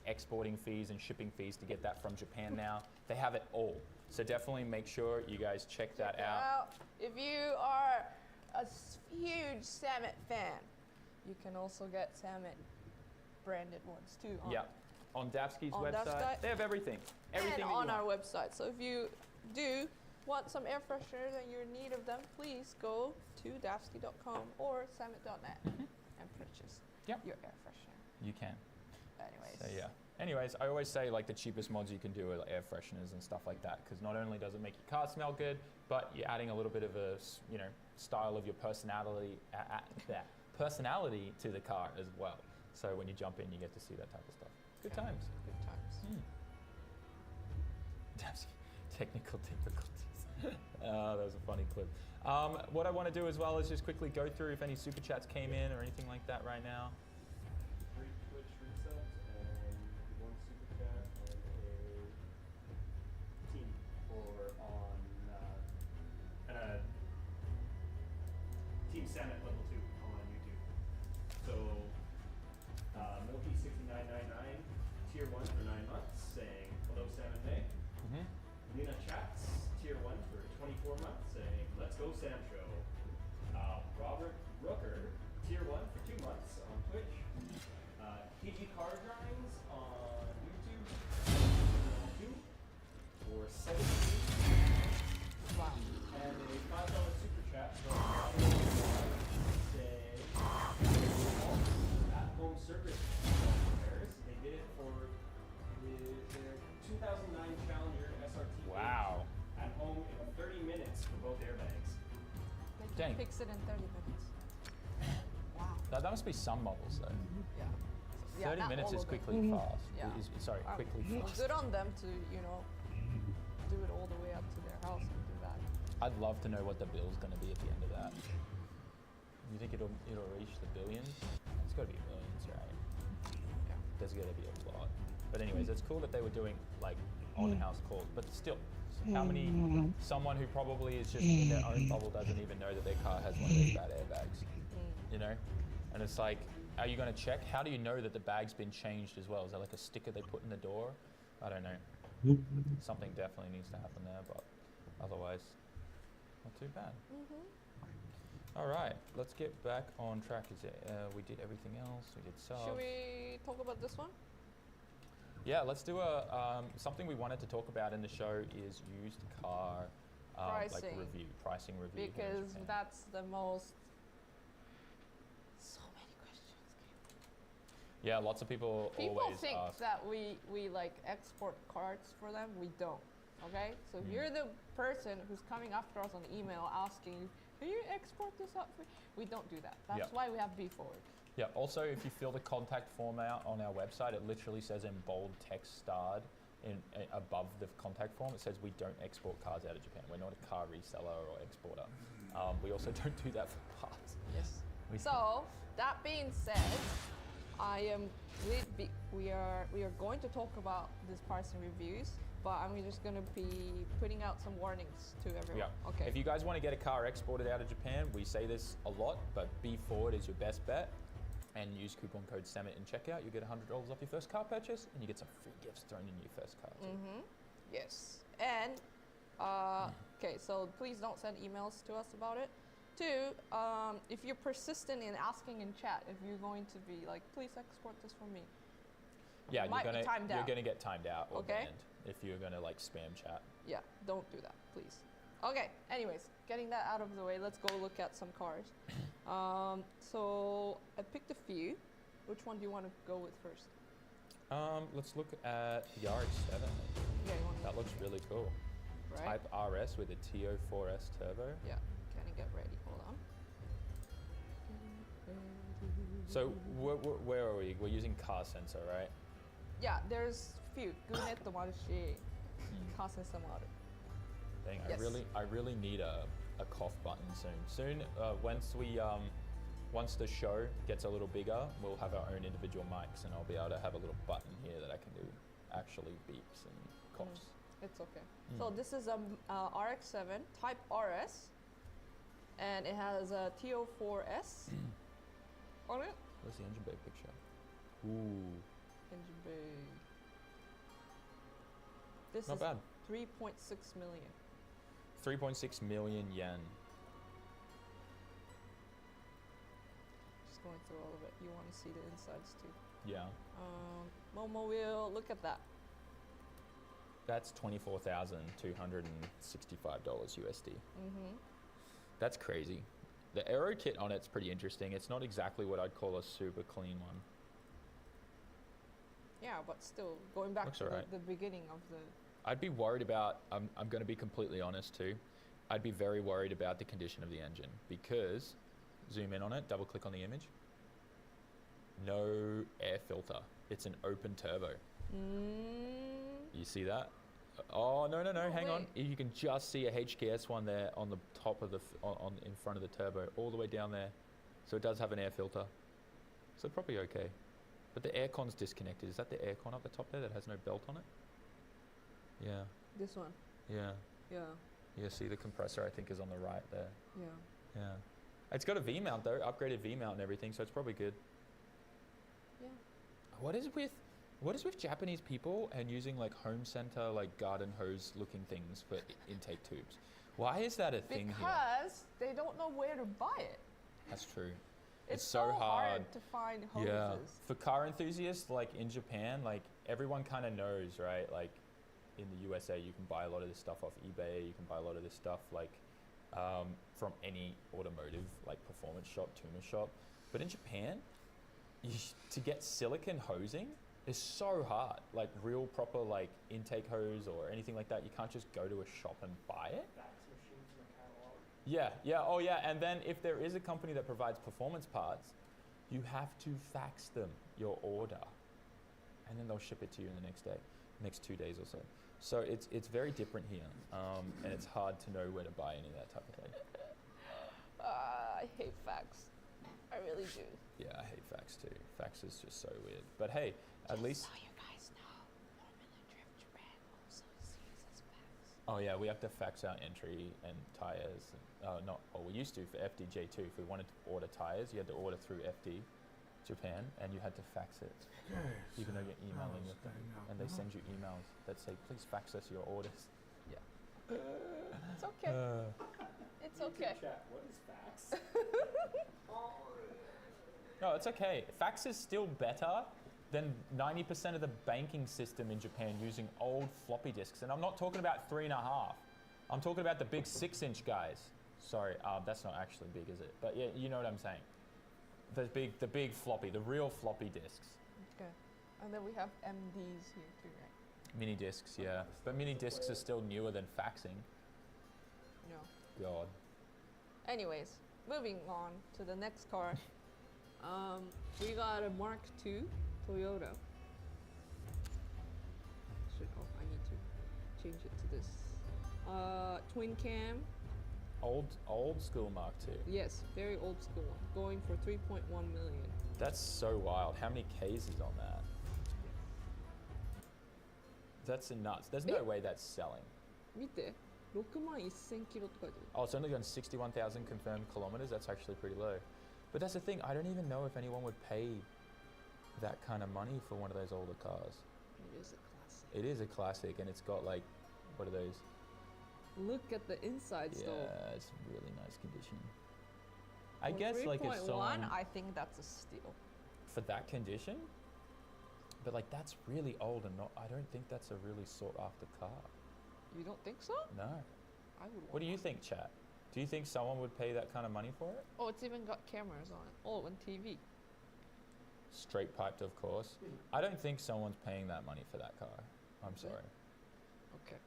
S17: Exporting fees and shipping fees to get that from Japan now. They have it all. So definitely make sure you guys check that out.
S18: If you are a huge Samet fan, you can also get Samet branded ones too.
S17: Yeah. On Davsky's website, they have everything. Everything
S18: and on our website. So if you do want some air fresheners and you're in need of them, please go to davsky.com or samet.net and purchase your air freshener.
S17: You can.
S18: Anyways.
S17: So yeah. Anyways, I always say like the cheapest mods you can do are like air fresheners and stuff like that, because not only does it make your car smell good, but you're adding a little bit of a style of your personality to the car as well. So when you jump in, you get to see that type of stuff. Good times.
S18: Good times.
S17: Technical difficulties. That was a funny clip. What I want to do as well is just quickly go through if any super chats came in or anything like that right now.
S19: Team Samet level 2 on YouTube. So, Milky6999, tier 1 for 9 months, saying hello Sam and May. Lena Chats, tier 1 for 24 months, saying let's go Sam Show. Robert Rooker, tier 1 for 2 months on Twitch. KG Car Grinds on YouTube, 2 for 7 weeks.
S18: Wow.
S19: And a $5 super chat from at-home service repairs. They did it for their 2009 Challenger SRT.
S17: Wow.
S19: At home in 30 minutes for both airbags.
S18: They can fix it in 30 minutes. Wow.
S17: That must be some models though.
S18: Yeah.
S17: 30 minutes is quickly fast.
S18: Yeah.
S17: Sorry, quickly fast.
S18: Good on them to, do it all the way up to their house and do that.
S17: I'd love to know what the bill's going to be at the end of that. You think it'll reach the billions? It's got to be millions, right?
S18: Yeah.
S17: There's got to be a lot. But anyways, it's cool that they were doing like on-house calls. But still, how many? Someone who probably is just in their own bubble doesn't even know that their car has one of those bad airbags. You know, and it's like Are you going to check? How do you know that the bag's been changed as well? Is there like a sticker they put in the door? I don't know. Something definitely needs to happen there, but otherwise, not too bad. All right, let's get back on track. We did everything else. We did subs.
S18: Should we talk about this one?
S17: Yeah, let's do a something we wanted to talk about in the show is used car like pricing review.
S18: Because that's the most. So many questions.
S17: Yeah, lots of people always
S18: think
S17: ask.
S18: that we like export cards for them. We don't. Okay, so if you're the person who's coming after us on email asking, can you export this up? We don't do that. That's why we have B-Forward.
S17: Yeah, also if you fill the contact form out on our website, it literally says in bold text starred above the contact form, it says we don't export cars out of Japan. We're not a car reseller or exporter. We also don't do that for parts.
S18: Yes. So that being said, we are going to talk about these pricing reviews, but I'm just going to be putting out some warnings to everyone.
S17: Yeah.
S18: Okay.
S17: If you guys want to get a car exported out of Japan, we say this a lot, but B-Forward is your best bet. And use coupon code SAMIT in checkout. You get $100 off your first car purchase, and you get some free gifts thrown in your first car too.
S18: Yes. And okay, so please don't send emails to us about it. Two, if you're persistent in asking in chat, if you're going to be like, please export this for me.
S17: Yeah, you're gonna get timed out or
S18: Okay.
S17: banned if you're gonna like spam chat.
S18: Yeah, don't do that, please. Okay, anyways, getting that out of the way, let's go look at some cars. So I picked a few. Which one do you want to go with first?
S17: Let's look at the RX-7.
S18: Yeah, you want
S17: that looks really cool.
S18: Right.
S17: Type RS with a TO4S turbo.
S18: Yeah, can you get ready? Hold on.
S17: So where are we? We're using car sensor, right?
S18: Yeah, there's few. グネットもあるし、カーセンサーもある。
S17: Dang,
S18: Yes.
S17: I really need a cough button soon. Once the show gets a little bigger, we'll have our own individual mics, and I'll be able to have a little button here that I can do actually beeps and coughs.
S18: It's okay. So this is a RX-7 Type RS, and it has a TO4S on it.
S17: Where's the engine bay picture? Ooh.
S18: Engine bay. This
S17: Not
S18: is
S17: bad.
S18: 3.6 million.
S17: 3.6 million yen.
S18: Just going through all of it. You want to see the insides too.
S17: Yeah.
S18: Momo wheel. Look at that.
S17: That's $24,265 USD. That's crazy. The aero kit on it's pretty interesting. It's not exactly what I'd call a super clean one.
S18: Yeah, but still, going back to the beginning of the...
S17: I'd be worried about, I'm going to be completely honest too, I'd be very worried about the condition of the engine because, zoom in on it, double click on the image, no air filter. It's an open turbo. You see that? Oh, no, hang on. You can just see a HKS one there on the top of in front of the turbo, all the way down there. So it does have an air filter. So probably okay. But the aircon's disconnected. Is that the aircon up the top there that has no belt on it? Yeah.
S18: This one?
S17: Yeah.
S18: Yeah.
S17: Yeah, see the compressor I think is on the right there.
S18: Yeah.
S17: Yeah. It's got a V-mount though, upgraded V-mount and everything, so it's probably good.
S18: Yeah.
S17: What is with Japanese people and using like home center, like garden hose looking things for intake tubes? Why is that a thing here?
S18: Because they don't know where to buy it.
S17: That's true.
S18: It's so hard to find hoses.
S17: Yeah. For car enthusiasts, like in Japan, like everyone kind of knows, right? Like in the USA, you can buy a lot of this stuff off eBay. You can buy a lot of this stuff like from any automotive, like performance shop, tuner shop. But in Japan, to get silicone hosing is so hard. Like real proper like intake hose or anything like that, you can't just go to a shop and buy it. Yeah, oh yeah, and then if there is a company that provides performance parts, you have to fax them your order, and then they'll ship it to you in the next 2 days or so. So it's very different here, and it's hard to know where to buy any of that type of thing.
S18: I hate fax. I really do.
S17: Yeah, I hate fax too. Fax is just so weird. But hey, at least.
S18: So you guys know, Formula Drift Japan also uses fax.
S17: Oh yeah, we have to fax out entry and tires. We used to for FDJ too. If we wanted to order tires, you had to order through FD, Japan, and you had to fax it, even though you're emailing with them, and they send you emails that say, "Please fax us your orders." Yeah.
S18: It's okay. It's okay.
S19: Chat, what is fax?
S17: No, it's okay. Fax is still better than 90% of the banking system in Japan using old floppy disks. And I'm not talking about 3.5. I'm talking about the big 6-inch guys. Sorry, that's not actually big, is it? But yeah, you know what I'm saying. The big floppy, the real floppy disks.
S18: Okay. And then we have MDs here too, right?
S17: Mini disks, yeah. But mini disks are still newer than faxing.
S18: No.
S17: God.
S18: Anyways, moving on to the next car. We got a Mark II Toyota. I need to change it to this. Twin cam.
S17: Old school Mark II.
S18: Yes, very old school one. Going for 3.1 million.
S17: That's so wild. How many Ks is on that? That's nuts. There's no way that's selling.
S18: 見て、61,000 キロと書いてある。
S17: Oh, it's only gone 61,000 confirmed kilometers. That's actually pretty low. But that's the thing. I don't even know if anyone would pay that kind of money for one of those older cars.
S18: It is a classic.
S17: It is a classic, and it's got like, what are those?
S18: Look at the inside
S17: Yeah,
S18: though.
S17: it's really nice condition. I guess like if
S18: 3.1,
S17: someone
S18: I think that's a steal.
S17: for that condition, but like that's really old and not. I don't think that's a really sought after car.
S18: You don't think so?
S17: No.
S18: I would.
S17: What do you think, chat? Do you think someone would pay that kind of money for it?
S18: Oh, it's even got cameras on it. Oh, and TV.
S17: Straight piped, of course. I don't think someone's paying that money for that car. I'm sorry.
S18: Okay.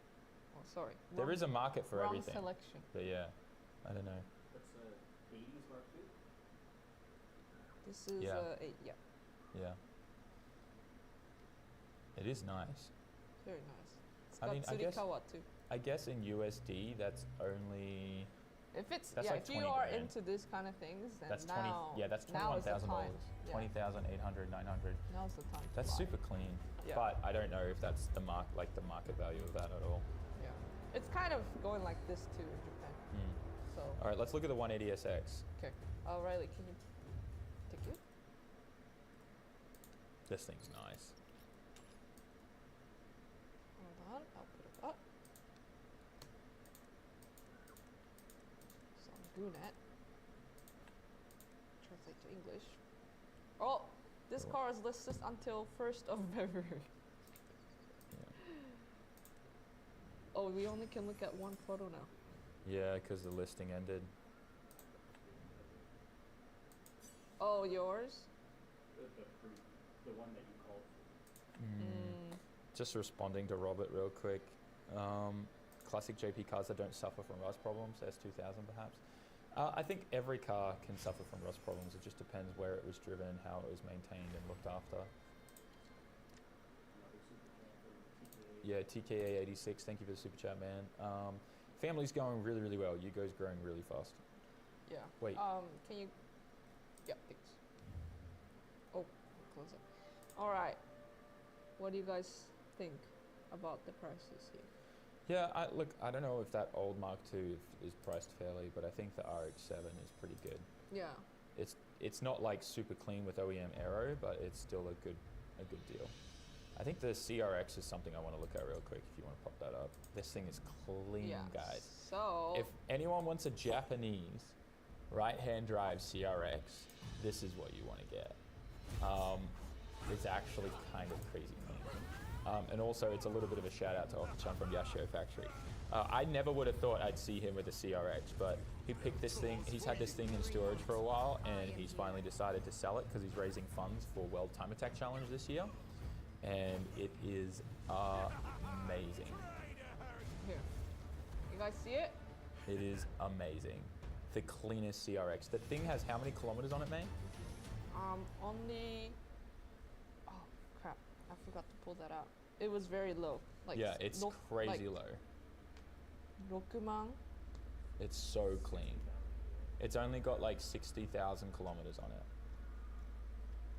S18: Oh, sorry.
S17: There is a market for
S18: wrong
S17: everything.
S18: selection.
S17: But yeah, I don't know.
S19: That's a 80s Mark II?
S18: This is
S17: Yeah.
S18: 8. Yeah.
S17: Yeah. It is nice.
S18: Very nice. It's
S17: I
S18: got
S17: mean, I guess-
S18: Tsurikawa too.
S17: I guess in USD, that's only.
S18: If it's
S17: That's
S18: yeah,
S17: like
S18: if you
S17: 20
S18: are
S17: grand.
S18: into this kind of things, then
S17: That's
S18: now
S17: 20. Yeah, that's
S18: now is the
S17: $21,000.
S18: time. Yeah.
S17: 20,800, 900.
S18: Now's the time. to
S17: That's
S18: buy.
S17: super clean.
S18: Yeah.
S17: But I don't know if that's the market value of that at all.
S18: Yeah. It's kind of going like this too in Japan. So.
S17: All right, let's look at the 180SX.
S18: Okay. Riley, can you take it?
S17: This thing's nice.
S18: Hold on, I'll put it up. So I'm doing that. Translate to English. Oh, this car is listed until 1st of February. Oh, we only can look at one photo now.
S17: Yeah, because the listing ended.
S18: Oh, yours?
S19: The one that you called for.
S17: Just responding to Robert real quick. Classic JP cars that don't suffer from rust problems, S2000 perhaps. I think every car can suffer from rust problems. It just depends where it was driven, how it was maintained and looked after. Yeah, TKA86, thank you for the super chat, man. Family's going really, really well. Yugo's growing really fast.
S18: Yeah.
S17: Wait.
S18: Can you? Yeah, thanks. Oh, close it. All right. What do you guys think about the prices here?
S17: Yeah, I don't know if that old Mark II is priced fairly, but I think the RX-7 is pretty good.
S18: Yeah.
S17: It's not like super clean with OEM aero, but it's still a good deal. I think the CRX is something I want to look at real quick if you want to pop that up. This thing is clean,
S18: Yeah.
S17: guys.
S18: So.
S17: If anyone wants a Japanese right-hand drive CRX, this is what you want to get. It's actually kind of crazy clean. And also, it's a little bit of a shout out to Oka-chan from Yashio Factory. I never would have thought I'd see him with a CRX, but he picked this thing. He's had this thing in storage for a while, and he's finally decided to sell it because he's raising funds for World Time Attack Challenge this year. And it is amazing.
S18: Here. You guys see it?
S17: It is amazing. The cleanest CRX. The thing has how many kilometers on it, man?
S18: On the. Oh crap! I forgot to pull that out. It was very low. Like
S17: Yeah, it's crazy low.
S18: 6만.
S17: It's so clean. It's only got like 60,000 kilometers on it.